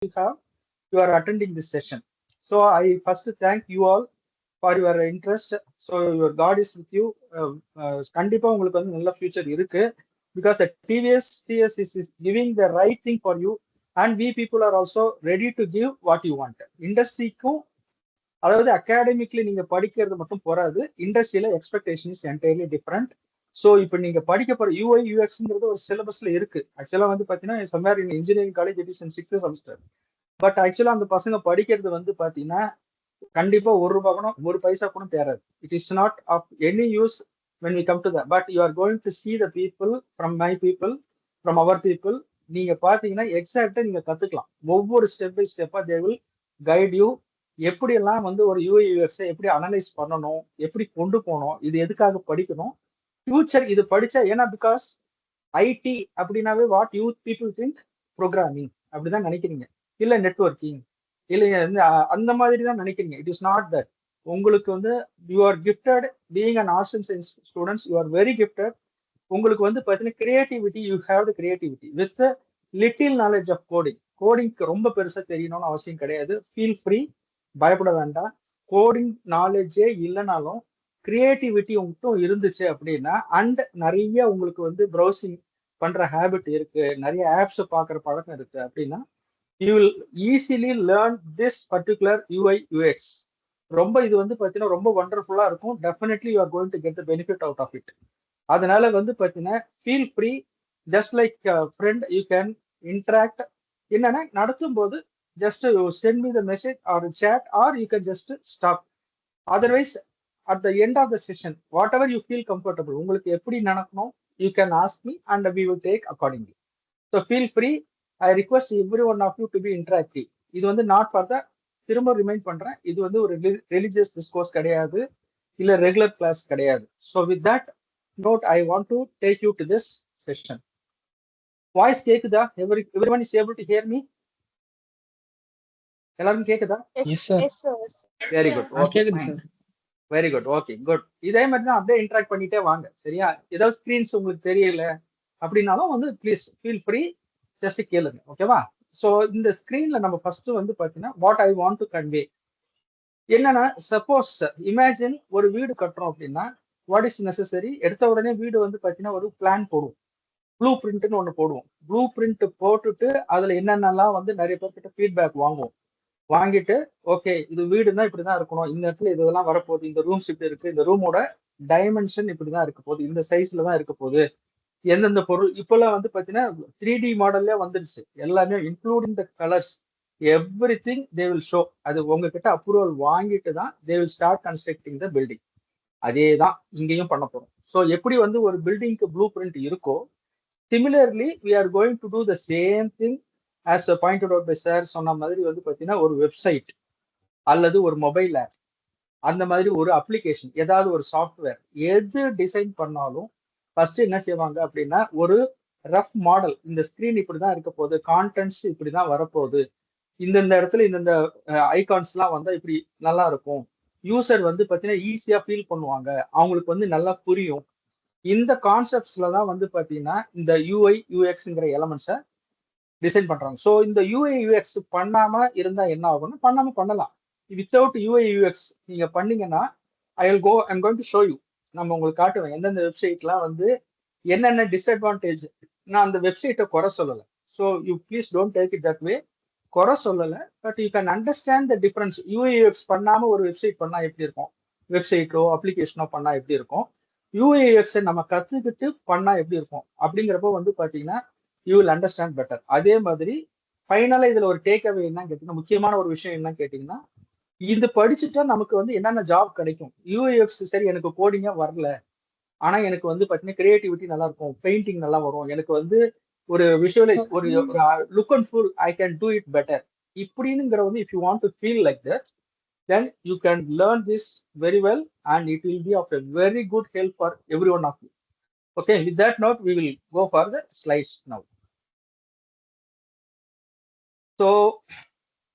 you have, you are attending this session. So I first thank you all for your interest. So your God is with you. கண்டிப்பா உங்களுக்கு வந்து நல்ல future இருக்கு. Because the TVS is giving the right thing for you, and we people are also ready to give what you want. இண்டஸ்ட்ரிக்கும், அதாவது academically நீங்க படிக்கிறது மட்டும் போறாது, இண்டஸ்ட்ரியில expectation is entirely different. So இப்போ நீங்க படிக்க போற யூஐ யூஎக்ஸ்ங்கிறது ஒரு சிலபஸ்ல இருக்கு. ஆக்சுவலா வந்து பாத்தீங்கன்னா somewhere in engineering college it is in 6th semester. But ஆக்சுவலா அந்த பசங்க படிக்கிறது வந்து பாத்தீங்கன்னா கண்டிப்பா ₹1 கூட ₹1 கூட தேராது. It is not of any use when we come to that. But you are going to see the people from my people, from our people. நீங்க பாத்தீங்கன்னா எக்ஸாக்டா நீங்க கத்துக்கலாம். ஒவ்வொரு ஸ்டெப் பை ஸ்டெப்பா தே வில் கைட் யூ. எப்படியெல்லாம் வந்து ஒரு யூஐ யூஎக்ஸை எப்படி அனலைஸ் பண்ணணும், எப்படி கொண்டு போகணும், இது எதுக்காக படிக்கணும், ஃபியூச்சர் இது படிச்சா. ஏன்னா பிகாஸ் ஐடி அப்படின்னாவே what youth people think programming அப்படிதான் நினைக்கிறீங்க, இல்ல நெட்வொர்க்கிங், இல்ல அந்த மாதிரி தான் நினைக்கிறீங்க. It is not that. உங்களுக்கு வந்து you are gifted being an arts and science students, you are very gifted. உங்களுக்கு வந்து பார்த்தீங்கன்னா creativity, you have the creativity with little knowledge of coding. கோடிங்க்கு ரொம்ப பெருசா தெரியணும்னு அவசியம் கிடையாது. ஃபீல் ஃப்ரீ, பயப்பட வேண்டாம். கோடிங் நாலேஜே இல்லைனாலும் கிரியேட்டிவிட்டி மட்டும் இருந்துச்சு அப்படின்னா, அண்ட் நிறைய உங்களுக்கு வந்து ப்ரௌசிங் பண்ற ஹேபிட் இருக்கு, நிறைய ஆப்ஸ் பார்க்குற பழக்கம் இருக்கு அப்படின்னா, you will easily learn this particular UI UX. ரொம்ப இது வந்து பார்த்தீங்கன்னா ரொம்ப வண்டர்ஃபுல்லா இருக்கும். Definitely you are going to get the benefit out of it. அதனால வந்து பார்த்தீங்கன்னா feel free, just like friend you can interact. என்னன்னா நடத்தும் போது just send me the message or chat, or you can just stop. Otherwise, at the end of the session, whatever you feel comfortable, உங்களுக்கு எப்படி நடக்கணும், you can ask me and we will take accordingly. So feel free. I request every one of you to be interactive. இது வந்து not for the, திரும்ப remind பண்றேன், இது வந்து ஒரு ரிலிஜியஸ் டிஸ்கோர்ஸ் கிடையாது, இல்ல ரெகுலர் கிளாஸ் கிடையாது. So with that note, I want to take you to this session. Voice கேக்குதா? Everyone is able to hear me? எல்லாரும் கேக்குதா? Yes, Yes, sir. yes, sir. Very good. Okay, கேக்குது sir. Very good. Okay, good. இதே மாதிரி தான் அப்படியே interact பண்ணிட்டே வாங்க, சரியா? ஏதாவது ஸ்கிரீன்ஸ் உங்களுக்கு தெரியல அப்படின்னாலும் வந்து ப்ளீஸ் ஃபீல் ஃப்ரீ, ஜஸ்ட் கேளுங்க, ஓகேவா? ஸோ இந்த ஸ்கிரீன்ல நம்ம ஃபர்ஸ்ட் வந்து பார்த்தீங்கன்னா what I want to convey என்னன்னா, சப்போஸ் இமேஜின் ஒரு வீடு கட்டுறோம் அப்படின்னா வாட் இஸ் நெசசரி? எடுத்த உடனே வீடு வந்து பார்த்தீங்கன்னா ஒரு பிளான் போடுவோம், ப்ளூ பிரிண்ட்னு ஒன்று போடுவோம். ப்ளூ பிரிண்ட் போட்டுட்டு அதுல என்னென்னலாம் வந்து நிறைய பேர்கிட்ட ஃபீட்பேக் வாங்குவோம். வாங்கிட்டு ஓகே இது வீடுனா இப்படிதான் இருக்கணும், இந்த இடத்துல இதெல்லாம் வரப்போகுது, இந்த ரூம்ஸ் இப்படி இருக்கு, இந்த ரூமோட டைமென்ஷன் இப்படிதான் இருக்க போகுது, இந்த சைஸ்ல தான் இருக்க போகுது, எந்தெந்த பொருள். இப்பெல்லாம் வந்து பாத்தீங்கன்னா 3D மாடல்லே வந்துருச்சு எல்லாமே, including the colours, every thing they will show. அது உங்ககிட்ட அப்ரூவல் வாங்கிட்டு தான் they will start constructing the building. அதே தான் இங்கேயும் பண்ண போறோம். ஸோ எப்படி வந்து ஒரு பில்டிங்க்கு ப்ளூ பிரிண்ட் இருக்கோ, similarly we are going to do the same thing as pointed out by sir சொன்ன மாதிரி வந்து பார்த்தீங்கன்னா ஒரு வெப்சைட் அல்லது ஒரு மொபைல் ஆப், அந்த மாதிரி ஒரு அப்ளிகேஷன், ஏதாவது ஒரு சாஃப்ட்வேர் எது டிசைன் பண்ணாலும் ஃபர்ஸ்ட் என்ன செய்வாங்க அப்படின்னா ஒரு ரஃப் மாடல், இந்த ஸ்கிரீன் இப்படிதான் இருக்க போகுது, கான்டென்ட்ஸ் இப்படிதான் வரப்போகுது, இந்தந்த இடத்துல இந்தந்த ஐகான்ஸ்லாம் வந்தா இப்படி நல்லா இருக்கும், யூசர் வந்து பார்த்தீங்கன்னா ஈஸியா ஃபீல் பண்ணுவாங்க, அவங்களுக்கு வந்து நல்லா புரியும். இந்த கான்செப்ட்ஸ்ல தான் வந்து பார்த்தீங்கன்னா இந்த யூஐ யூஎக்ஸ்ங்கிற எலமெண்ட்ஸை டிசைன் பண்றாங்க. ஸோ இந்த யூஐ யூஎக்ஸ் பண்ணாம இருந்தா என்ன ஆகும்னா, பண்ணாம பண்ணலாம். வித்தவுட் யூஐ யூஎக்ஸ் நீங்க பண்ணீங்கன்னா I'm going to show you. நம்ம உங்களுக்கு காட்டுவேன் எந்தெந்த வெப்சைட்லாம் வந்து என்னென்ன டிஸ்அட்வான்டேஜ். நான் அந்த வெப்சைட்டை குறை சொல்லலை, so you please don't take it that way. குறை சொல்லலை, but you can understand the difference. UI UX பண்ணாம ஒரு வெப்சைட் பண்ணா எப்படி இருக்கும், வெப்சைட்டோ அப்ளிகேஷனோ பண்ணா எப்படி இருக்கும், யூஐ யூஎக்ஸை நம்ம கத்துக்கிட்டு பண்ணா எப்படி இருக்கும் அப்படிங்கிறப்போ வந்து பாத்தீங்கன்னா யூ வில் அண்டர்ஸ்டாண்ட் பெட்டர். அதே மாதிரி ஃபைனலா இதுல ஒரு டேக் அவே என்ன கேட்டீங்கன்னா, முக்கியமான ஒரு விஷயம் என்ன கேட்டீங்கன்னா, இது படிச்சுட்டா நமக்கு வந்து என்னென்ன ஜாப் கிடைக்கும். யூஎக்ஸ் சரி எனக்கு கோடிங்கா வரல, ஆனா எனக்கு வந்து பாத்தீங்கன்னா கிரியேட்டிவிட்டி நல்லா இருக்கும், பெயிண்டிங் நல்லா வரும், எனக்கு வந்து ஒரு விஷுவலைஸ் ஒரு look and feel I can do it better இப்படிங்கிற வந்து if you want to feel like that, then you can learn this very well and it will be of a very good help for every one of you. Okay, with that note we will go for the slides now. So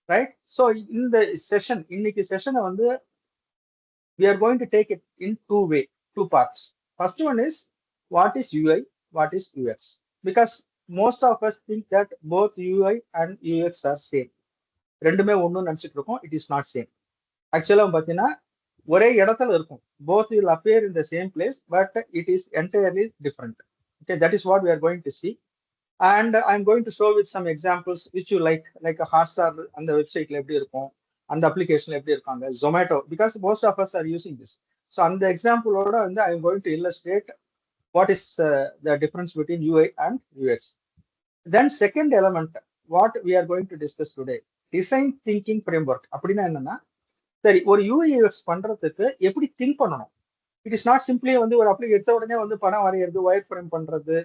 right, so in the session இன்னைக்கு செஷனை வந்து we are going to take it in two parts. First one is what is UI, what is UX, because most of us think that both UI and UX are same. ரெண்டுமே ஒன்றும் நினச்சிட்டு இருக்கோம். It is not same. ஆக்சுவலாக பார்த்தீங்கன்னா ஒரே இடத்துல இருக்கும். Both will appear in the same place, but it is entirely different. Okay, that is what we are going to see. And I am going to show with some examples which you like Hotstar அந்த வெப்சைட்ல எப்படி இருக்கும், அந்த அப்ளிகேஷன்ல எப்படி இருக்காங்க, Zomato, because most of us are using this. So அந்த எக்ஸாம்பிளோட வந்து I am going to illustrate what is the difference between UI and UX. Then second element, what we are going to discuss today, design thinking framework. அப்படின்னா என்னன்னா, சரி ஒரு UI UX பண்றதுக்கு எப்படி think பண்ணணும். இட் இஸ் நாட் சிம்பிளி வந்து ஒரு apply எடுத்த உடனே வந்து படம் வரைகிறது, ஒயர் ஃப்ரேம் பண்றது,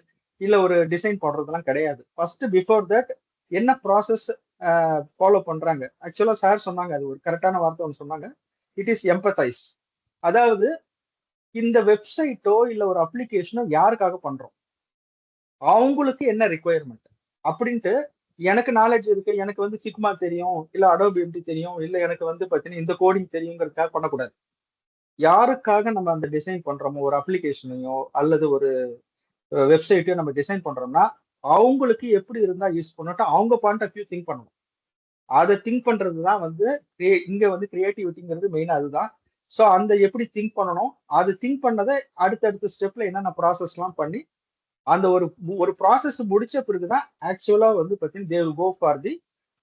இல்ல ஒரு டிசைன் போடுறதுலாம் கிடையாது. ஃபர்ஸ்ட் பிஃபோர் தட் என்ன ப்ராசஸ் ஃபாலோ பண்றாங்க. ஆக்சுவலா சார் சொன்னாங்க, அது ஒரு கரெக்டான வார்த்தை ஒன்று சொன்னாங்க. It is empathise. அதாவது இந்த வெப்சைட்டோ இல்ல ஒரு அப்ளிகேஷனோ யாருக்காக பண்றோம், அவங்களுக்கு என்ன ரிக்குவயர்மெண்ட் அப்படின்ட்டு. எனக்கு நாலேஜ் இருக்கு, எனக்கு வந்து ஃபிக்மா தெரியும், இல்ல அடோபி எப்படி தெரியும், இல்ல எனக்கு வந்து பார்த்தீங்கன்னா இந்த கோடிங் தெரியுங்கிறதுக்காக பண்ணக்கூடாது. யாருக்காக நம்ம அந்த டிசைன் பண்றோமோ, ஒரு அப்ளிகேஷனையோ அல்லது ஒரு வெப்சைட்டையோ நம்ம டிசைன் பண்றோம்னா அவங்களுக்கு எப்படி இருந்தா யூஸ் பண்ணிட்டு அவங்க பாயிண்ட் ஆஃப் வியூ திங்க் பண்ணணும். அதை திங்க் பண்றது தான் வந்து இங்க வந்து கிரியேட்டிவிட்டிங்கிறது மெயினா அதுதான். ஸோ அந்த எப்படி திங்க் பண்ணணும், அது திங்க் பண்ணதை அடுத்தடுத்த ஸ்டெப்ல என்னென்ன ப்ராசஸ்லாம் பண்ணி அந்த ஒரு ப்ராசஸ் முடிச்ச பிறகுதான் ஆக்சுவலா வந்து பார்த்தீங்கன்னா they will go for the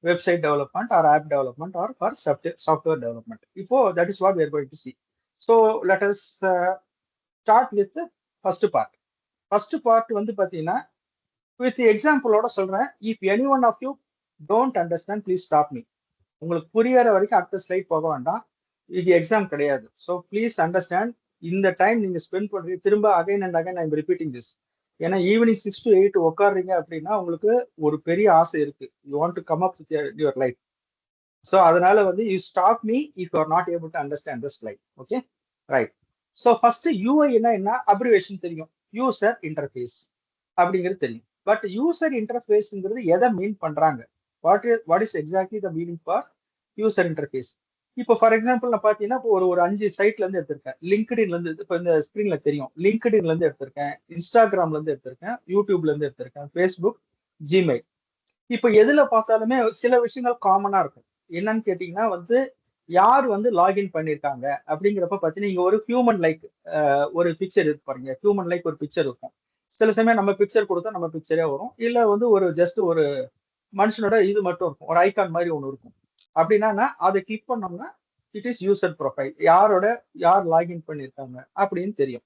website development or app development or for software development. இப்போ that is what we are going to see. So let us start with first part. First part வந்து பார்த்தீங்கன்னா with எக்ஸாம்பிளோட சொல்றேன். If any one of you don't understand please stop me. உங்களுக்கு புரியற வரைக்கும் அடுத்த slide போக வேண்டாம். இது எக்ஸாம் கிடையாது. So please understand. இந்த டைம் நீங்க ஸ்பெண்ட் பண்றீங்க, திரும்ப again and again I am repeating this. ஏன்னா ஈவினிங் 6 to 8 உட்காடுறீங்க அப்படின்னா உங்களுக்கு ஒரு பெரிய ஆசை இருக்கு. You want to come up with your life. So அதனால வந்து you stop me if you are not able to understand the slide. Okay, right. So first UI என்ன அப்ரிவேஷன் தெரியும், யூசர் இன்டர்ஃபேஸ் அப்படிங்கிறது தெரியும். பட் யூசர் இன்டர்ஃபேஸ்ங்கிறது எதை மீன் பண்றாங்க, what is exactly the meaning for user interface. இப்போ for example நான் பார்த்தீங்கன்னா இப்போ ஒரு 5 சைட்ல இருந்து எடுத்திருக்கேன். லிங்க்டின்ல இருந்து, இப்போ இந்த ஸ்க்ரீன்ல தெரியும், லிங்க்டின்ல இருந்து எடுத்திருக்கேன், இன்ஸ்டாகிராம்ல இருந்து எடுத்திருக்கேன், யூடியூப்ல இருந்து எடுத்திருக்கேன், ஃபேஸ்புக், ஜிமெயில். இப்போ எதுல பார்த்தாலுமே சில விஷயங்கள் காமனா இருக்கும். என்னன்னு கேட்டீங்கன்னா வந்து யார் வந்து லாகின் பண்ணியிருக்காங்க அப்படிங்கிறப்ப பார்த்தீங்கன்னா இங்க ஒரு ஹியூமன் லைக் ஒரு பிக்சர் இருக்கு பாருங்க. ஹியூமன் லைக் ஒரு பிக்சர் இருக்கும். சில சமயம் நம்ம பிக்சர் கொடுத்தா நம்ம பிக்சரே வரும், இல்ல வந்து ஒரு ஜஸ்ட் ஒரு மனுஷனோட இது மட்டும் இருக்கும், ஒரு ஐகான் மாதிரி ஒன்று இருக்கும். அப்படின்னா அதை கிளிக் பண்ணோம்னா இட் இஸ் யூசர் ப்ரொஃபைல், யார் லாகின் பண்ணியிருக்காங்க அப்படின்னு தெரியும்.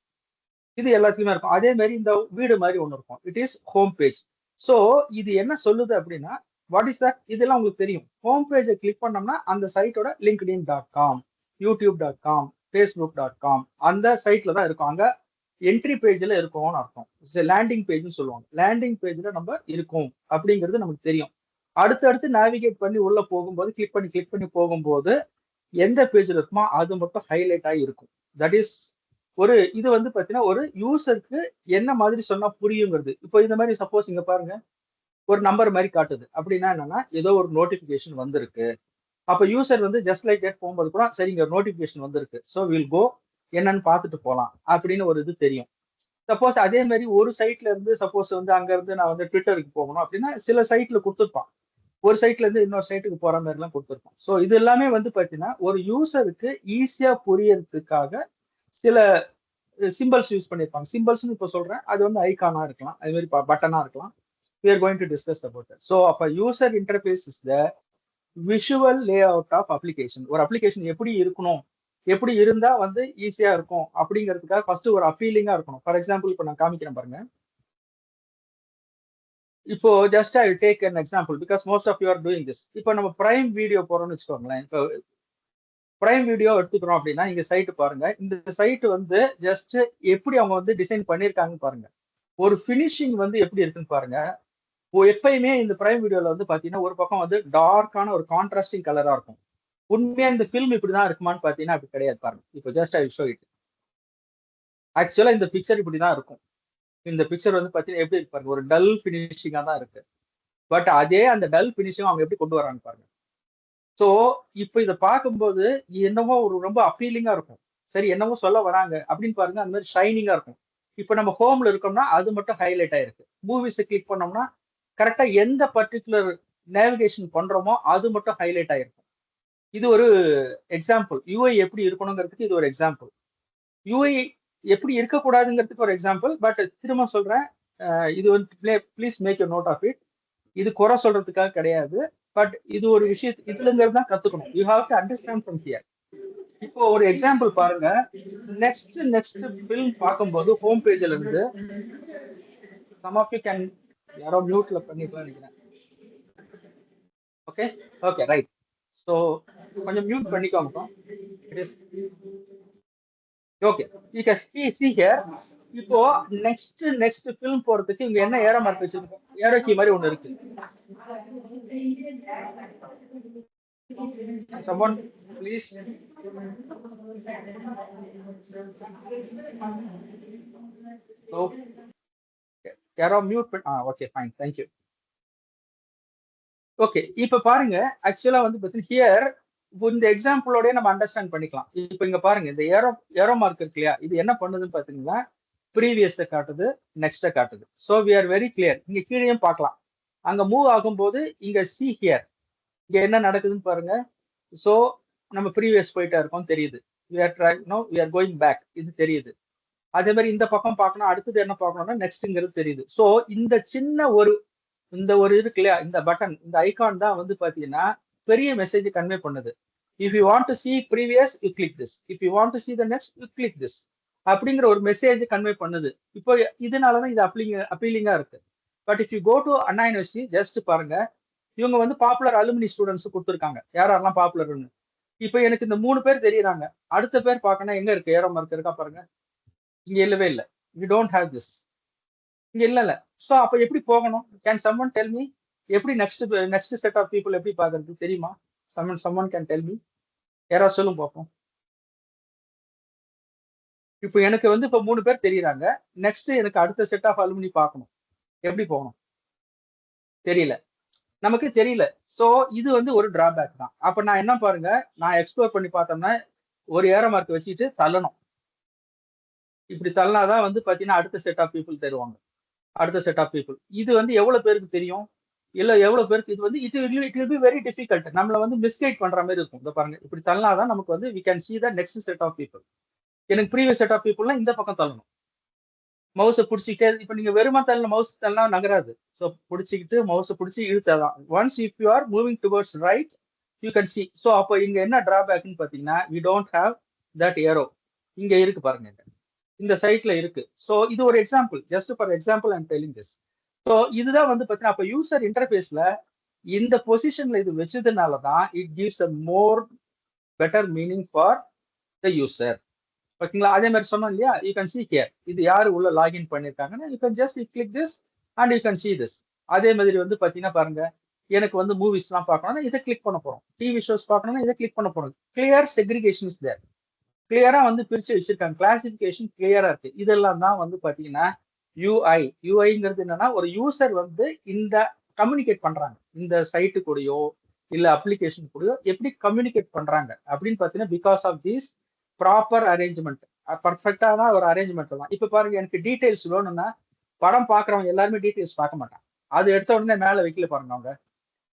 இது எல்லாத்துலயுமே இருக்கும். அதே மாதிரி இந்த வீடு மாதிரி ஒன்று இருக்கும், it is home page. So இது என்ன சொல்லுது அப்படின்னா வாட் இஸ் தட், இதெல்லாம் உங்களுக்கு தெரியும். ஹோம் பேஜை கிளிக் பண்ணோம்னா அந்த சைட்டோட linkedin.com, youtube.com, facebook.com அந்த சைட்ல தான் இருக்கும். அங்க என்ட்ரி பேஜ்ல இருக்கும்னு அர்த்தம். லேண்டிங் பேஜ்னு சொல்லுவாங்க. லேண்டிங் பேஜ்ல நம்ம இருக்கும் அப்படிங்கிறது நமக்கு தெரியும். அடுத்து நேவிகேட் பண்ணி உள்ள போகும்போது கிளிக் பண்ணி போகும்போது எந்த பேஜ்ல இருக்குமோ அது மட்டும் ஹைலைட் ஆகி இருக்கும். தட் இஸ் இது வந்து பாத்தீங்கன்னா ஒரு யூசருக்கு என்ன மாதிரி சொன்னா புரியுங்கிறது. இப்போ இந்த மாதிரி சப்போஸ் இங்க பாருங்க, ஒரு நம்பர் மாதிரி காட்டுது. அப்படின்னா என்னன்னா ஏதோ ஒரு நோட்டிபிகேஷன் வந்திருக்கு. அப்ப யூசர் வந்து ஜஸ்ட் லைக் தட் போகும்போது கூட சரி இங்க நோட்டிபிகேஷன் வந்திருக்கு, ஸோ வில் கோ என்னன்னு பார்த்துட்டு போகலாம் அப்படின்னு ஒரு இது தெரியும். சப்போஸ் அதே மாதிரி ஒரு சைட்ல இருந்து சப்போஸ் வந்து அங்க இருந்து நான் வந்து ட்விட்டருக்கு போகணும் அப்படின்னா சில சைட்ல கொடுத்துருப்பான், ஒரு சைட்ல இருந்து இன்னொரு சைட்டுக்கு போற மாதிரி எல்லாம் கொடுத்துருப்பான். ஸோ இது எல்லாமே வந்து பாத்தீங்கன்னா ஒரு யூசருக்கு ஈஸியா புரியறதுக்காக சில சிம்பிள்ஸ் யூஸ் பண்ணிருப்பாங்க. சிம்பிள்ஸ்னு இப்போ சொல்றேன், அது வந்து ஐகானா இருக்கலாம், அது மாதிரி பட்டனா இருக்கலாம். we are going to discuss about that. So a user interface is the visual layout of application. ஒரு அப்ளிகேஷன் எப்படி இருக்கணும், எப்படி இருந்தா வந்து ஈஸியா இருக்கும் அப்படிங்கிறதுக்காக ஃபர்ஸ்ட் ஒரு அப்பீலிங்கா இருக்கணும். ஃபார் எக்ஸாம்பிள் இப்போ நான் காமிக்கிறேன் பாருங்க. இப்போ just I take an example because most of you are doing this. இப்போ நம்ம பிரைம் வீடியோ போறோம்னு வச்சுக்கோங்களேன். இப்போ பிரைம் வீடியோ எடுத்துக்கிறோம் அப்படின்னா இங்க சைட் பாருங்க. இந்த சைட் வந்து ஜஸ்ட் எப்படி அவங்க வந்து டிசைன் பண்ணியிருக்காங்கன்னு பாருங்க. ஒரு ஃபினிஷிங் வந்து எப்படி இருக்குன்னு பாருங்க. எப்பயுமே இந்த பிரைம் வீடியோல வந்து பாத்தீங்கன்னா ஒரு பக்கம் வந்து டார்க்கான ஒரு கான்ட்ராஸ்டிங் கலரா இருக்கும். உண்மையா இந்த ஃபில்ம் இப்படிதான் இருக்குமான்னு பாத்தீங்கன்னா அப்படி கிடையாது. பாருங்க, இப்போ ஜஸ்ட் ஐ ஷோ இட். ஆக்சுவலா இந்த பிக்சர் இப்படிதான் இருக்கும். இந்த பிக்சர் வந்து பாத்தீங்கன்னா எப்படி இருக்கு பாருங்க, ஒரு டல் பினிஷிங்கா தான் இருக்கு. பட் அதே அந்த டல் பினிஷிங் அவங்க எப்படி கொண்டு வராங்க பாருங்க. ஸோ இப்போ இதை பார்க்கும்போது என்னமோ ஒரு ரொம்ப அப்பீலிங்கா இருக்கும். சரி என்னமோ சொல்ல வராங்க அப்படின்னு பாருங்க. அந்த மாதிரி ஷைனிங்கா இருக்கும். இப்போ நம்ம ஹோம்ல இருக்கோம்னா அது மட்டும் ஹைலைட் ஆயிருக்கு. மூவிஸ் கிளிக் பண்ணோம்னா கரெக்டா எந்த பர்டிகுலர் நேவிகேஷன் பண்றோமோ அது மட்டும் ஹைலைட் ஆயிருக்கும். இது ஒரு எக்ஸாம்பிள். யூஐ எப்படி இருக்கணுங்கிறதுக்கு இது ஒரு எக்ஸாம்பிள். யூஐ எப்படி இருக்கக்கூடாதுங்கிறதுக்கு ஒரு எக்ஸாம்பிள். பட் திரும்ப சொல்றேன், இது வந்து please make you note of it. இது குறை சொல்றதுக்காக கிடையாது. பட் இது ஒரு விஷயம், இதுல இருந்து தான் கத்துக்கணும். You have to understand from here. இப்போ ஒரு எக்ஸாம்பிள் பாருங்க. நெக்ஸ்ட் ஃபில்ம் பார்க்கும்போது ஹோம் பேஜ்ல இருந்து சம் ஆஃப் யூ கேன், யாரோ மியூட்ல பண்ணிக்கலாம் நினைக்கிறேன். Okay okay right. ஸோ கொஞ்சம் மியூட் பண்ணிக்கோங்க. It is okay. You can see here. இப்போ நெக்ஸ்ட் ஃபில்ம் போறதுக்கு இங்க என்ன ஏரோ மார்க் வச்சிருக்கோம்? ஏரோ கீ மாதிரி ஒண்ணு இருக்கு. someone please. So யாரோ mute okay fine, thank you. Okay, இப்ப பாருங்க. ஆக்சுவலா வந்து பார்த்தீங்கன்னா ஹியர் இந்த எக்ஸாம்பிளோடய நம்ம அண்டர்ஸ்டாண்ட் பண்ணிக்கலாம். இப்போ இங்க பாருங்க, இந்த ஏரோ மார்க் இருக்கு இல்லையா, இது என்ன பண்ணுதுன்னு பாத்தீங்கன்னா ப்ரீவியஸை காட்டுது, நெக்ஸ்ட்டை காட்டுது. So we are very clear. இங்க கீழேயும் பார்க்கலாம். அங்க மூவ் ஆகும்போது இங்க see here, இங்க என்ன நடக்குதுன்னு பாருங்க. ஸோ நம்ம ப்ரீவியஸ் போயிட்டா இருக்கோம் தெரியுது. we are going back, இது தெரியுது. அதே மாதிரி இந்த பக்கம் பார்க்கணும், அடுத்தது என்ன பார்க்கணும்னா நெக்ஸ்ட்ங்கிறது தெரியுது. ஸோ இந்த சின்ன ஒரு இருக்கு இல்லையா, இந்த பட்டன், இந்த ஐகான் தான் வந்து பாத்தீங்கன்னா பெரிய மெசேஜ் கன்வே பண்ணுது. If you want to see previous you click this, if you want to see the next you click this அப்படிங்கிற ஒரு மெசேஜ் கன்வே பண்ணுது. இப்போ இதனாலதான் இது அப்பீலிங்கா இருக்கு. But if you go to Anna University, ஜஸ்ட் பாருங்க, இவங்க வந்து பாப்புலர் அலுமினி ஸ்டூடெண்ட்ஸ் கொடுத்துருக்காங்க, யாரெல்லாம் பாப்புலர்னு. இப்போ எனக்கு இந்த 3 பேர் தெரியுறாங்க. அடுத்த பேர் பார்க்கணும், எங்க இருக்கு ஏரோ மார்க் இருக்கா பாருங்க, இங்க இல்லவே இல்லை. வி டோன்ட் ஹேவ் திஸ், இங்க இல்ல. சோ அப்ப எப்படி போகணும்? Can someone tell me? எப்படி நெக்ஸ்ட் செட் ஆஃப் பீப்புள் எப்படி பாக்குறது தெரியுமா? Someone can tell me? யாராவது சொல்லுங்க பார்ப்போம். இப்போ எனக்கு வந்து இப்போ 3 பேர் தெரியுறாங்க. நெக்ஸ்ட் எனக்கு அடுத்த செட் ஆஃப் அலுமினி பார்க்கணும். எப்படி போகணும்? தெரியல, நமக்கு தெரியல. சோ இது வந்து ஒரு டிராபேக் தான். அப்ப நான் என்ன பாருங்க, நான் எக்ஸ்ப்ளோர் பண்ணி பார்த்தோம்னா ஒரு ஏரோ மார்க் வச்சுட்டு தள்ளணும். இப்படி தள்ளினாதான் வந்து பாத்தீங்கன்னா அடுத்த செட் ஆஃப் பீப்புள் தருவாங்க. அடுத்த செட் ஆஃப் பீப்புள் இது வந்து எவ்வளவு பேருக்கு தெரியும்? இல்ல எவ்வளவு பேருக்கு இது வந்து it will be very difficult. நம்மள வந்து மிஸ்கைட் பண்ற மாதிரி இருக்கும். இந்த பாருங்க, இப்படி தள்ளினாதான் நமக்கு வந்து we can see the next set of people. எனக்கு ப்ரீவியஸ் செட் ஆஃப் பீப்புள்லாம் இந்த பக்கம் தள்ளணும். மவுஸை பிடிச்சிக்கிட்டே, இப்ப நீங்க வெறுமா மவுஸ் தள்ளனா நகராது. ஸோ பிடிச்சிக்கிட்டு மவுஸை பிடிச்சி இழுத்தாதான். Once if you are moving towards right you can see. So அப்போ இங்க என்ன டிராபேக்னு பாத்தீங்கன்னா we don't have that arrow. இங்க இருக்கு பாருங்க, இந்த சைட்ல இருக்கு. ஸோ இது ஒரு example, just for example I'm telling this. So இதுதான் வந்து பாத்தீங்கன்னா அப்ப யூசர் இன்டர்ஃபேஸ்ல இந்த பொசிஷன்ல இது வச்சதுனால தான் it gives a more better meaning for the user. ஓகேங்களா? அதே மாதிரி சொன்னோம் இல்லையா, யூ கேன் see here, இது யாரு உள்ள லாகின் பண்ணிருக்காங்கன்னா you can just click this and you can see this. அதே மாதிரி வந்து பாத்தீங்கன்னா பாருங்க, எனக்கு வந்து மூவிஸ் எல்லாம் பார்க்கணும்னா இதை கிளிக் பண்ண போறோம், டிவி ஷோஸ் பார்க்கணும்னா இதை கிளிக் பண்ண போறோம். Clear segregation is there. கிளியரா வந்து பிரிச்சு வச்சிருக்காங்க, கிளாசிபிகேஷன் கிளியரா இருக்கு. இதெல்லாம் தான் வந்து பாத்தீங்கன்னா யூஐ. யூஐங்கிறது என்னன்னா ஒரு யூசர் வந்து இந்த கம்யூனிகேட் பண்றாங்க, இந்த சைட்டு கூடயோ இல்ல அப்ளிகேஷன் கூடயோ எப்படி கம்யூனிகேட் பண்றாங்க அப்படின்னு பாத்தீங்கன்னா because of this proper arrangement, பர்ஃபெக்டான ஒரு அரேஞ்ச்மெண்ட் தான். இப்ப பாருங்க, எனக்கு டீடைல்ஸ் வேணும்னா படம் பாக்குறவங்க எல்லாருமே டீடைல்ஸ் பார்க்க மாட்டாங்க. அது எடுத்த உடனே மேல வைக்கல பாருங்க, அவங்க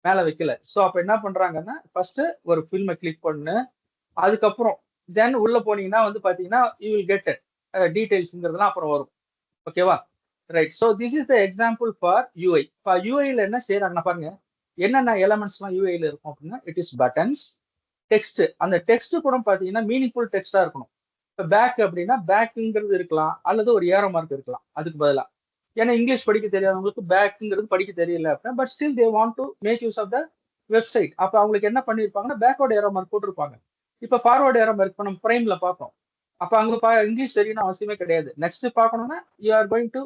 மேல வைக்கல. ஸோ அப்ப என்ன பண்றாங்கன்னா ஃபர்ஸ்ட் ஒரு ஃபில்மை கிளிக் பண்ணு, அதுக்கப்புறம் தென் உள்ள போனீங்கன்னா வந்து பாத்தீங்கன்னா யூ வில் கெட் டீடைல்ஸ்ங்கிறதுலாம் அப்புறம் வரும். ஓகேவா? Right. So this is the example for UI. இப்போ யூஐல என்ன செய்யறாங்கன்னா பாருங்க, என்னென்ன எலமெண்ட்ஸ்லாம் யூஐல இருக்கும் அப்படின்னா இட் இஸ் பட்டன்ஸ், டெக்ஸ்ட். அந்த டெக்ஸ்ட் கூட பாத்தீங்கன்னா மீனிங்ஃபுல் டெக்ஸ்டா இருக்கணும். இப்போ பேக் அப்படின்னா பேக்குங்கிறது இருக்கலாம், அல்லது ஒரு ஏரோ மார்க் இருக்கலாம் அதுக்கு பதிலாக. ஏன்னா இங்கிலீஷ் படிக்க தெரியாதவங்களுக்கு பேக்குங்கிறது படிக்க தெரியல அப்படின்னா, but still they want to make use of the website. அப்போ அவங்களுக்கு என்ன பண்ணிருப்பாங்கன்னா பேக்வர்ட் ஏரோ மார்க் போட்டிருப்பாங்க. இப்போ ஃபார்வர்ட் ஏரோ மார்க் இப்போ நம்ம பிரைம்ல பார்ப்போம். அப்ப அங்க இங்கிலீஷ் தெரியணும் அவசியமே கிடையாது. நெக்ஸ்ட் பார்க்கணும்னா you are going to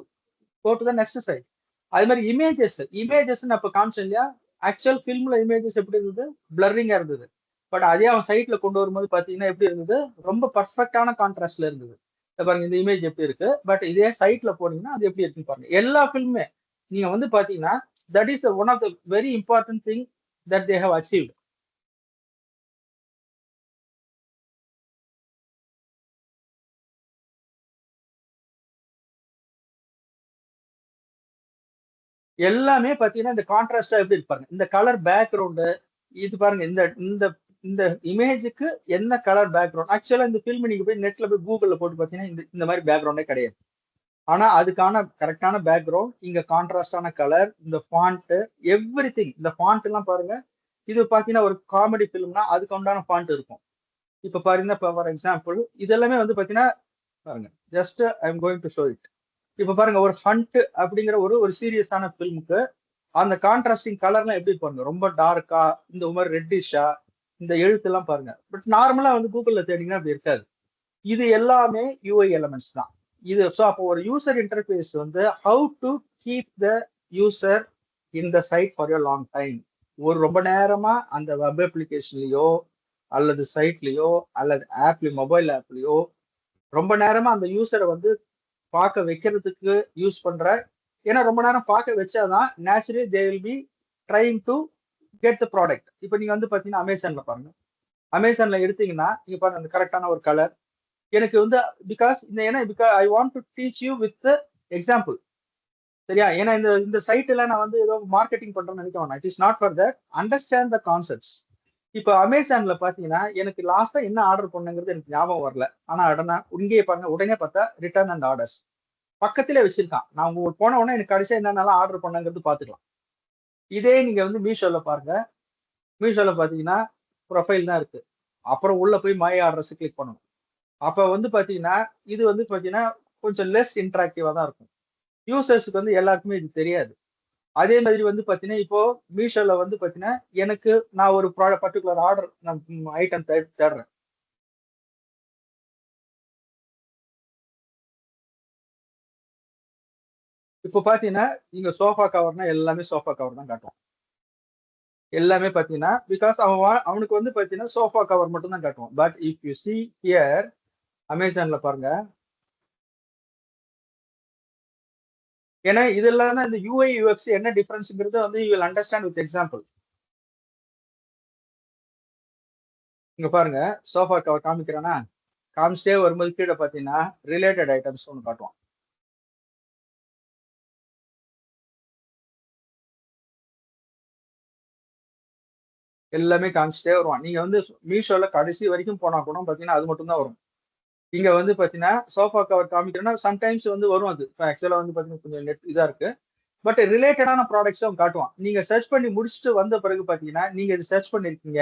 go to the next site. அது மாதிரி இமேஜஸ் அப்ப காமிச்சேன் இல்லையா, ஆக்சுவல் ஃபில்ம்ல இமேஜஸ் எப்படி இருந்தது? பிளரிங்கா இருந்தது. பட் அதே அவன் சைட்ல கொண்டு வரும்போது பாத்தீங்கன்னா எப்படி இருந்தது? ரொம்ப பர்ஃபெக்டான கான்ட்ராஸ்ட்ல இருந்தது. பாருங்க இந்த இமேஜ் எப்படி இருக்கு, பட் இதே சைட்ல போனீங்கன்னா அது எப்படி இருக்குன்னு பாருங்க. எல்லா ஃபில்மே நீங்க வந்து பாத்தீங்கன்னா that is one of the very important thing that they have achieved. எல்லாமே பாத்தீங்கன்னா இந்த கான்ட்ராஸ்டா எப்படி இருப்பாங்க, இந்த கலர் பேக்ரவுண்டு இது பாருங்க, இந்த இந்த இந்த இமேஜுக்கு என்ன கலர் பேக்ரவுண்ட். ஆக்சுவலா இந்த ஃபில்ம் நீங்க போய் நெட்ல போய் கூகுள்ல போட்டு பாத்தீங்கன்னா இந்த மாதிரி பேக்ரவுண்டே கிடையாது. ஆனா அதுக்கான கரெக்டான பேக்ரவுண்ட், இங்க கான்ட்ராஸ்டான கலர், இந்த ஃபாண்ட், எவ்ரிதிங். இந்த ஃபாண்ட் எல்லாம் பாருங்க, இது பாத்தீங்கன்னா ஒரு காமெடி ஃபிலிம்னா அதுக்கு உண்டான ஃபாண்ட் இருக்கும். இப்ப பாருங்க, ஃபார் எக்ஸாம்பிள் இதெல்லாமே வந்து பாத்தீங்கன்னா பாருங்க, just I am going to show it. இப்ப பாருங்க, ஒரு ஹண்ட் அப்படிங்கிற ஒரு ஒரு சீரியஸான ஃபிலிமுக்கு அந்த கான்ட்ராஸ்டிங் கலர்லாம் எப்படி பாருங்க, ரொம்ப டார்க்கா, இந்த மாதிரி ரெட்டிஷா, இந்த எழுத்து எல்லாம் பாருங்க. பட் நார்மலா வந்து கூகுள்ல தேடிங்கன்னா அப்படி இருக்காது. இது எல்லாமே யூஐ எலமெண்ட்ஸ் தான். இது ஸோ அப்போ ஒரு யூசர் இன்டர்ஃபேஸ் வந்து how to keep the user in the site for a long time. ஒரு ரொம்ப நேரமா அந்த வெப் அப்ளிகேஷன்லயோ அல்லது சைட்லயோ அல்லது ஆப்லயோ, மொபைல் ஆப்லயோ ரொம்ப நேரமா அந்த யூசரை வந்து பார்க்க வைக்கிறதுக்கு யூஸ் பண்ற. ஏன்னா ரொம்ப நேரம் பார்க்க வச்சாதான் naturally they will be trying to get the product. இப்போ நீங்க வந்து பாத்தீங்கன்னா அமேசான்ல பாருங்க, அமேசான்ல எடுத்தீங்கன்னா நீங்க பாருங்க அந்த கரெக்டான ஒரு கலர் எனக்கு வந்து பிகாஸ் இந்த ஏன்னா because I want to teach you with example. சரியா? ஏன்னா இந்த இந்த சைட்ல நான் வந்து ஏதோ மார்க்கெட்டிங் பண்றேன்னு நினைக்க வேணாம். It is not for that. Understand the concepts. இப்போ அமேசான்ல பாத்தீங்கன்னா எனக்கு லாஸ்டா என்ன ஆர்டர் பண்ணுங்கிறது எனக்கு ஞாபகம் வரல. ஆனா உடனே இங்கேயே பாருங்க, உடனே பார்த்தா ரிட்டர்ன் அண்ட் ஆர்டர்ஸ் பக்கத்திலே வச்சிருக்கான். நான் உங்களுக்கு போன உடனே எனக்கு கடைசியா என்னென்னலாம் ஆர்டர் பண்ணங்கிறது பாத்துக்கலாம். இதே நீங்க வந்து மீஷோல பாருங்க, மீஷோல பாத்தீங்கன்னா ப்ரொஃபைல் தான் இருக்கு. அப்புறம் உள்ள போய் மை ஆர்டர்ஸ் கிளிக் பண்ணணும். அப்ப வந்து பாத்தீங்கன்னா இது வந்து பாத்தீங்கன்னா கொஞ்சம் லெஸ் இன்டராக்டிவா தான் இருக்கும். யூசர்ஸ்க்கு வந்து எல்லாருக்குமே இது தெரியாது. அதே மாதிரி வந்து பாத்தீங்கன்னா இப்போ மீஷோல வந்து பாத்தீங்கன்னா எனக்கு நான் ஒரு பர்டிகுலர் ஆர்டர் நான் ஐட்டம் தேடுறேன். இப்போ பாத்தீங்கன்னா இங்க சோஃபா கவர்னா எல்லாமே சோஃபா கவர் தான் காட்டும். எல்லாமே பாத்தீங்கன்னா பிகாஸ் அவனுக்கு வந்து பாத்தீங்கன்னா சோஃபா கவர் மட்டும் தான் காட்டுவான். But if you see here அமேசான்ல பாருங்க, ஏன்னா இதெல்லாம் தான் இந்த யூஐ யூஎக்ஸ் என்ன டிஃபரன்ஸ்ங்கிறது வந்து you will understand with example. இங்க பாருங்க, சோஃபா கவர் காமிக்கிறேன்னா காமிச்சிட்டே வரும்போது கீழே பாத்தீங்கன்னா ரிலேட்டட் ஐட்டம்ஸ் ஒன்று காட்டுவான். எல்லாமே காமிச்சிட்டே வருவான். நீங்க வந்து மீஷோல கடைசி வரைக்கும் போனா கூட பாத்தீங்கன்னா அது மட்டும் தான் வரும். இங்க வந்து பாத்தீங்கன்னா சோஃபா கவர் காமிக்கிறேன்னா சம்டைம்ஸ் வந்து வரும். அது இப்போ ஆக்சுவலா வந்து பாத்தீங்கன்னா கொஞ்சம் நெட் இதா இருக்கு. பட் ரிலேட்டடான ப்ராடக்ட்ஸும் காட்டுவான். நீங்க சர்ச் பண்ணி முடிச்சுட்டு வந்த பிறகு பாத்தீங்கன்னா நீங்க இது சர்ச் பண்ணிருக்கீங்க.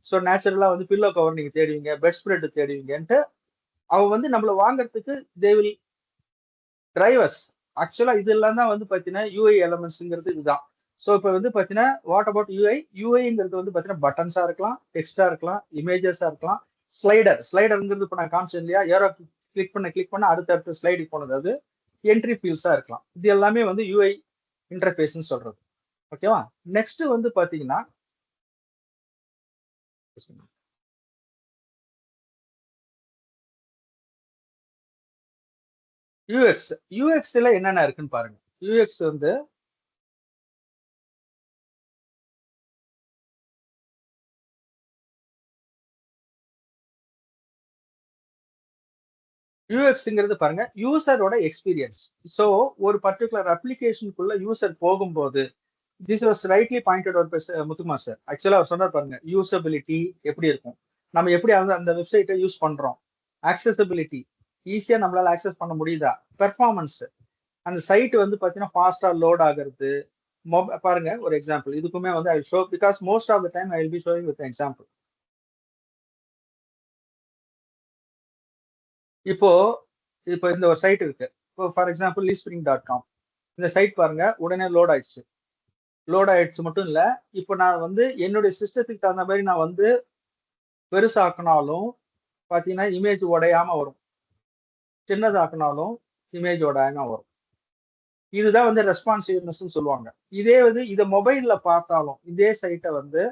ஸோ நேச்சுரலா வந்து பில்லோ கவர் நீங்க தேடுவீங்க, பெட் ஸ்ப்ரெட் தேடுவீங்கன்ட்டு அவன் வந்து நம்மள வாங்குறதுக்கு தே வில் டிரைவர்ஸ். ஆக்சுவலா இதெல்லாம் தான் வந்து பாத்தீங்கன்னா யூஐ எலமெண்ட்ஸ்ங்கிறது இதுதான். ஸோ இப்போ வந்து பாத்தீங்கன்னா வாட் அபவுட் யூஐ? யூஐங்கிறது வந்து பாத்தீங்கன்னா பட்டன்ஸா இருக்கலாம், டெக்ஸ்டா இருக்கலாம், இமேஜஸா இருக்கலாம், ஸ்லைடர்ங்கிறது இப்போ நான் காமிச்சேன் இல்லையா, ஏரோ கிளிக் பண்ண அடுத்த ஸ்லைடுக்கு போனது அது என்ட்ரி ஃபீல்ஸா இருக்கலாம். இது எல்லாமே வந்து யூஐ இன்டர்ஃபேஸ்ன்னு சொல்றது. ஓகேவா? நெக்ஸ்ட் வந்து பாத்தீங்கன்னா யூஎக்ஸ். யூஎக்ஸ்ல என்னென்ன இருக்குன்னு பாருங்க. யூஎக்ஸ் வந்து யூஎக்ஸ்ங்கிறது பாருங்க யூசரோட எக்ஸ்பீரியன்ஸ். ஸோ ஒரு பர்டிகுலர் அப்ளிகேஷனுக்குள்ள யூசர் போகும்போது this was rightly pointed out by Muthukumar sir. ஆக்சுவலா அவர் சொன்னார் பாருங்க, யூசபிலிட்டி எப்படி இருக்கும், நம்ம எப்படி அந்த வெப்சைட்டை யூஸ் பண்றோம், ஆக்சசபிலிட்டி ஈஸியா நம்மளால ஆக்சஸ் பண்ண முடியுதா, பெர்ஃபார்மன்ஸ், அந்த சைட் வந்து பாத்தீங்கன்னா ஃபாஸ்டா லோட் ஆகுறது. பாருங்க ஒரு எக்ஸாம்பிள் இதுக்குமே வந்து I show because most of the time I will be showing with example. இப்போ இப்போ இந்த ஒரு சைட் இருக்கு. இப்போ ஃபார் எக்ஸாம்பிள் leaspring.com. இந்த சைட் பாருங்க உடனே லோட் ஆயிடுச்சு. லோட் ஆயிடுச்சு மட்டும் இல்ல, இப்போ நான் வந்து என்னுடைய சிஸ்டத்துக்கு தகுந்த மாதிரி நான் வந்து பெருசாக்குனாலும் பாத்தீங்கன்னா இமேஜ் உடையாம வரும், சின்னதாக்குனாலும் இமேஜ் உடையாம வரும். இதுதான் வந்து ரெஸ்பான்சிவ்னஸ் சொல்லுவாங்க. இதே வந்து இதை மொபைல்ல பார்த்தாலும் இதே சைட்டை வந்து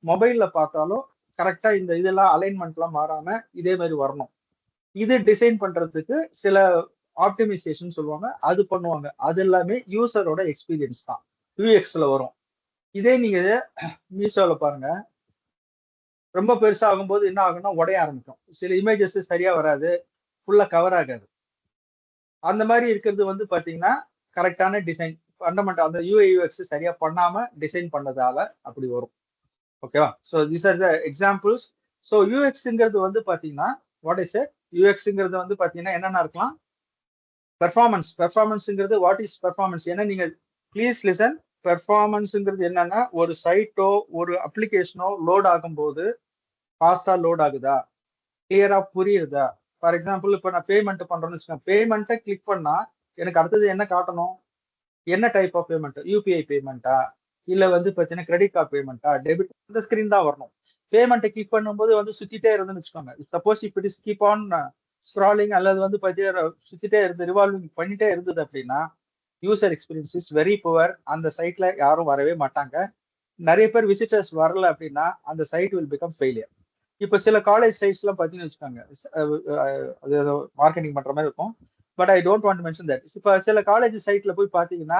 மொபைல்ல பார்த்தாலும் கரெக்டா இந்த இதெல்லாம் அலைன்மெண்ட்லாம் மாறாம இதே மாதிரி வரணும். இது டிசைன் பண்றதுக்கு சில ஆப்டிமைசேஷன் சொல்லுவாங்க, அது பண்ணுவாங்க. அது எல்லாமே யூசரோட எக்ஸ்பீரியன்ஸ் தான், யூஎக்ஸ்ல வரும். இதே நீங்க மீஷோல பாருங்க, ரொம்ப பெருசா ஆகும்போது என்ன ஆகும்னா உடைய ஆரம்பிக்கும். சில இமேஜஸ் சரியா வராது, ஃபுல்லா கவர் ஆகாது. அந்த மாதிரி இருக்கிறது வந்து பாத்தீங்கன்னா கரெக்டான டிசைன். ஃபண்டமெண்டல் அந்த யூஐ யூஎக்ஸ் சரியா பண்ணாம டிசைன் பண்ணதால அப்படி வரும். ஓகேவா? So these are the examples. So யூஎக்ஸ்ங்கிறது வந்து பாத்தீங்கன்னா வாட் இஸ் இட்? யூஎக்ஸ்ங்கிறது வந்து பாத்தீங்கன்னா என்னென்ன இருக்கலாம்? பெர்ஃபார்மன்ஸ்ங்கிறது வாட் இஸ் பெர்ஃபார்மன்ஸ்? ஏன்னா நீங்க ப்ளீஸ் லிசன். பெர்ஃபார்மன்ஸ்ங்கிறது என்னன்னா ஒரு சைட்டோ ஒரு அப்ளிகேஷனோ லோட் ஆகும்போது ஃபாஸ்டா லோட் ஆகுதா, கிளியரா புரியுதா? ஃபார் எக்ஸாம்பிள் இப்போ நான் பேமெண்ட் பண்றேன்னு வச்சுக்கோங்க. பேமெண்ட்டை கிளிக் பண்ணா எனக்கு அடுத்தது என்ன காட்டணும்? என்ன டைப் ஆஃப் பேமெண்ட்? யூபிஐ பேமெண்ட்டா, இல்ல வந்து பார்த்தீங்கன்னா கிரெடிட் கார்டு பேமெண்ட்டா, டெபிட், இந்த ஸ்கிரீன் தான் வரணும். பேமெண்ட்டை கிளிக் பண்ணும்போது வந்து சுத்திட்டே இருந்துன்னு வச்சுக்கோங்க. சப்போஸ் இப்ப it is keep on scrolling அல்லது வந்து பார்த்தீங்கன்னா சுத்திட்டே இருந்து ரிவால்விங் பண்ணிட்டே இருந்தது அப்படின்னா user experience is very poor. அந்த சைட்ல யாரும் வரவே மாட்டாங்க. நிறைய பேர் விசிட்டர்ஸ் வரல அப்படின்னா அந்த சைட் வில் பிகம் ஃபெயிலியர். இப்போ சில காலேஜ் சைட்ஸ்லாம் பார்த்தீங்கன்னு வச்சுக்கோங்க, அது மார்க்கெட்டிங் பண்ற மாதிரி இருக்கும். But I don't want mention that. இப்போ சில காலேஜ் சைட்ல போய் பார்த்தீங்கன்னா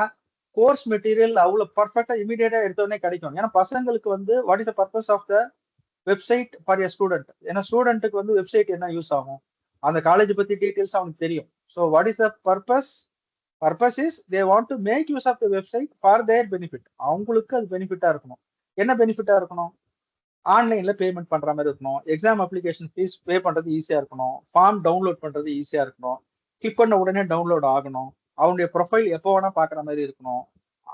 கோர்ஸ் மெட்டீரியல் அவ்வளோ பர்ஃபெக்டா இமீடியட்டா எடுத்தோடனே கிடைக்கும். ஏன்னா பசங்களுக்கு வந்து what is the purpose of the website for a student? ஏன்னா ஸ்டூடெண்ட்டுக்கு வந்து வெப்சைட் என்ன யூஸ் ஆகும், அந்த காலேஜ் பத்தி டீட்டெயில்ஸ் அவனுக்கு தெரியும். So what is the purpose? Purpose is they want to make use of the website for their benefit. அவங்களுக்கு அது பெனிஃபிட்டா இருக்கணும். என்ன பெனிஃபிட்டா இருக்கணும்? ஆன்லைன்ல பேமெண்ட் பண்ற மாதிரி இருக்கணும், எக்ஸாம் அப்ளிகேஷன் ஃபீஸ் பே பண்றது ஈஸியா இருக்கணும், ஃபார்ம் டவுன்லோட் பண்றது ஈஸியா இருக்கணும், கிளிக் பண்ண உடனே டவுன்லோட் ஆகணும், அவனுடைய ப்ரொஃபைல் எப்போ வேணா பாக்குற மாதிரி இருக்கணும்.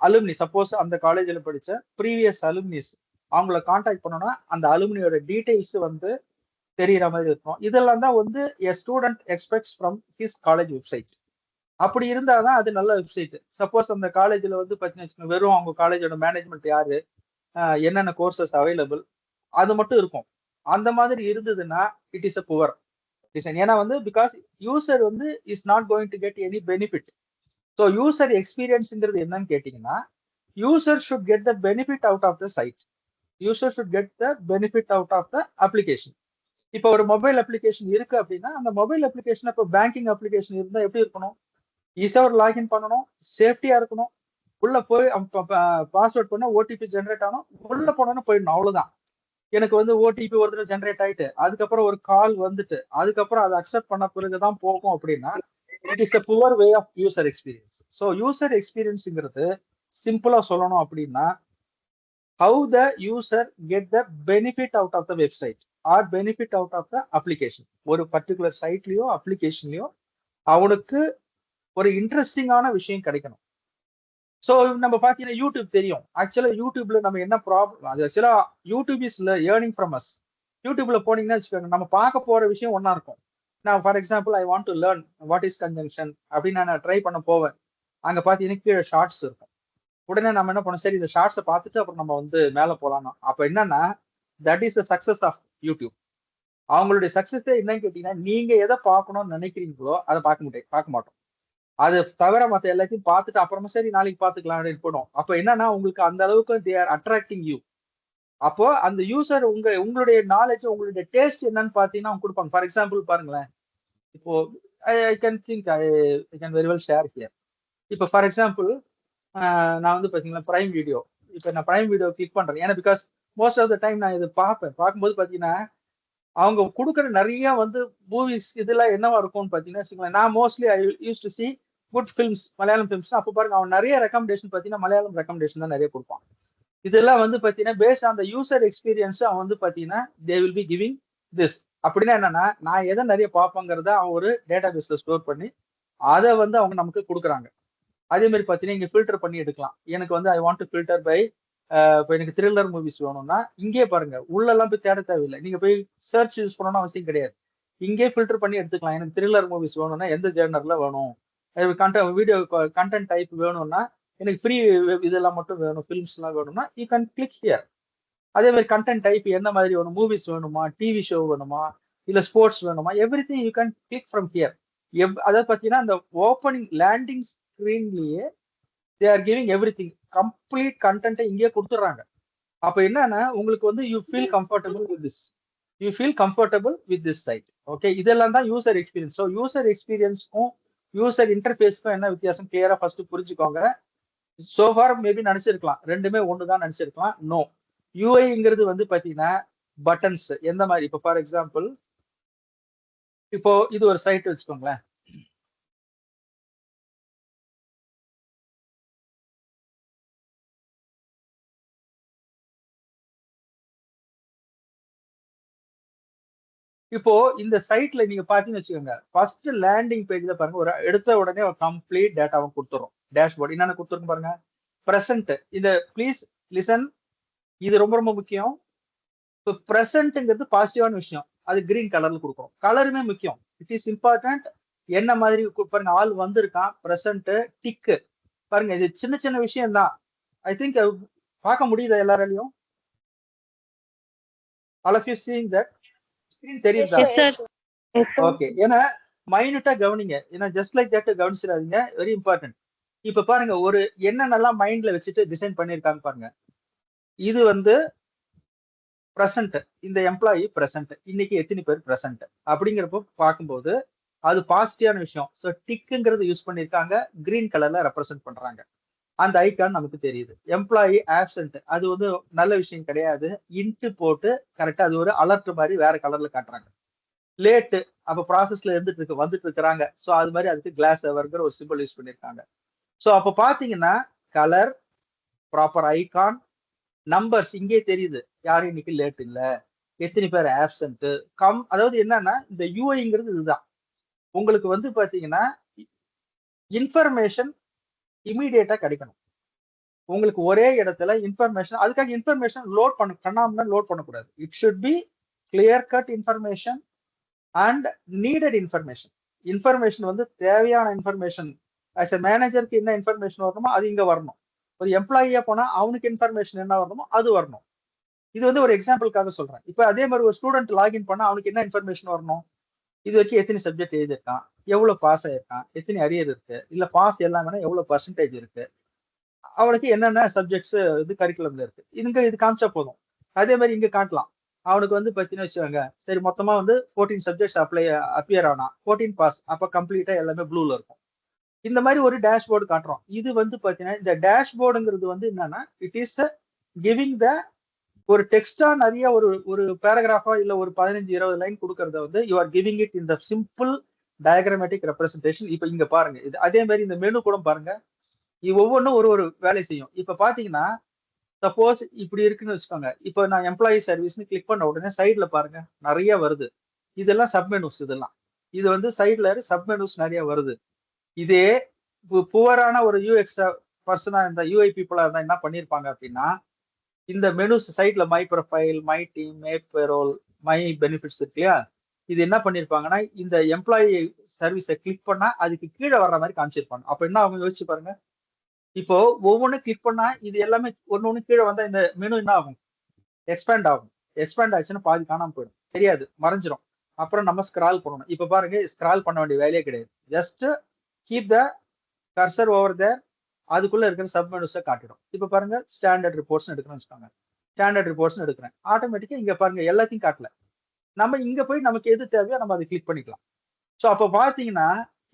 அலுமினி சப்போஸ் அந்த காலேஜில் படிச்ச ப்ரீவியஸ் அலுமினிஸ் அவங்கள கான்டாக்ட் பண்ணோம்னா அந்த அலுமினியோட டீடைல்ஸ் வந்து தெரியற மாதிரி இருக்கும். இதெல்லாம் தான் வந்து எ student expects from his college website. அப்படி இருந்தாதான் அது நல்ல வெப்சைட். சப்போஸ் அந்த காலேஜ்ல வந்து பாத்தீங்கன்னா வெறும் அவங்க காலேஜோட மேனேஜ்மெண்ட் யாரு, என்னென்ன கோர்சஸ் அவைலபிள், அது மட்டும் இருக்கும். அந்த மாதிரி இருந்ததுன்னா it is a poor design. ஏன்னா வந்து பிகாஸ் யூசர் வந்து is not going to get any benefit. So user எக்ஸ்பீரியன்ஸ்ங்கிறது என்னன்னு கேட்டீங்கன்னா user should get the benefit out of the site. User should get the benefit out of the application. இப்போ ஒரு mobile application இருக்கு அப்படின்னா அந்த mobile application இப்போ banking application இருந்தா எப்படி இருக்கணும்? ஈஸியா ஒரு லாகின் பண்ணணும், சேஃப்டியா இருக்கணும். உள்ள போய் பாஸ்வேர்ட் பண்ண ஓடிபி ஜென்ரேட் ஆகணும், உள்ள போனோன்னு போயிடணும், அவ்வளவுதான். எனக்கு வந்து ஓடிபி ஒரு தடவை ஜென்ரேட் ஆயிட்டு அதுக்கப்புறம் ஒரு கால் வந்துட்டு அதுக்கப்புறம் அதை அக்செப்ட் பண்ண பிறகுதான் போகும் அப்படின்னா it is a poor way of user experience. So user எக்ஸ்பீரியன்ஸ்ங்கிறது சிம்பிளா சொல்லணும் அப்படின்னா how the user get the benefit out of the website or benefit out of the application. ஒரு பர்டிகுலர் சைட்லயோ அப்ளிகேஷன்லயோ அவனுக்கு ஒரு இன்ட்ரெஸ்டிங்கான விஷயம் கிடைக்கணும். ஸோ நம்ம பார்த்தீங்கன்னா யூடியூப் தெரியும். ஆக்சுவலா யூடியூப்ல நம்ம என்ன ப்ராப்ளம், அது ஆக்சுவலா YouTube is earning from us. யூடியூப்ல போனீங்கன்னா வச்சுக்கோங்க, நம்ம பார்க்க போற விஷயம் ஒன்னா இருக்கும். நான் for example I want to learn what is conjunction அப்படின்னு நான் ட்ரை பண்ண போவேன். அங்க பார்த்தீங்கன்னா கீழே ஷார்ட்ஸ் இருக்கும். உடனே நம்ம என்ன பண்ணோம், சரி இந்த ஷார்ட்ஸை பார்த்துட்டு அப்புறம் நம்ம வந்து மேலே போலாம்னா அப்ப என்னன்னா that is the success of YouTube. அவங்களுடைய சக்சஸ் என்னன்னு கேட்டீங்கன்னா நீங்க எதை பார்க்கணும்னு நினைக்கிறீங்களோ அதை பார்க்க மாட்டோம். அது தவிர மத்த எல்லாத்தையும் பார்த்துட்டு அப்புறமா சரி நாளைக்கு பார்த்துக்கலாம் அப்படின்னு போடும். அப்ப என்னன்னா உங்களுக்கு அந்த அளவுக்கு தே ஆர் அட்ராக்டிங் யூ. அப்போ அந்த யூசர் உங்களுடைய நாலேஜ் உங்களுடைய டேஸ்ட் என்னன்னு பார்த்தீங்கன்னா அவங்க கொடுப்பாங்க. ஃபார் எக்ஸாம்பிள் பாருங்களேன், இப்போ I can think I can very well share here. இப்போ ஃபார் எக்ஸாம்பிள் நான் வந்து பார்த்தீங்கன்னா பிரைம் வீடியோ, இப்போ நான் பிரைம் வீடியோ கிளிக் பண்றேன். ஏன்னா because most of the time நான் இது பார்க்கும்போது பார்த்தீங்கன்னா அவங்க கொடுக்குற நிறைய வந்து மூவிஸ் இதெல்லாம் என்னவா இருக்கும்னு பார்த்தீங்கன்னா வச்சுக்கோங்களேன், நான் mostly I use to C good films, Malayalam films. அப்போ பாருங்க அவன் நிறைய ரெக்கமெண்டேஷன் பார்த்தீங்கன்னா மலையாளம் ரெக்கமெண்டேஷன் தான் நிறைய கொடுப்பான். இதெல்லாம் வந்து பார்த்தீங்கன்னா based on the user experience அவன் வந்து பார்த்தீங்கன்னா they will be giving this. அப்படின்னா என்னன்னா நான் எதை நிறைய பார்ப்பேங்கிறத அவன் ஒரு டேட்டா பேஸ்ல ஸ்டோர் பண்ணி அதை வந்து அவங்க நமக்கு கொடுக்குறாங்க. அதே மாதிரி பார்த்தீங்கன்னா இங்க ஃபில்டர் பண்ணி எடுக்கலாம். எனக்கு வந்து I want to filter by இப்போ எனக்கு த்ரில்லர் மூவிஸ் வேணும்னா இங்கே பாருங்க, உள்ளெல்லாம் போய் தேட தேவையில்லை. நீங்க போய் சர்ச் யூஸ் பண்ணணும்னு அவசியம் கிடையாது. இங்கே ஃபில்டர் பண்ணி எடுத்துக்கலாம். எனக்கு த்ரில்லர் மூவிஸ் வேணும்னா எந்த ஜேர்னர்ல வேணும், வீடியோ கண்டென்ட் டைப் வேணும்னா எனக்கு ஃப்ரீ இதெல்லாம் மட்டும் வேணும், ஃபிலிம்ஸ்லாம் வேணும்னா யூ கேன் கிளிக் ஹியர். அதே மாதிரி கண்டென்ட் டைப் என்ன மாதிரி வேணும், மூவிஸ் வேணுமா, டிவி ஷோ வேணுமா, இல்ல ஸ்போர்ட்ஸ் வேணுமா, everything you can click from here. அதாவது பார்த்தீங்கன்னா அந்த ஓப்பனிங் லேண்டிங் ஸ்கிரீன்லயே they are giving everything, complete கண்டென்ட்டை இங்கேயே கொடுத்துட்றாங்க. அப்ப என்னன்னா உங்களுக்கு வந்து you feel comfortable with this, you feel comfortable with this site. Okay, இதெல்லாம் தான் யூசர் எக்ஸ்பீரியன்ஸ். ஸோ யூசர் எக்ஸ்பீரியன்ஸ்க்கும் யூசர் இன்டர்ஃபேஸ்க்கும் என்ன வித்தியாசம் கிளியரா ஃபர்ஸ்ட் புரிஞ்சுக்கோங்க. சோஃபார் மேபி நினைச்சிருக்கலாம் ரெண்டுமே ஒண்ணுதான் நினைச்சிருக்கலாம். நோ, யூஐங்கிறது வந்து பாத்தீங்கன்னா பட்டன்ஸ் எந்த மாதிரி. இப்போ ஃபார் எக்ஸாம்பிள் இப்போ இது ஒரு சைட் வச்சுக்கோங்களேன். இப்போ இந்த சைட்ல நீங்க பாத்தீங்கன்னு வச்சுக்கோங்க, ஃபர்ஸ்ட் லேண்டிங் பேஜ்ல பாருங்க, ஒரு எடுத்த உடனே ஒரு கம்ப்ளீட் டேட்டாவை கொடுத்துரும். டேஷ்போர்ட் என்னென்ன கொடுத்துருக்கு பாருங்க. பிரசன்ட், இந்த ப்ளீஸ் லிசன், இது ரொம்ப ரொம்ப முக்கியம். இப்போ பிரசன்ட்ங்கிறது பாசிட்டிவான விஷயம், அது கிரீன் கலர்ல கொடுக்கும். கலருமே முக்கியம், இட் இஸ் இம்பார்ட்டன்ட். என்ன மாதிரி பாருங்க, ஆள் வந்திருக்கான், பிரசன்ட், டிக்கு பாருங்க. இது சின்ன சின்ன விஷயம் தான். ஐ திங்க் பார்க்க முடியுதா எல்லாராலையும்? All of you seeing that screen தெரியுதா? ஓகே, ஏன்னா மைனூட்டா கவனிங்க, ஏன்னா ஜஸ்ட் லைக் தட் கவனிச்சிடாதீங்க, வெரி இம்பார்ட்டன்ட். இப்ப பாருங்க, ஒரு என்னென்னலாம் மைண்ட்ல வச்சுட்டு டிசைன் பண்ணிருக்காங்க பாருங்க. இது வந்து பிரசன்ட், இந்த எம்ப்ளாயி பிரசன்ட், இன்னைக்கு எத்தனை பேர் பிரசன்ட் அப்படிங்கிறப்போ பார்க்கும்போது அது பாசிட்டிவான விஷயம். ஸோ டிக்குங்கிறது யூஸ் பண்ணியிருக்காங்க, கிரீன் கலர்ல ரெப்ரசென்ட் பண்றாங்க. அந்த ஐக்கான் நமக்கு தெரியுது. எம்ப்ளாயி ஆப்சென்ட், அது வந்து நல்ல விஷயம் கிடையாது. இன்ட்டு போட்டு கரெக்டா அது ஒரு அலர்ட் மாதிரி வேற கலர்ல காட்டுறாங்க. லேட்டு, அப்ப ப்ராசஸ்ல இருந்துட்டு வந்துட்டு இருக்கிறாங்க. ஸோ அது மாதிரி அதுக்கு கிளாஸ் எவர்ங்கிற ஒரு சிம்பிள் யூஸ் பண்ணியிருக்காங்க. ஸோ அப்ப பாத்தீங்கன்னா கலர், ப்ராப்பர் ஐகான், நம்பர்ஸ் இங்கே தெரியுது, யாரும் இன்னைக்கு லேட் இல்ல, எத்தனை பேர் ஆப்சென்ட். அதாவது என்னன்னா இந்த யூஐங்கிறது இதுதான். உங்களுக்கு வந்து பாத்தீங்கன்னா இன்ஃபர்மேஷன் இமீடியட்டா கிடைக்கணும். உங்களுக்கு ஒரே இடத்துல இன்ஃபர்மேஷன், அதுக்காக இன்ஃபர்மேஷன் லோட் பண்ணாம லோட் பண்ணக்கூடாது. It should B clear cut information and needed information. Information வந்து தேவையான இன்ஃபர்மேஷன். ஆஸ் எ மேனேஜருக்கு என்ன இன்ஃபர்மேஷன் வரணுமோ அது இங்க வரணும். ஒரு எம்ப்ளாயியா போனா அவனுக்கு இன்ஃபர்மேஷன் என்ன வரணுமோ அது வரணும். இது வந்து ஒரு எக்ஸாம்பிளுக்காக சொல்றேன். இப்ப அதே மாதிரி ஒரு ஸ்டூடெண்ட் லாகின் பண்ணா அவனுக்கு என்ன இன்ஃபர்மேஷன் வரணும்? இது வரைக்கும் எத்தனை சப்ஜெக்ட் எழுதியிருக்கான், எவ்வளவு பாஸ் ஆயிருக்கான், எத்தனை அரியர் இருக்கு, இல்ல பாஸ் எல்லாமே எவ்வளவு பர்சன்டேஜ் இருக்கு, அவனுக்கு என்னென்ன சப்ஜெக்ட்ஸ் இது கரிக்குலம்ல இருக்கு, இது காமிச்சா போதும். அதே மாதிரி இங்க காட்டலாம். அவனுக்கு வந்து பார்த்தீங்கன்னு வச்சுக்கோங்க, சரி மொத்தமா வந்து 14 சப்ஜெக்ட்ஸ் அப்பியர் ஆனா 14 பாஸ், அப்ப கம்ப்ளீட்டா எல்லாமே ப்ளூல இருக்கும். இந்த மாதிரி ஒரு டேஷ்போர்டு காட்டுறோம். இது வந்து பாத்தீங்கன்னா இந்த டேஷ்போர்டுங்கிறது வந்து என்னன்னா, இட் இஸ் கிவிங் த ஒரு டெக்ஸ்டா நிறைய ஒரு ஒரு பேராகிராஃபா இல்ல ஒரு 15-20 லைன் கொடுக்கறத வந்து you are giving it in the simple diagrammatic representation. இப்ப இங்க பாருங்க, இது அதே மாதிரி இந்த மெனு கூட பாருங்க, இது ஒவ்வொன்றும் ஒரு ஒரு வேலை செய்யும். இப்ப பாத்தீங்கன்னா சப்போஸ் இப்படி இருக்குன்னு வச்சுக்கோங்க. இப்போ நான் எம்ப்ளாயி சர்வீஸ்னு கிளிக் பண்ண உடனே சைட்ல பாருங்க நிறைய வருது. இதெல்லாம் சப்மெனுஸ். இதெல்லாம் இது வந்து சைட்ல சப்மெனுஸ் நிறைய வருது. இதே புவரான ஒரு யூஎக்ஸ் பர்சனா இந்த யூஐ பீப்புளா இருந்தா என்ன பண்ணிருப்பாங்க அப்படின்னா, இந்த மெனுஸ் சைட்ல my profile, my team, my payroll, my benefits இருக்கு இல்லையா, இது என்ன பண்ணிருப்பாங்கன்னா இந்த எம்ப்ளாயி சர்வீஸை கிளிக் பண்ணா அதுக்கு கீழே வர்ற மாதிரி காமிச்சிருப்பாங்க. அப்ப என்ன அவங்க யோசிச்சு பாருங்க. இப்போ ஒவ்வொன்றும் கிளிக் பண்ணா இது எல்லாமே ஒன்னு ஒண்ணு கீழே வந்தா இந்த மெனு என்ன ஆகும்? எக்ஸ்பேண்ட் ஆகும். எக்ஸ்பேண்ட் ஆச்சுன்னா பாதி காணாம போயிடும், தெரியாது, மறைஞ்சிரும். அப்புறம் நம்ம ஸ்கிரால் பண்ணணும். இப்ப பாருங்க, ஸ்கிரால் பண்ண வேண்டிய வேலையே கிடையாது. Just keep the cursor over there, அதுக்குள்ள இருக்கிற சப் மெனுஸை காட்டிடும். இப்ப பாருங்க, ஸ்டாண்டர்ட் ரிப்போர்ட்ஸ் எடுக்கணும்னு வச்சுக்கோங்க. ஸ்டாண்டர்ட் ரிப்போர்ட்ஸ் எடுக்கிறேன், ஆட்டோமேட்டிக்கா இங்க பாருங்க எல்லாத்தையும் காட்டல. நம்ம இங்க போய் நமக்கு எது தேவையோ நம்ம அதை கிளிக் பண்ணிக்கலாம். ஸோ அப்ப பாத்தீங்கன்னா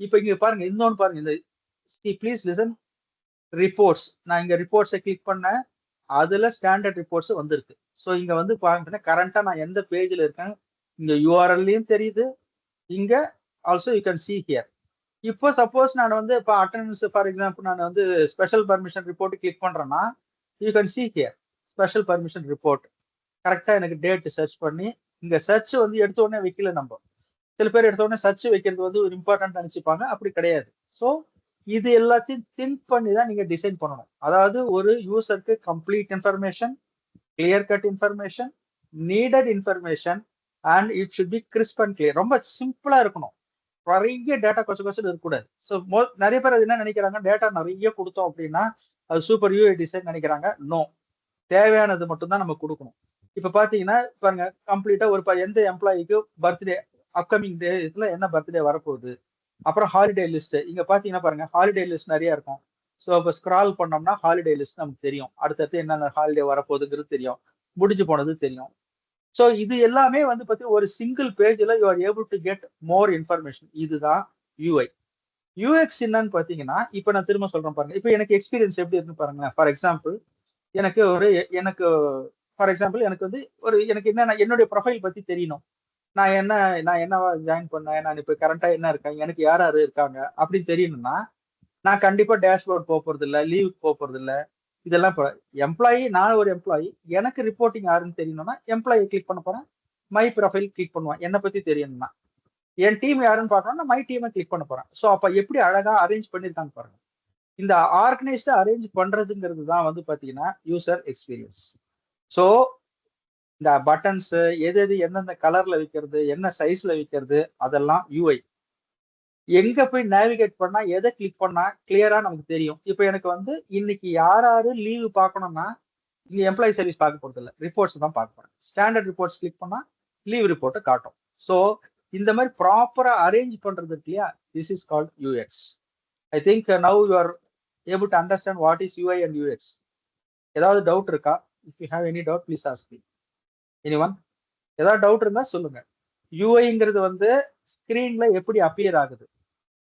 இப்ப இங்க பாருங்க, இன்னொன்னு பாருங்க, இந்த ப்ளீஸ் லிசன் ரிப்போர்ட்ஸ். நான் இங்க ரிப்போர்ட்ஸை கிளிக் பண்ணேன், அதுல ஸ்டாண்டர்ட் ரிப்போர்ட்ஸ் வந்திருக்கு. ஸோ இங்க வந்து பாருங்க கரண்டா நான் எந்த பேஜ்ல இருக்கேன், இங்க யூஆர்எல்லையும் தெரியுது, இங்க also you can see here. இப்போ சப்போஸ் நான் வந்து இப்போ அட்டண்டன்ஸ் ஃபார் எக்ஸாம்பிள் நான் வந்து ஸ்பெஷல் பர்மிஷன் ரிப்போர்ட் கிளிக் பண்றேன்னா you can see here special permission report. கரெக்டா எனக்கு டேட் சர்ச் பண்ணி, இங்க சர்ச் வந்து எடுத்த உடனே வைக்கல. நம்ம சில பேர் எடுத்த உடனே சர்ச் வைக்கிறது வந்து ஒரு இம்பார்ட்டன்ட் நினைச்சுப்பாங்க, அப்படி கிடையாது. ஸோ இது எல்லாத்தையும் திங்க் பண்ணி தான் நீங்க டிசைன் பண்ணணும். அதாவது ஒரு யூசருக்கு complete information, clear cut information, needed information, and it should be crisp and clear. ரொம்ப சிம்பிளா இருக்கணும். நிறைய டேட்டா கொச்சு கொச்சு இருக்கக்கூடாது. ஸோ நிறைய பேர் அது என்ன நினைக்கிறாங்க, டேட்டா நிறைய கொடுத்தோம் அப்படின்னா அது சூப்பர் யூஐ டிசைன் நினைக்கிறாங்க. நோ, தேவையானது மட்டும் தான் நம்ம கொடுக்கணும். இப்ப பாத்தீங்கன்னா பாருங்க, கம்ப்ளீட்டா ஒரு எந்த எம்ப்ளாயிக்கு பர்த்டே, அப்கமிங் டேஸ்ல என்ன பர்த்டே வரப்போகுது, அப்புறம் ஹாலிடே லிஸ்ட். இங்க பாத்தீங்கன்னா பாருங்க, ஹாலிடே லிஸ்ட் நிறைய இருக்கும். ஸோ இப்போ ஸ்க்ரால் பண்ணோம்னா ஹாலிடே லிஸ்ட் நமக்கு தெரியும், அடுத்தடுத்து என்னென்ன ஹாலிடே வரப்போகுதுங்கிறது தெரியும், முடிஞ்சு போனது தெரியும். ஸோ இது எல்லாமே வந்து பார்த்தீங்கன்னா ஒரு சிங்கிள் பேஜ்ல you are able to get more information. இதுதான் யூஐ. யூஎக்ஸ் என்னன்னு பார்த்தீங்கன்னா, இப்போ நான் திரும்ப சொல்றேன் பாருங்க. இப்போ எனக்கு எக்ஸ்பீரியன்ஸ் எப்படி இருக்குன்னு பாருங்க. ஃபார் எக்ஸாம்பிள் எனக்கு ஒரு எனக்கு ஃபார் எக்ஸாம்பிள் எனக்கு வந்து ஒரு எனக்கு என்ன என்னுடைய ப்ரொஃபைல் பத்தி தெரியணும். நான் என்னவா ஜாயின் பண்ணேன், நான் இப்போ கரண்டா என்ன இருக்கேன், எனக்கு யார் யார் இருக்காங்க அப்படின்னு தெரியணும்னா நான் கண்டிப்பா டேஷ்போர்ட் போறது இல்ல, லீவுக்கு போறது இல்ல. இதெல்லாம் எம்ப்ளாயி, நான் ஒரு எம்ப்ளாயி, எனக்கு ரிப்போர்ட்டிங் யாருன்னு தெரியணும்னா எம்ப்ளாயி கிளிக் பண்ண போறேன். மை ப்ரொஃபைல் கிளிக் பண்ணுவேன், என்னை பத்தி தெரியணும்னா. என் டீம் யாருன்னு பார்க்கணும்னா மை டீமை கிளிக் பண்ண போறேன். ஸோ அப்ப எப்படி அழகா அரேஞ்ச் பண்ணிருக்கான்னு பாருங்க. இந்த ஆர்கனைஸ்டா அரேஞ்ச் பண்றதுங்கிறது தான் வந்து பாத்தீங்கன்னா யூசர் எக்ஸ்பீரியன்ஸ். ஸோ இந்த பட்டன்ஸ் எது எது எந்தெந்த கலர்ல வைக்கிறது, என்ன சைஸ்ல வைக்கிறது, அதெல்லாம் யூஐ. எங்க போய் நேவிகேட் பண்ணா எதை கிளிக் பண்ணா கிளியரா நமக்கு தெரியும். இப்ப எனக்கு வந்து இன்னைக்கு யாராரு லீவு பார்க்கணும்னா இங்க எம்ப்ளாயி சர்வீஸ் பார்க்க போறது இல்ல, ரிப்போர்ட்ஸ் தான் பார்க்க போறேன். ஸ்டாண்டர்ட் ரிப்போர்ட்ஸ் கிளிக் பண்ணா லீவ் ரிப்போர்ட்டை காட்டும். ஸோ இந்த மாதிரி ப்ராப்பரா அரேஞ்ச் பண்றது இருக்கு இல்லையா, this is called UX. I think now you are able to understand what is UI and UX. ஏதாவது டவுட் இருக்கா? If you have any doubt please ask me. Anyone? ஏதாவது டவுட் இருந்தா சொல்லுங்க. யூஐங்கிறது வந்து ஸ்கிரீன்ல எப்படி அப்பியர் ஆகுது,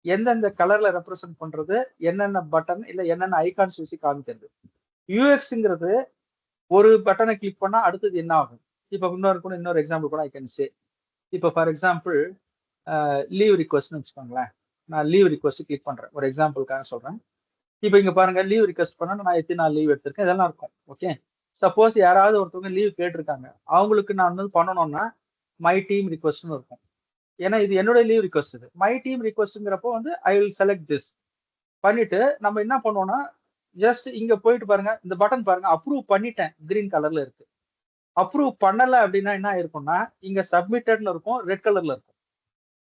எந்தெந்த கலர்ல ரெப்ரசென்ட் பண்றது, என்னென்ன பட்டன் இல்ல என்னென்ன ஐகான்ஸ் வச்சு காமிக்கிறது. யூஎக்ஸ்ங்கிறது ஒரு பட்டனை கிளிக் பண்ணா அடுத்தது என்ன ஆகும். இப்ப இன்னொரு எக்ஸாம்பிள் கூட ஐ கேன் சே. இப்போ ஃபார் எக்ஸாம்பிள் லீவ் ரிக்வஸ்ட்னு வச்சுக்கோங்களேன். நான் லீவ் ரிக்வஸ்ட் கிளிக் பண்றேன், ஒரு எக்ஸாம்பிளுக்காக சொல்றேன். இப்போ இங்க பாருங்க, லீவ் ரிக்வஸ்ட் பண்ணா நான் எத்தனை நாள் லீவ் எடுத்திருக்கேன் இதெல்லாம் இருக்கும். ஓகே, சப்போஸ் யாராவது ஒருத்தவங்க லீவ் கேட்டிருக்காங்க, அவங்களுக்கு நான் வந்து பண்ணணும்னா மை டீம் ரிக்வஸ்ட்னு இருக்கும். ஏன்னா இது என்னோட லீவ் ரிக்வஸ்ட். இது மை டீம் ரிக்வஸ்ட்ங்கிறப்போ வந்து ஐ வில் செலக்ட் திஸ் பண்ணிட்டு நம்ம என்ன பண்ணுவோம்னா ஜஸ்ட் இங்க போயிட்டு பாருங்க, இந்த பட்டன் பாருங்க, அப்ரூவ் பண்ணிட்டேன் கிரீன் கலர்ல இருக்கு. அப்ரூவ் பண்ணல அப்படின்னா என்ன இருக்கும்னா இங்க சப்மிட்டட்னு இருக்கும், ரெட் கலர்ல இருக்கும்.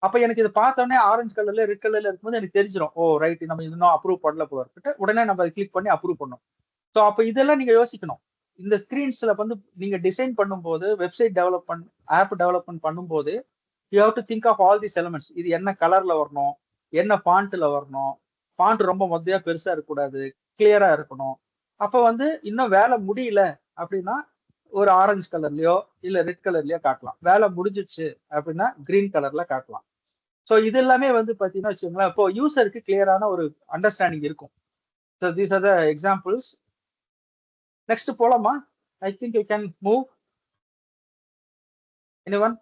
அப்ப எனக்கு இதை பார்த்தோன்னே ஆரஞ்சு கலர்ல ரெட் கலர்ல இருக்கும்போது எனக்கு தெரிஞ்சிடும், ஓ ரைட் நம்ம இன்னும் அப்ரூவ் பண்ணல போல இருக்கு. உடனே நம்ம அதை கிளிக் பண்ணி அப்ரூவ் பண்ணணும். ஸோ அப்ப இதெல்லாம் நீங்க யோசிக்கணும். இந்த ஸ்கிரீன்ஸ்ல வந்து நீங்க டிசைன் பண்ணும்போது, வெப்சைட் டெவலப்மெண்ட், ஆப் டெவலப்மெண்ட் பண்ணும்போது you have to think of all these elements. இது என்ன கலர்ல வரணும், என்ன ஃபாண்ட்ல வரணும், ஃபாண்ட் ரொம்ப மொத்தையா பெருசா இருக்கக்கூடாது, கிளியரா இருக்கணும். அப்ப வந்து இன்னும் வேலை முடியல அப்படின்னா ஒரு ஆரஞ்சு கலர்லயோ இல்ல ரெட் கலர்லயோ காட்டலாம். வேலை முடிஞ்சிச்சு அப்படின்னா கிரீன் கலர்ல காட்டலாம். ஸோ இது எல்லாமே வந்து பாத்தீங்கன்னா வச்சுக்கோங்களேன், இப்போ யூசருக்கு கிளியரான ஒரு அண்டர்ஸ்டாண்டிங் இருக்கும். So these are the examples. Next போலாமா? I think you can move. Anyone?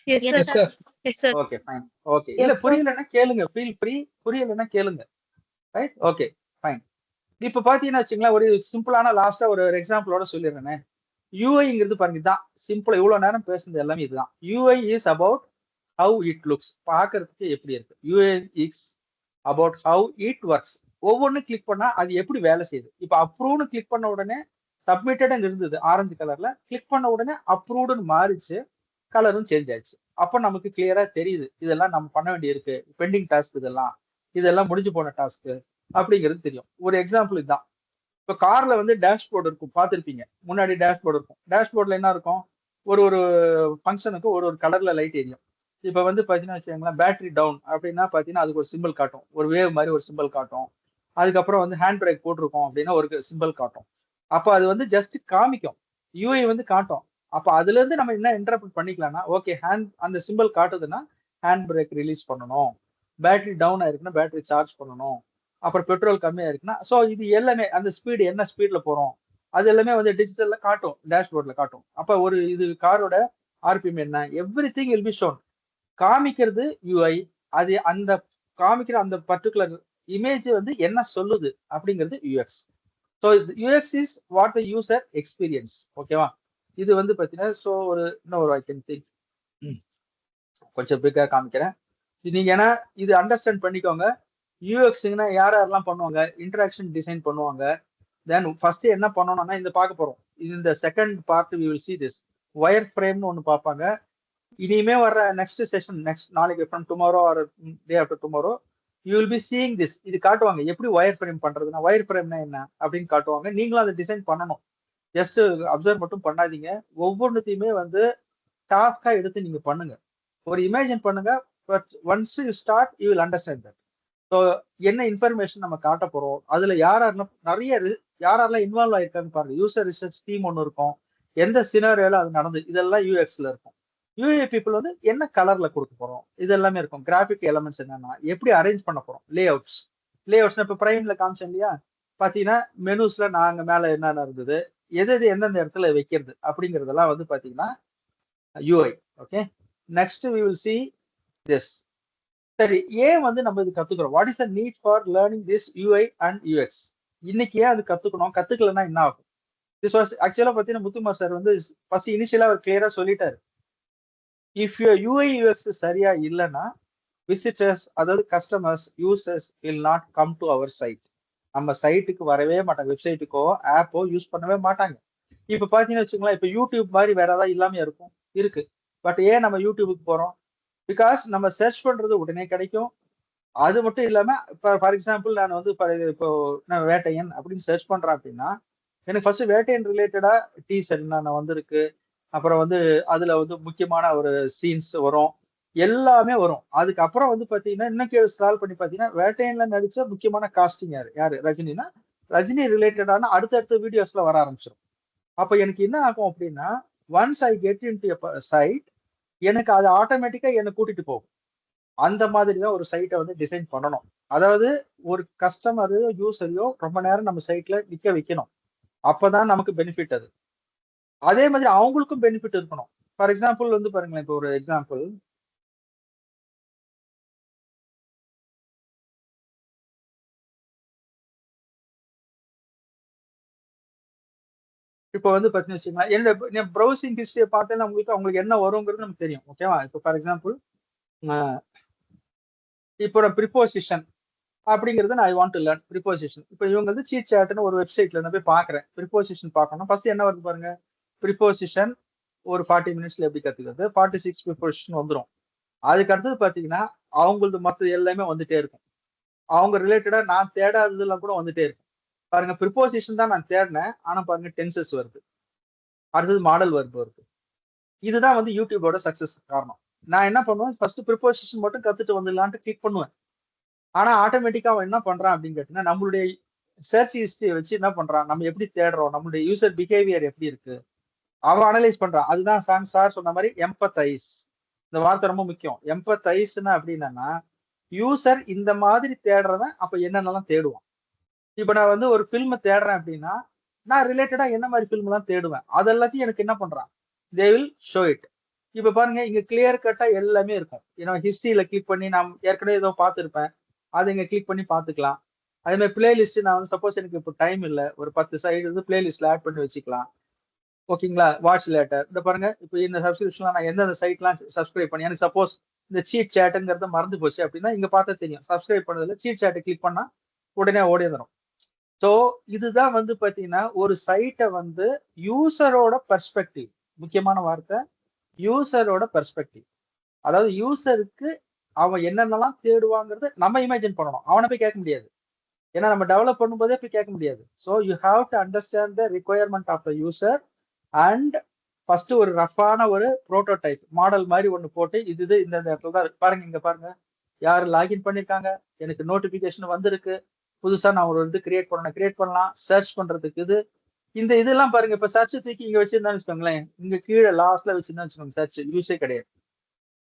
Yes, sir. Yes, sir. Okay fine. Okay, இல்ல புரியலன்னா கேளுங்க, ஃபீல் ஃப்ரீ. புரியலன்னா கேளுங்க. Right, okay fine. இப்ப பாத்தீங்கன்னா வச்சுங்களேன், ஒரு சிம்பிளான லாஸ்டா ஒரு எக்ஸாம்பிளோட சொல்லிடுறேன். யூஐங்கிறது பாருங்க, இதுதான் சிம்பிளா இவ்வளவு நேரம் பேசுனது எல்லாமே இதுதான். UI is about how it looks, பார்க்கறதுக்கு எப்படி இருக்கு. UI is about how it works. ஒவ்வொன்றும் கிளிக் பண்ணா அது எப்படி வேலை செய்யுது. இப்ப அப்ரூவ்னு கிளிக் பண்ண உடனே சப்மிட்டட் இருந்தது ஆரஞ்சு கலர்ல, கிளிக் பண்ண உடனே அப்ரூவ்டுன்னு மாறிச்சு, கலரும் சேஞ்ச் ஆயிடுச்சு. அப்ப நமக்கு கிளியரா தெரியுது இதெல்லாம் நம்ம பண்ண வேண்டி இருக்கு, பெண்டிங் டாஸ்க், இதெல்லாம் முடிஞ்சு போன டாஸ்க் அப்படிங்கிறது தெரியும். ஒரு எக்ஸாம்பிள் இதுதான். இப்போ கார்ல வந்து டேஷ்போர்டு இருக்கும், பார்த்துருப்பீங்க. முன்னாடி டேஷ்போர்டு இருக்கும். டேஷ்போர்ட்ல என்ன இருக்கும், ஒரு ஒரு ஃபங்க்ஷனுக்கு ஒரு ஒரு கலர்ல லைட் எரியும். இப்போ வந்து பார்த்தீங்கன்னா வச்சுக்கோங்களேன், பேட்டரி டவுன் அப்படின்னா பார்த்தீங்கன்னா அதுக்கு ஒரு சிம்பிள் காட்டும், ஒரு வேவ் மாதிரி ஒரு சிம்பிள் காட்டும். அதுக்கப்புறம் வந்து ஹேண்ட் பிரேக் போட்டிருக்கோம் அப்படின்னா ஒரு சிம்பிள் காட்டும். அப்போ அது வந்து ஜஸ்ட் காமிக்கும், யூஐ வந்து காட்டும். அப்போ அதுல இருந்து நம்ம என்ன இன்டர்பிரட் பண்ணிக்கலாம்னா, ஓகே அந்த சிம்பிள் காட்டுதுன்னா ஹேண்ட் பிரேக் ரிலீஸ் பண்ணணும், பேட்டரி டவுன் ஆயிருக்குன்னா பேட்டரி சார்ஜ் பண்ணணும், அப்புறம் பெட்ரோல் கம்மியா இருக்குன்னா. ஸோ இது எல்லாமே அந்த ஸ்பீடு என்ன ஸ்பீட்ல போறோம் அது எல்லாமே வந்து டிஜிட்டல்ல காட்டும், டேஷ்போர்ட்ல காட்டும். அப்ப ஒரு இது காரோட ஆர்பிஎம் என்ன, every thing will be shown. காமிக்கிறது யூஐ. அது அந்த காமிக்கிற அந்த பர்டிகுலர் இமேஜ் வந்து என்ன சொல்லுது அப்படிங்கிறது UX. So UX is what the user experience. ஓகேவா? இது வந்து பார்த்தீங்கன்னா ஸோ இன்னொரு ஐ கேன் திங்க் கொஞ்சம் பிக்கா காமிக்கிறேன். நீங்க ஏன்னா இது அண்டர்ஸ்டாண்ட் பண்ணிக்கோங்க. யூஎக்ஸ்னா யாரெல்லாம் பண்ணுவாங்க, இன்டராக்ஷன் டிசைன் பண்ணுவாங்க. தென் ஃபர்ஸ்ட் என்ன பண்ணணும்னா இந்த பார்க்க போறோம். இந்த second part we will see this wire ஃப்ரேம்னு ஒன்று பார்ப்பாங்க. இனிமே வர்ற நெக்ஸ்ட் செஷன், நெக்ஸ்ட் நாளைக்கு from tomorrow or day after tomorrow you will be seeing this. இது காட்டுவாங்க எப்படி ஒயர் ஃப்ரேம் பண்றதுன்னா, ஒயர் ஃப்ரேம்னா என்ன அப்படின்னு காட்டுவாங்க. நீங்களும் அதை டிசைன் பண்ணணும். ஜஸ்ட் அப்சர்வ் மட்டும் பண்ணாதீங்க. ஒவ்வொன்றுத்தையுமே வந்து டாஸ்கா எடுத்து நீங்க பண்ணுங்க. ஒரு இமேஜின் பண்ணுங்க. But once you start you will understand that. So என்ன இன்ஃபர்மேஷன் நம்ம காட்ட போறோம், அதுல யாரெல்லாம் இன்வால்வ் ஆயிருக்கான்னு பாருங்க. யூசர் ரிசர்ச் டீம் ஒன்று இருக்கும், எந்த சினாரியோல அது நடந்து, இதெல்லாம் யூஎக்ஸ்ல இருக்கும். யூஏ பீப்புள் வந்து என்ன கலர்ல கொடுக்க போறோம், இது எல்லாமே இருக்கும். கிராஃபிக் எலமெண்ட்ஸ் என்னன்னா எப்படி அரேஞ்ச் பண்ண போறோம், லே அவுட்ஸ். இப்போ பிரைம்ல காமிச்சேன் இல்லையா, பாத்தீங்கன்னா மெனுஸ்ல நாங்க மேல என்னென்ன இருந்தது, எது எந்தெந்த இடத்துல வைக்கிறது அப்படிங்கறதெல்லாம் வந்து பாத்தீங்கன்னா UI. Okay, next we will see this. சரி, ஏன் வந்து நம்ம இது கத்துக்கிறோம், what is the need for learning this UI and UX. இன்னைக்கு ஏன் அது கத்துக்கணும், கத்துக்கலன்னா என்ன ஆகும். திஸ் வாஸ் ஆக்சுவலா பாத்தீங்கன்னா முத்துமா சார் வந்து ஃபர்ஸ்ட் இனிஷியலா அவர் கிளியரா சொல்லிட்டாரு. இஃப் யூர் யூஐ யூஎக்ஸ் சரியா இல்லைன்னா விசிட்டர்ஸ், அதாவது customers, users will not come to our site. நம்ம சைட்டுக்கு வரவே மாட்டாங்க, வெப்சைட்டுக்கோ ஆப்போ யூஸ் பண்ணவே மாட்டாங்க. இப்ப பாத்தீங்கன்னு வச்சுக்கோங்களேன், இப்ப யூடியூப் மாதிரி வேற ஏதாவது இல்லாம இருக்கும், இருக்கு. பட் ஏன் நம்ம யூடியூபுக்கு போறோம்? பிகாஸ் நம்ம சர்ச் பண்றது உடனே கிடைக்கும். அது மட்டும் இல்லாம இப்போ ஃபார் எக்ஸாம்பிள் நான் வந்து இப்போ நான் வேட்டையன் அப்படின்னு சர்ச் பண்றேன் அப்படின்னா, எனக்கு ஃபர்ஸ்ட் வேட்டையன் ரிலேட்டடா டீசர் என்னென்ன வந்திருக்கு, அப்புறம் வந்து அதுல வந்து முக்கியமான ஒரு சீன்ஸ் வரும், எல்லாமே வரும். அதுக்கப்புறம் வந்து பாத்தீங்கன்னா இன்னும் கீழே ஸ்க்ரால் பண்ணி பாத்தீங்கன்னா வேட்டையன்ல நடிச்ச முக்கியமான காஸ்டிங் யாரு யாரு ரஜினினா, ரஜினி ரிலேட்டடான அடுத்தடுத்த வீடியோஸ்ல வர ஆரம்பிச்சிடும். அப்ப எனக்கு என்ன ஆகும் அப்படின்னா, once I get into site, எனக்கு அது ஆட்டோமேட்டிக்கா என்னை கூட்டிட்டு போகும். அந்த மாதிரி தான் ஒரு சைட்டை வந்து டிசைன் பண்ணணும். அதாவது ஒரு கஸ்டமரையோ யூசரையோ ரொம்ப நேரம் நம்ம சைட்ல நிக்க வைக்கணும். அப்பதான் நமக்கு பெனிஃபிட் அது. அதே மாதிரி அவங்களுக்கும் பெனிஃபிட் இருக்கணும். ஃபார் எக்ஸாம்பிள் வந்து பாருங்களேன், இப்போ ஒரு எக்ஸாம்பிள், இப்போ வந்து பாத்தீங்கன்னு வச்சுக்கோங்களேன், என்னோட ப்ரௌசிங் ஹிஸ்டரியை பார்த்தேன்னா உங்களுக்கு என்ன வருங்கிறது நமக்கு தெரியும். ஓகேவா? இப்போ ஃபார் எக்ஸாம்பிள் இப்போ நான் ப்ரிப்போசிஷன் அப்படிங்கிறது நான் ஐ வாண்ட் டு லேர்ன் ப்ரிப்போசிஷன். இப்போ இவங்க வந்து சீட் சாட்னு ஒரு வெப்சைட்ல நான் போய் பாக்குறேன், ப்ரிப்போசிஷன் பார்க்கணும். ஃபர்ஸ்ட் என்ன வருது பாருங்க, ப்ரிப்போசிஷன் ஒரு 40 மினிட்ஸ்ல எப்படி கத்துக்கிறது, 46 ப்ரிப்போசிஷன் வந்துடும். அதுக்கு அடுத்தது பாத்தீங்கன்னா அவங்களது மற்ற எல்லாமே வந்துட்டே இருக்கும். அவங்க ரிலேட்டடா நான் தேடாததெல்லாம் கூட வந்துட்டே இருக்கும். பாருங்க, ப்ரிப்போசிஷன் தான் நான் தேடினேன், ஆனா பாருங்க டென்சஸ் வருது, அடுத்தது மாடல் வெர்ப் வருது. இதுதான் வந்து யூடியூபோட சக்சஸ் காரணம். நான் என்ன பண்ணுவேன், ஃபர்ஸ்ட் ப்ரிப்போசிஷன் மட்டும் கத்துட்டு வந்துடலான்ட்டு கிளிக் பண்ணுவேன். ஆனா ஆட்டோமேட்டிக்கா அவன் என்ன பண்றான் அப்படின்னு கேட்டீங்கன்னா, நம்மளுடைய சர்ச் ஹிஸ்டரியை வச்சு என்ன பண்றான், நம்ம எப்படி தேடுறோம், நம்மளுடைய யூசர் பிஹேவியர் எப்படி இருக்கு, அவன் அனலைஸ் பண்றான். அதுதான் சார் சொன்ன மாதிரி எம்பத்தைஸ். இந்த வார்த்தை ரொம்ப முக்கியம். எம்பத்தைஸ்னா அப்படின்னா, யூசர் இந்த மாதிரி தேடுறவன் அப்ப என்னென்னலாம் தேடுவான். இப்ப நான் வந்து ஒரு ஃபில்ம் தேடுறேன் அப்படின்னா, நான் ரிலேட்டடா என்ன மாதிரி ஃபில்ம் எல்லாம் தேடுவேன், அது எல்லாத்தையும் எனக்கு என்ன பண்றான், தே வில் ஷோ இட். இப்ப பாருங்க, இங்க கிளியர் கட்டா எல்லாமே இருக்கும். ஏன்னா ஹிஸ்டரியில கிளிக் பண்ணி நான் ஏற்கனவே ஏதோ பார்த்திருப்பேன், அதை இங்க கிளிக் பண்ணி பார்த்துக்கலாம். அதே மாதிரி பிளேலிஸ்ட், நான் வந்து சப்போஸ் எனக்கு இப்போ டைம் இல்லை, ஒரு 10 சைடு வந்து பிளேலிஸ்ட்ல ஆட் பண்ணி வச்சுக்கலாம். ஓகேங்களா? வாட்ச் லேட்டர் இந்த பாருங்க, இப்போ இந்த சப்ஸ்கிரிப்ஷன்லாம் நான் எந்தெந்த சைட்லாம் சப்ஸ்கிரைப் பண்ணி, எனக்கு சப்போஸ் இந்த சீட் சேட்டுங்கிறத மறந்து போச்சு அப்படின்னா இங்க பார்த்தா தெரியும். சப்ஸ்கிரைப் பண்ணதுல சீட் சேட்டை கிளிக் பண்ணா உடனே ஓடி வந்துடும். ஸோ இதுதான் வந்து பாத்தீங்கன்னா ஒரு சைட்டை வந்து யூசரோட பெர்ஸ்பெக்டிவ், முக்கியமான வார்த்தை யூசரோட பெர்ஸ்பெக்டிவ். அதாவது யூசருக்கு அவன் என்னென்னலாம் தேடுவாங்கிறத நம்ம இமேஜின் பண்ணணும், அவனை போய் கேட்க முடியாது. ஏன்னா நம்ம டெவலப் பண்ணும்போதே போய் கேட்க முடியாது. So you have to understand the requirement of the user and first ஒரு ரஃபான ஒரு ப்ரோட்டோடைப் மாடல் மாதிரி ஒன்று போட்டு இது இந்த இடத்துல தான் பாருங்க, இங்க பாருங்க யார் லாகின் பண்ணிருக்காங்க, எனக்கு நோட்டிபிகேஷன் வந்திருக்கு, புதுசா நான் ஒரு இது கிரியேட் பண்ணலாம், சர்ச் பண்றதுக்கு இது இந்த இதெல்லாம் பாருங்க. இப்ப சர்ச் தூக்கி இங்க வச்சிருந்தான்னு வச்சுக்கோங்களேன், இங்க கீழே லாஸ்ட்ல வச்சிருந்தா வச்சுக்கோங்க, சர்ச் யூஸே கிடையாது.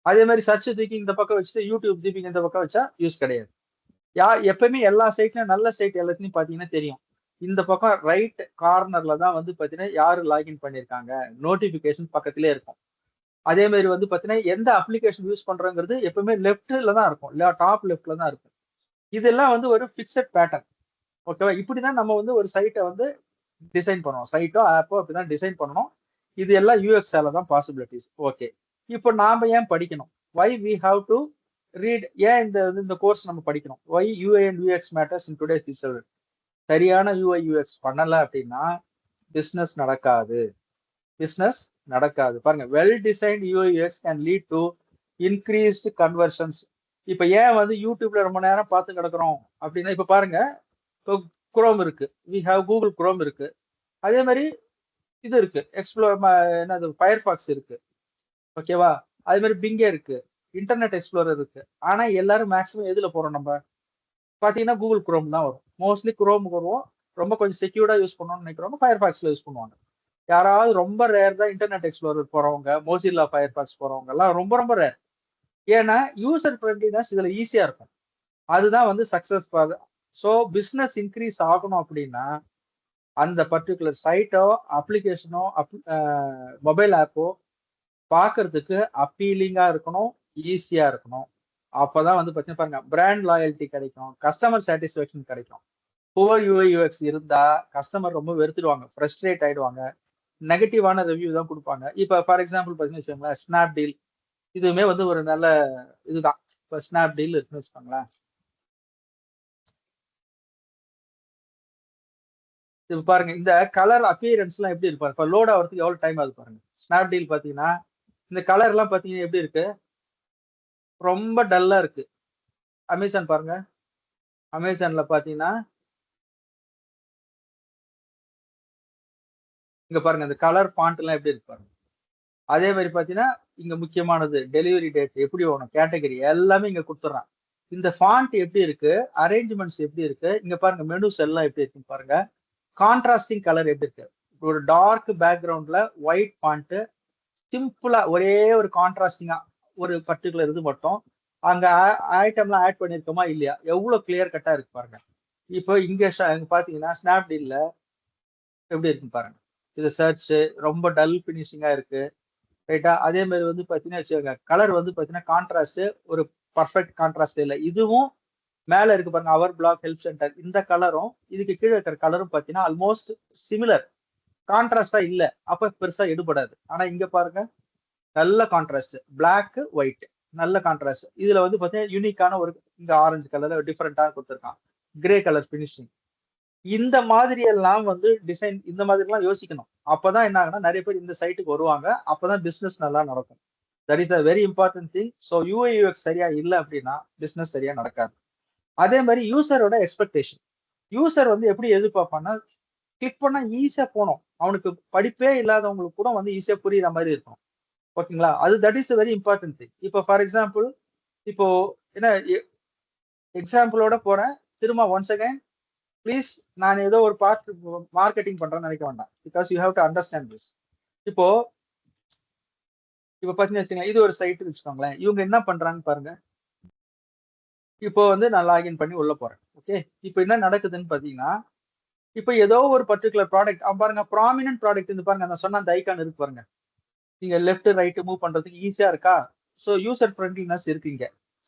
அதே மாதிரி சர்ச் தூக்கி இந்த பக்கம் வச்சுட்டு யூடியூப் தூக்கி இந்த பக்கம் வச்சா யூஸ் கிடையாது. எப்பவுமே எல்லா சைட்லயும் நல்ல சைட் எல்லாத்துலயும் பாத்தீங்கன்னா தெரியும், இந்த பக்கம் ரைட் கார்னர்ல தான் வந்து பாத்தீங்கன்னா யாரு லாகின் பண்ணிருக்காங்க, நோட்டிபிகேஷன் பக்கத்திலே இருக்கும். அதே மாதிரி வந்து பாத்தீங்கன்னா எந்த அப்ளிகேஷன் யூஸ் பண்றோங்கிறது எப்பவுமே லெஃப்ட்ல தான் இருக்கும், இல்ல டாப் லெஃப்ட்ல தான் இருக்கும். இதெல்லாம் வந்து ஒரு பிக்சட் பேட்டர்ன். ஓகேவா? இப்படிதான் நம்ம வந்து ஒரு சைட்டை வந்து டிசைன் பண்ணணும், சைட்டோ ஆப்போ அப்படிதான் டிசைன் பண்ணணும். இது எல்லாம் யூஎக்ஸால தான் பாசிபிலிட்டிஸ். ஓகே, இப்போ நாம ஏன் படிக்கணும், why we have to read, ஏன் இந்த கோர்ஸ் நம்ம படிக்கணும், why UI and UX matters in today's digital. சரியான யூஐ யூஎக்ஸ் பண்ணல அப்படின்னா பிசினஸ் நடக்காது, பிசினஸ் நடக்காது. பாருங்க, well designed UI UX can lead to increased conversions. இப்ப ஏன் வந்து யூடியூப்ல ரொம்ப நேரம் பார்த்து கிடக்குறோம் அப்படின்னா, இப்ப பாருங்க, இப்போ குரோம் இருக்கு, வி ஹாவ் கூகுள் குரோம் இருக்கு, அதே மாதிரி இது இருக்கு எக்ஸ்ப்ளோர், என்னது ஃபயர்பாக்ஸ் இருக்கு. ஓகேவா? அதே மாதிரி பிங்கே இருக்கு, இன்டர்நெட் எக்ஸ்ப்ளோரர் இருக்கு. ஆனா எல்லாரும் மேக்ஸிமம் எதுல போறோம் நம்ம பாத்தீங்கன்னா கூகுள் குரோம் தான் வரும். மோஸ்ட்லி குரோம் வருவோம். ரொம்ப கொஞ்சம் செக்யூர்டா யூஸ் பண்ணணும்னு நினைக்கிறவங்க ஃபயர்பாக்ஸ்ல யூஸ் பண்ணுவாங்க. யாராவது ரொம்ப ரேர் தான் இன்டர்நெட் எக்ஸ்ப்ளோரர் போறவங்க, மோசில்லா ஃபயர்பாக்ஸ் போறவங்க எல்லாம் ரொம்ப ரொம்ப ரேர். ஏன்னா யூசர் ஃப்ரெண்ட்லினஸ் இதுல ஈஸியா இருக்கும். அதுதான் வந்து சக்சஸ். ஸோ பிசினஸ் இன்க்ரீஸ் ஆகணும் அப்படின்னா அந்த பர்டிகுலர் சைட்டோ அப்ளிகேஷனோ மொபைல் ஆப்போ பார்க்கறதுக்கு அப்பீலிங்கா இருக்கணும், ஈஸியா இருக்கணும். அப்பதான் வந்து பார்த்தீங்கன்னா பாருங்க, பிராண்ட் லாயல்ட்டி கிடைக்கும், கஸ்டமர் சாட்டிஸ்ஃபேக்ஷன் கிடைக்கும். புவர் யூஐ யூஎக்ஸ் இருந்தா கஸ்டமர் ரொம்ப வெறுத்துடுவாங்க, ஃப்ரஸ்ட்ரேட் ஆயிடுவாங்க, நெகட்டிவான ரிவ்யூ தான் கொடுப்பாங்க. இப்போ ஃபார் எக்ஸாம்பிள் பார்த்தீங்கன்னு வச்சுக்கோங்களேன், ஸ்னாப்டீல் இதுவுமே வந்து ஒரு நல்ல இதுதான். இப்போ ஸ்னாப்டீல் இருக்குன்னு வச்சுக்கோங்களேன். இது பாருங்க, இந்த கலர் அப்பியரன்ஸ்லாம் எப்படி இருப்பாரு? இப்போ லோட் ஆகிறதுக்கு எவ்வளவு டைம் ஆகுது பாருங்க. ஸ்னாப்டீல் பாத்தீங்கன்னா இந்த கலர்லாம் பாத்தீங்கன்னா எப்படி இருக்கு? ரொம்ப டல்லா இருக்கு. அமேசான் பாருங்க. அமேசான்ல பாத்தீங்கன்னா இங்க பாருங்க, இந்த கலர் ஃபாண்ட் எல்லாம் எப்படி இருக்கு பாருங்க. அதே மாதிரி பாத்தீங்கன்னா இங்க முக்கியமானது டெலிவரி டேட் எப்படி வேணும், கேட்டகரி எல்லாமே இங்க கொடுத்துட்றான். இந்த ஃபாண்ட் எப்படி இருக்கு, அரேஞ்ச்மெண்ட்ஸ் எப்படி இருக்கு, இங்க பாருங்க மெனுஸ் எல்லாம் எப்படி இருக்குன்னு பாருங்க. கான்ட்ராஸ்டிங் கலர் எப்படி இருக்கு, ஒரு டார்க் பேக்ரவுண்ட்ல ஒயிட் ஃபாண்ட், சிம்பிளா ஒரே ஒரு கான்ட்ராஸ்டிங்கா ஒரு பர்டிகுலர் இது மட்டும் அங்க ஐட்டம்லாம் ஆட் பண்ணிருக்கோமா இல்லையா, எவ்வளவு கிளியர் கட்டா இருக்கு பாருங்க. இப்போ இங்க பாத்தீங்கன்னா ஸ்னாப்டீல்ல எப்படி இருக்குன்னு பாருங்க. இது சர்ச் ரொம்ப டல் பினிஷிங்கா இருக்கு, ரைட்டா? அதே மாதிரி வந்து பாத்தீங்கன்னா வச்சுக்கோங்க, கலர் வந்து பாத்தீங்கன்னா கான்ட்ராஸ்ட் ஒரு பர்ஃபெக்ட் கான்ட்ராஸ்ட் இல்ல. இதுவும் மேல இருக்கு பாருங்க, அவர் பிளாக் ஹெல்ப் சென்டர், இந்த கலரும் இதுக்கு கீழே இருக்கிற கலரும் பாத்தீங்கன்னா ஆல்மோஸ்ட் சிமிலர், கான்ட்ராஸ்டா இல்ல. அப்ப பெருசா எடுபடாது. ஆனா இங்க பாருங்க, நல்ல கான்ட்ராஸ்ட், பிளாக் ஒயிட், நல்ல கான்ட்ராஸ்ட். இதுல வந்து பாத்தீங்கன்னா யூனிக்கான ஒரு இங்க ஆரஞ்சு கலர்ல டிஃபரெண்டா கொடுத்துருக்கான், கிரே கலர் பினிஷிங். இந்த மாதிரி எல்லாம் வந்து டிசைன் இந்த மாதிரி எல்லாம் யோசிக்கணும். அப்பதான் என்ன ஆகுனா நிறைய பேர் இந்த சைட்டுக்கு வருவாங்க. அப்பதான் பிசினஸ் நல்லா நடக்கும். That is a very important thing. So UI UX சரியா இல்லை அப்படின்னா பிசினஸ் சரியா நடக்காது. அதே மாதிரி யூசரோட எக்ஸ்பெக்டேஷன், யூசர் வந்து எப்படி எதிர்பார்ப்பான்னா கிளிக் பண்ணா ஈஸியா போகணும். அவனுக்கு படிப்பே இல்லாதவங்களுக்கு கூட வந்து ஈஸியா புரியுற மாதிரி இருக்கும். ஓகேங்களா? அது that is very important thing. இப்போ ஃபார் எக்ஸாம்பிள், இப்போ என்ன எக்ஸாம்பிளோட போறேன். திரும்ப ஒன்ஸ் அகைன் ப்ளீஸ், நான் ஏதோ ஒரு பார்ட் மார்க்கெட்டிங் பண்றேன்னு நினைக்க வேண்டாம். Because you have to understand this. இப்போ இப்போ பாத்தீங்கன்னு வச்சுக்கோங்களேன், இது ஒரு சைட் வச்சுக்கோங்களேன். இவங்க என்ன பண்றாங்கன்னு பாருங்க. இப்போ வந்து நான் லாகின் பண்ணி உள்ள போறேன். ஓகே, இப்போ என்ன நடக்குதுன்னு பாத்தீங்கன்னா, இப்போ ஏதோ ஒரு பர்டிகுலர் ப்ராடக்ட் பாருங்க, ப்ராமினன்ட் ப்ராடக்ட் இருந்து பாருங்க, நான் சொன்ன அந்த ஐகான் இருக்கு பாருங்க. நீங்க லெஃப்ட் ரைட் மூவ் பண்றதுக்கு ஈஸியா இருக்கா? ஸோ யூசர் ஃப்ரெண்ட்லினஸ் இருக்குங்க.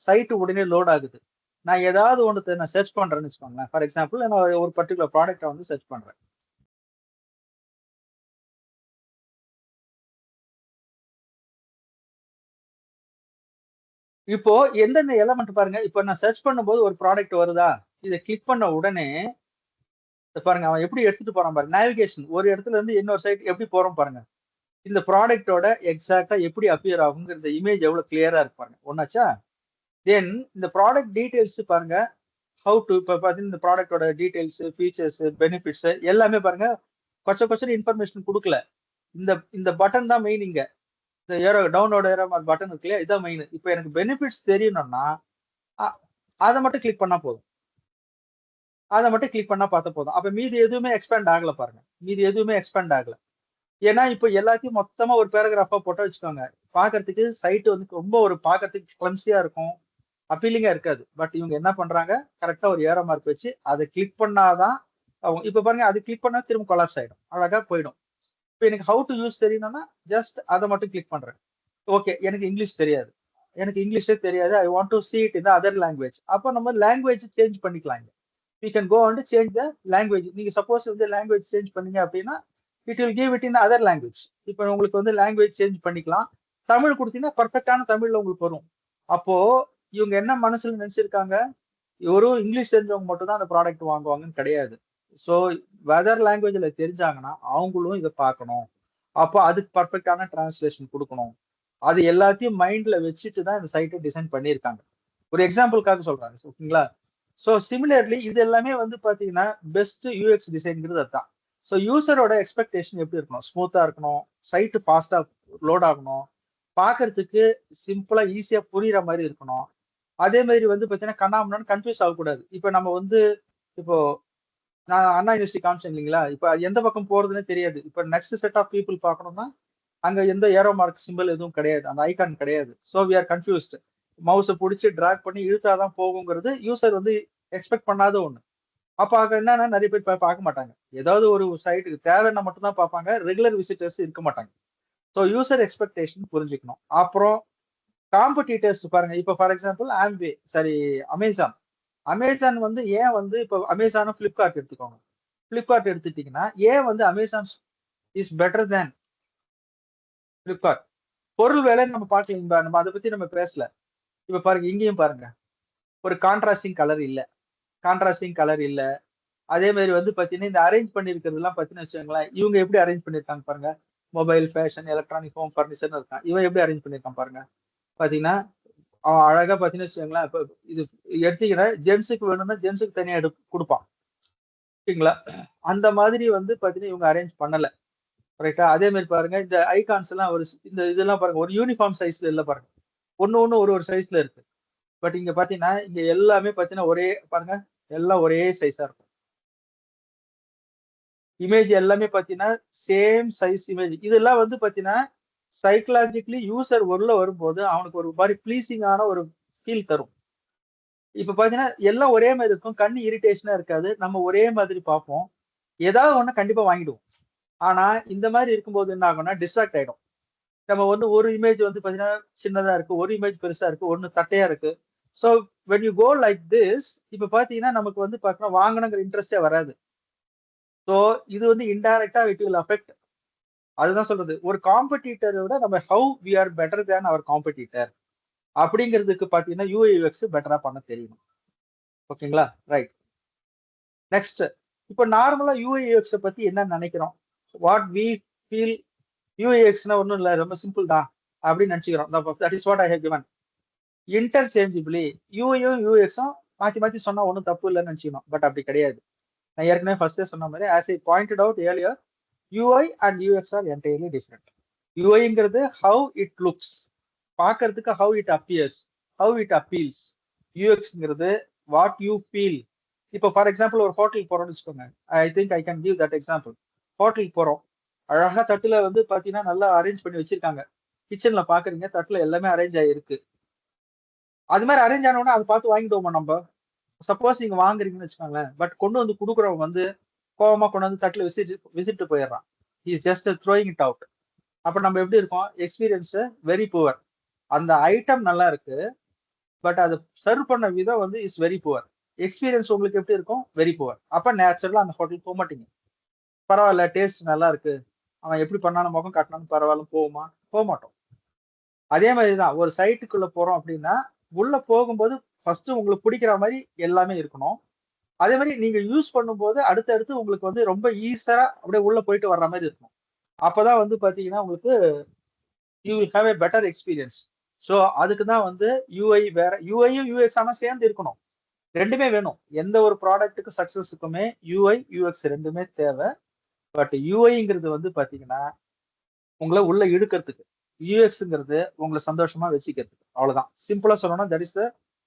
சைட் உடனே லோட் ஆகுது. நான் ஏதாவது ஒன்று நான் சர்ச் பண்றேன்னு வச்சுக்கோங்களேன். ஃபார் எக்ஸாம்பிள் நான் ஒரு பர்டிகுலர் ப்ராடக்ட்டை வந்து சர்ச் பண்றேன். இப்போ எந்தெந்த எலமெண்ட் பாருங்க, இப்போ நான் சர்ச் பண்ணும்போது ஒரு ப்ராடக்ட் வருதா, இதை கிளிக் பண்ண உடனே பாருங்க அவன் எப்படி எடுத்துட்டு போறான் பாருங்க. நேவிகேஷன் ஒரு இடத்துல இருந்து இன்னொரு சைட் எப்படி போறோம் பாருங்க. இந்த ப்ராடக்டோட எக்ஸாக்டா எப்படி அப்பியர் ஆகுங்கிற இமேஜ் எவ்வளவு கிளியரா இருக்கு பாருங்க. ஒன்னாச்சா? தென் இந்த ப்ராடக்ட் டீடைல்ஸ் பாருங்க. ஹவு டு இப்போ பார்த்தீங்கன்னா இந்த ப்ராடக்டோட டீடைல்ஸ், ஃபீச்சர்ஸ், பெனிஃபிட்ஸ் எல்லாமே பாருங்க. கொச்ச இன்ஃபர்மேஷன் கொடுக்கல. இந்த இந்த பட்டன் தான் மெயின் இங்க. இந்த ஏரோ டவுன்லோட் ஏரோ பட்டன் இருக்கு இல்லையா, இதான் மெயின். இப்போ எனக்கு பெனிஃபிட்ஸ் தெரியணும்னா அதை மட்டும் கிளிக் பண்ணா போதும். அதை மட்டும் கிளிக் பண்ணா பார்த்தா போதும். அப்ப மீதி எதுவுமே எக்ஸ்பேண்ட் ஆகல பாருங்க. மீதி எதுவுமே எக்ஸ்பேண்ட் ஆகல. ஏன்னா இப்போ எல்லாத்தையும் மொத்தமா ஒரு பேராகிராஃபா போட்டோ வச்சுக்கோங்க. பாக்குறதுக்கு சைட் வந்து ரொம்ப ஒரு பாக்குறதுக்கு கிளம்சியா இருக்கும், அப்பீலிங்கா இருக்காது. பட் இவங்க என்ன பண்றாங்க, கரெக்டா ஒரு ஏரோ மார்க் வச்சு அதை கிளிக் பண்ணாதான் அவங்க இப்ப பாருங்க, அது கிளிக் பண்ணா திரும்ப கொலாப்ஸ் ஆயிடும், அழகா போயிடும். இப்போ எனக்கு ஹவு டு யூஸ் தெரியணும்னா ஜஸ்ட் அதை மட்டும் கிளிக் பண்றேன். ஓகே, எனக்கு இங்கிலீஷ் தெரியாது, எனக்கு இங்கிலீஷே தெரியாது, ஐ want to see it in the other language. அப்போ நம்ம லாங்குவேஜ் சேஞ்ச் பண்ணிக்கலாம். we can go and change the language. நீங்க சப்போஸ் வந்து லாங்குவேஜ் சேஞ்ச் பண்ணீங்க அப்படின்னா it will give it in other language. இப்போ உங்களுக்கு வந்து லாங்குவேஜ் சேஞ்ச் பண்ணிக்கலாம். தமிழ் கொடுத்தீங்கன்னா பர்ஃபெக்டான தமிழ்ல உங்களுக்கு வரும். அப்போ இவங்க என்ன மனசுல நினைச்சிருக்காங்க, ஒரு இங்கிலீஷ் தெரிஞ்சவங்க மட்டும் தான் அந்த ப்ராடக்ட் வாங்குவாங்கன்னு கிடையாது. ஸோ வெதர் லாங்குவேஜ்ல தெரிஞ்சாங்கன்னா அவங்களும் இதை பார்க்கணும். அப்போ அதுக்கு பர்ஃபெக்டான டிரான்ஸ்லேஷன் கொடுக்கணும். அது எல்லாத்தையும் மைண்ட்ல வச்சுட்டு தான் இந்த சைட்டை டிசைன் பண்ணியிருக்காங்க. ஒரு எக்ஸாம்பிளுக்காக சொல்றாங்க. ஓகேங்களா? ஸோ சிமிலர்லி இது எல்லாமே வந்து பாத்தீங்கன்னா பெஸ்ட் யூஎக்ஸ் டிசைன்ங்கிறது அதுதான். ஸோ யூசரோட எக்ஸ்பெக்டேஷன் எப்படி இருக்கணும், ஸ்மூத்தா இருக்கணும், சைட்டு ஃபாஸ்டா லோட் ஆகணும், பாக்குறதுக்கு சிம்பிளா ஈஸியா புரியுற மாதிரி இருக்கணும். அதே மாதிரி வந்து பாத்தீங்கன்னா கண்ணாமண்ணு கன்ஃபியூஸ் ஆகக்கூடாது. இப்போ நம்ம வந்து இப்போ நான் அண்ணா யூனிவர்சிட்டி காமிச்சேன் இல்லைங்களா, இப்போ எந்த பக்கம் போறதுன்னே தெரியாது. இப்போ நெக்ஸ்ட் செட் ஆஃப் பீப்புள் பார்க்கணும்னா அங்க எந்த ஏரோ மார்க் சிம்பிள் எதுவும் கிடையாது, அந்த ஐகான் கிடையாது. So we are confused. மவுஸை பிடிச்சி டிராக் பண்ணி இழுத்தாதான் போகுங்கிறது யூசர் வந்து எக்ஸ்பெக்ட் பண்ணாத ஒண்ணு. அப்ப அங்க என்னன்னா நிறைய பேர் பார்க்க மாட்டாங்க. ஏதாவது ஒரு சைட்டுக்கு தேவைன்னா மட்டும் தான் பார்ப்பாங்க, ரெகுலர் விசிட்டர்ஸ் இருக்க மாட்டாங்க. ஸோ யூசர் எக்ஸ்பெக்டேஷன் புரிஞ்சுக்கணும். அப்புறம் காம்படிட்டர்ஸ் பாருங்க. இப்போ ஃபார் எக்ஸாம்பிள் ஆம்பே சரி அமேசான். அமேசான் வந்து ஏன் வந்து இப்போ அமேசானும் பிளிப்கார்ட் எடுத்துக்கோங்க. பிளிப்கார்ட் எடுத்துட்டீங்கன்னா ஏன் வந்து Amazon is better than Flipkart? பொருள் வேலைன்னு நம்ம பார்க்கலாம். நம்ம அதை பத்தி நம்ம பேசல. இப்ப பாருங்க, இங்கேயும் பாருங்க, ஒரு கான்ட்ராஸ்டிங் கலர் இல்ல, கான்ட்ராஸ்டிங் கலர் இல்ல. அதே மாதிரி வந்து பாத்தீங்கன்னா இந்த அரேஞ்ச் பண்ணிருக்கிறது எல்லாம் பாத்தீங்கன்னா வச்சுக்கோங்களேன், இவங்க எப்படி அரேஞ்ச் பண்ணிருக்காங்க பாருங்க. மொபைல், ஃபேஷன், எலக்ட்ரானிக், ஹோம் ஃபர்னிச்சர்னு இருக்கான். இவன் எப்படி அரேஞ்ச் பண்ணிருக்கான் பாருங்க. பாத்தீங்கன்னா அவன் அழகா பாத்தீங்கன்னா வச்சுக்கோங்களேன், இப்ப இது எடுத்தீங்கன்னா ஜென்ஸுக்கு வேணும்னா ஜென்ஸுக்கு தனியா கொடுப்பான். ஓகேங்களா? அந்த மாதிரி வந்து பாத்தீங்கன்னா இவங்க அரேஞ்ச் பண்ணல. கரெக்டா? அதே மாதிரி பாருங்க, இந்த ஐகான்ஸ் எல்லாம் ஒரு இந்த இதெல்லாம் பாருங்க, ஒரு யூனிஃபார்ம் சைஸ்ல இல்ல பாருங்க. ஒண்ணு ஒண்ணு ஒரு ஒரு சைஸ்ல இருக்கு. பட் இங்க பாத்தீங்கன்னா இங்க எல்லாமே பாத்தீங்கன்னா ஒரே பாருங்க, எல்லாம் ஒரே சைஸா இருக்கும். இமேஜ் எல்லாமே பாத்தீங்கன்னா சேம் சைஸ் இமேஜ். இதெல்லாம் வந்து பாத்தீங்கன்னா சைக்கலாஜிக்கலி யூசர் உள்ள வரும்போது அவனுக்கு ஒரு மாதிரி ப்ளீசிங்கான ஒரு ஃபீல் தரும். இப்ப பாத்தீங்கன்னா எல்லாம் ஒரே மாதிரி இருக்கும், கண்ணு இரிட்டேஷனா இருக்காது, நம்ம ஒரே மாதிரி பார்ப்போம், ஏதாவது ஒண்ணு கண்டிப்பா வாங்கிடுவோம். ஆனா இந்த மாதிரி இருக்கும்போது என்ன ஆகும்னா டிஸ்ட்ராக்ட் ஆயிடும். நம்ம வந்து ஒரு இமேஜ் வந்து பாத்தீங்கன்னா சின்னதா இருக்கு, ஒரு இமேஜ் பெருசா இருக்கு, ஒண்ணு தட்டையா இருக்கு. So when you go like this, இப்ப பாத்தீங்கன்னா நமக்கு வந்து பாத்தீங்கன்னா வாங்கணுங்கிற இன்ட்ரெஸ்டே வராது. சோ இது வந்து இன்டைரக்டா இட் வில் அஃபெக்ட். அதுதான் சொல்றது, ஒரு காம்படிட்டரை விட நம்ம how we are better than our competitor அப்படிங்கிறதுக்கு பாத்தீங்கன்னா யூஐ யூஎக்ஸ் பெட்டரா பண்ண தெரியணும். ஓகேங்களா? ரைட். நெக்ஸ்ட், இப்போ நார்மலா யூஐ யூஎக்ஸ் பத்தி என்ன நினைக்கிறோம்? வாட் வி ஃபீல் யூஐஎக்ஸ்னா ஒன்றும் இல்லை, ரொம்ப சிம்பிள் தான் அப்படின்னு நினைச்சுக்கிறோம். That is what I have given. Interchangeably யூஐயும் யூஎக்ஸும் மாத்தி மாத்தி சொன்னா ஒன்றும் தப்பு இல்லைன்னு நினைச்சுக்கணும். பட் அப்படி கிடையாது. நான் ஏற்கனவே ஃபர்ஸ்டே சொன்ன மாதிரி as I pointed out earlier, UI and UX are entirely different. யூஐங்கிறது ஹவு இட் லுக்ஸ், பார்க்கறதுக்கு how it appears, how it appeals. யூஎக்ஸ்ங்கிறது வாட் யூ ஃபீல். இப்போ ஃபார் எக்ஸாம்பிள் ஒரு ஹோட்டலுக்கு போறோம்னு வச்சுக்கோங்க. I think I can give that example. ஹோட்டலுக்கு போறோம், அழகா தட்டுல வந்து பாத்தீங்கன்னா நல்லா அரேஞ்ச் பண்ணி வச்சிருக்காங்க. கிச்சன்ல பாக்குறீங்க, தட்டுல எல்லாமே அரேஞ்ச் ஆயிருக்கு. அது மாதிரி அரேஞ்ச் ஆனவொடனே அதை பார்த்து வாங்கிடுவோமா நம்ம? சப்போஸ் நீங்க வாங்குறீங்கன்னு வச்சுக்கோங்களேன், பட் கொண்டு வந்து கொடுக்குறவங்க வந்து கோவமா கொண்டு வந்து தட்டுல விசிட்டு போயிடுறான். Is just throwing it out. அப்ப நம்ம எப்படி இருக்கோம்? Experience very poor. அந்த ஐட்டம் நல்லா இருக்கு, பட் அது சர்வ் பண்ண விதம் வந்து இஸ் வெரி புவர். எக்ஸ்பீரியன்ஸ் உங்களுக்கு எப்படி இருக்கும்? Very poor. அப்ப நேச்சுரலா அந்த ஹோட்டல் போக மாட்டீங்க. பரவாயில்ல, டேஸ்ட் நல்லா இருக்கு, அவன் எப்படி பண்ணாலும் முகம் காட்டினாலும் பரவாயில்ல, போக மாட்டோம். அதே மாதிரிதான் ஒரு சைட்டுக்குள்ள போறோம் அப்படின்னா, உள்ள போகும்போது ஃபர்ஸ்ட் உங்களுக்கு பிடிக்கிற மாதிரி எல்லாமே இருக்கணும். அதே மாதிரி நீங்க யூஸ் பண்ணும்போது அடுத்தடுத்து உங்களுக்கு வந்து ரொம்ப ஈஸியா அப்படியே உள்ள போயிட்டு வர்ற மாதிரி இருக்கும். அப்பதான் வந்து பாத்தீங்கன்னா உங்களுக்கு you will have a better experience. So அதுக்கு தான் வந்து யூஐ வேற, யூஐயும் யூஎக்ஸ் ஆனா சேர்ந்து இருக்கணும். ரெண்டுமே வேணும். எந்த ஒரு ப்ராடக்ட்டுக்கு சக்சஸுக்குமே யூஐ யூஎக்ஸ் ரெண்டுமே தேவை. பட் யூஐங்கிறது வந்து பாத்தீங்கன்னா உங்களை உள்ள இழுக்கிறதுக்கு, யூஎக்ஸ்ங்கிறது உங்களை சந்தோஷமா வச்சுக்கிறதுக்கு. அவ்வளவுதான். சிம்பிளா சொல்லணும்னா that is the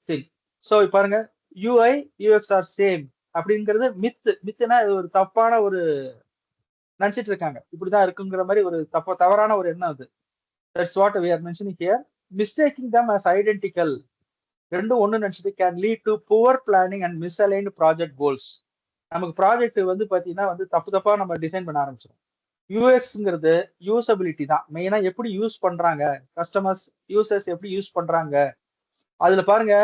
thing. So பாருங்க, யூஐ யூஎக்ஸ் ஆர் சேம் அப்படிங்கிறது மித்துனா இது ஒரு தப்பான ஒரு நினைச்சிட்டு இருக்காங்க. இப்படிதான் இருக்குங்கிற மாதிரி ஒரு தவறான ஒரு எண்ணம் அது. That's what we are mentioning here. Mistaking them as identical, ரெண்டும் ஒண்ணு நினைச்சிட்டு can lead to poor planning and misaligned project goals. நமக்கு ப்ராஜெக்ட் வந்து பாத்தீங்கன்னா வந்து தப்பா நம்ம டிசைன் பண்ண ஆரம்பிச்சிடும். யூஎக்ஸ்ங்கிறது யூசபிலிட்டி தான் மெயினா. எப்படி யூஸ் பண்றாங்க கஸ்டமர்ஸ், யூசர்ஸ் எப்படி யூஸ் பண்றாங்க. அதுல பாருங்க,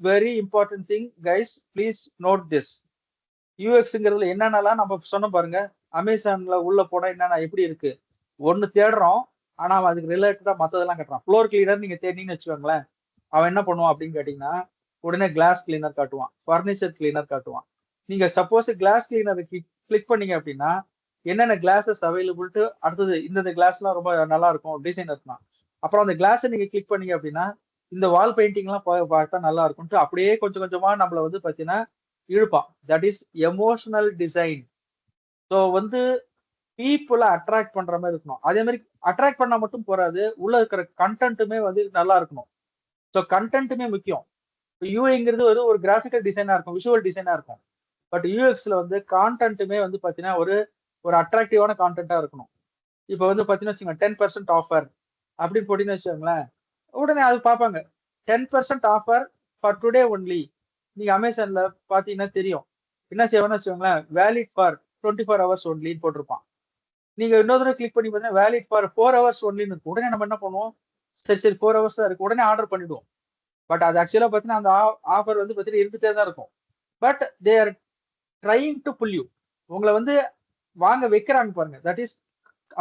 very important thing guys, please note this. யூஎக்ஸ்ங்கிறதுல என்னென்னலாம் நம்ம சொன்ன பாருங்க. அமேசான்ல உள்ள போனா என்னென்ன எப்படி இருக்கு, ஒண்ணு தேடுறோம், ஆனா அவன் அதுக்கு ரிலேட்டடா மத்ததெல்லாம் கட்டுறான். ஃப்ளோர் கிளீனர் நீங்க தேடினீங்கன்னு வச்சுக்கோங்களேன், அவன் என்ன பண்ணுவான் அப்படின்னு கேட்டீங்கன்னா உடனே கிளாஸ் கிளீனர் காட்டுவான், ஃபர்னிச்சர் கிளீனர் காட்டுவான். நீங்க சப்போஸ் கிளாஸ் கிளீனர் கிளிக் பண்ணீங்க அப்படின்னா என்னென்ன கிளாஸஸ் அவைலபிள்ட்டு அடுத்தது இந்த கிளாஸ்லாம் ரொம்ப நல்லா இருக்கும் டிசைன் இருக்கலாம். அப்புறம் அந்த கிளாஸை நீங்க கிளிக் பண்ணீங்க அப்படின்னா இந்த வால் பெயிண்டிங்லாம் பார்த்தா நல்லா இருக்கும்ட்டு அப்படியே கொஞ்சம் கொஞ்சமா நம்மள வந்து பாத்தீங்கன்னா இழுப்பான். That is emotional design. So வந்து பீப்புளை அட்ராக்ட் பண்ற மாதிரி இருக்கணும். அதே மாதிரி அட்ராக்ட் பண்ணா மட்டும் போறாது, உள்ள இருக்கிற கண்டென்ட்டுமே வந்து நல்லா இருக்கணும். ஸோ கண்டென்ட்டுமே முக்கியம். யூஐங்கிறது ஒரு கிராஃபிக்கல் டிசைனா இருக்கும், விஷுவல் டிசைனா இருக்கும். பட் யூஎக்ஸ்ல வந்து கான்டென்ட்டுமே வந்து பாத்தீங்கன்னா ஒரு ஒரு அட்ராக்டிவான கான்டென்ட்டா இருக்கணும். இப்போ வந்து பாத்தீங்கன்னா வச்சுக்கோங்க, 10% ஆஃபர் அப்படின்னு போட்டீங்கன்னு வச்சுக்கோங்களேன், உடனே அது பார்ப்பாங்க. 10% ஆஃபர் ஃபார் டுடே ஒன்லி. நீங்க அமேசான்ல பாத்தீங்கன்னா தெரியும், என்ன செய்வான்னு வச்சுக்கோங்களேன், வேலிட் ஃபார் 24 ஹவர்ஸ் ஒன்லின்னு போட்டிருப்பான். நீங்க இன்னொரு தடவை கிளிக் பண்ணி பார்த்தீங்கன்னா வேலிட் ஃபார் 4 ஹவர்ஸ் ஒன்லின்னு இருக்கும். உடனே நம்ம என்ன பண்ணுவோம், சரி சரி 4 ஹவர்ஸ் தான் இருக்கு, உடனே ஆர்டர் பண்ணிடுவோம். பட் அது ஆக்சுவலா பாத்தீங்கன்னா அந்த ஆஃபர் வந்து பாத்தீங்கன்னா இருந்துட்டே தான் இருக்கும். But they are trying to pull you. உங்களை வந்து வாங்க வைக்கிறாங்க பாருங்க. தட் இஸ்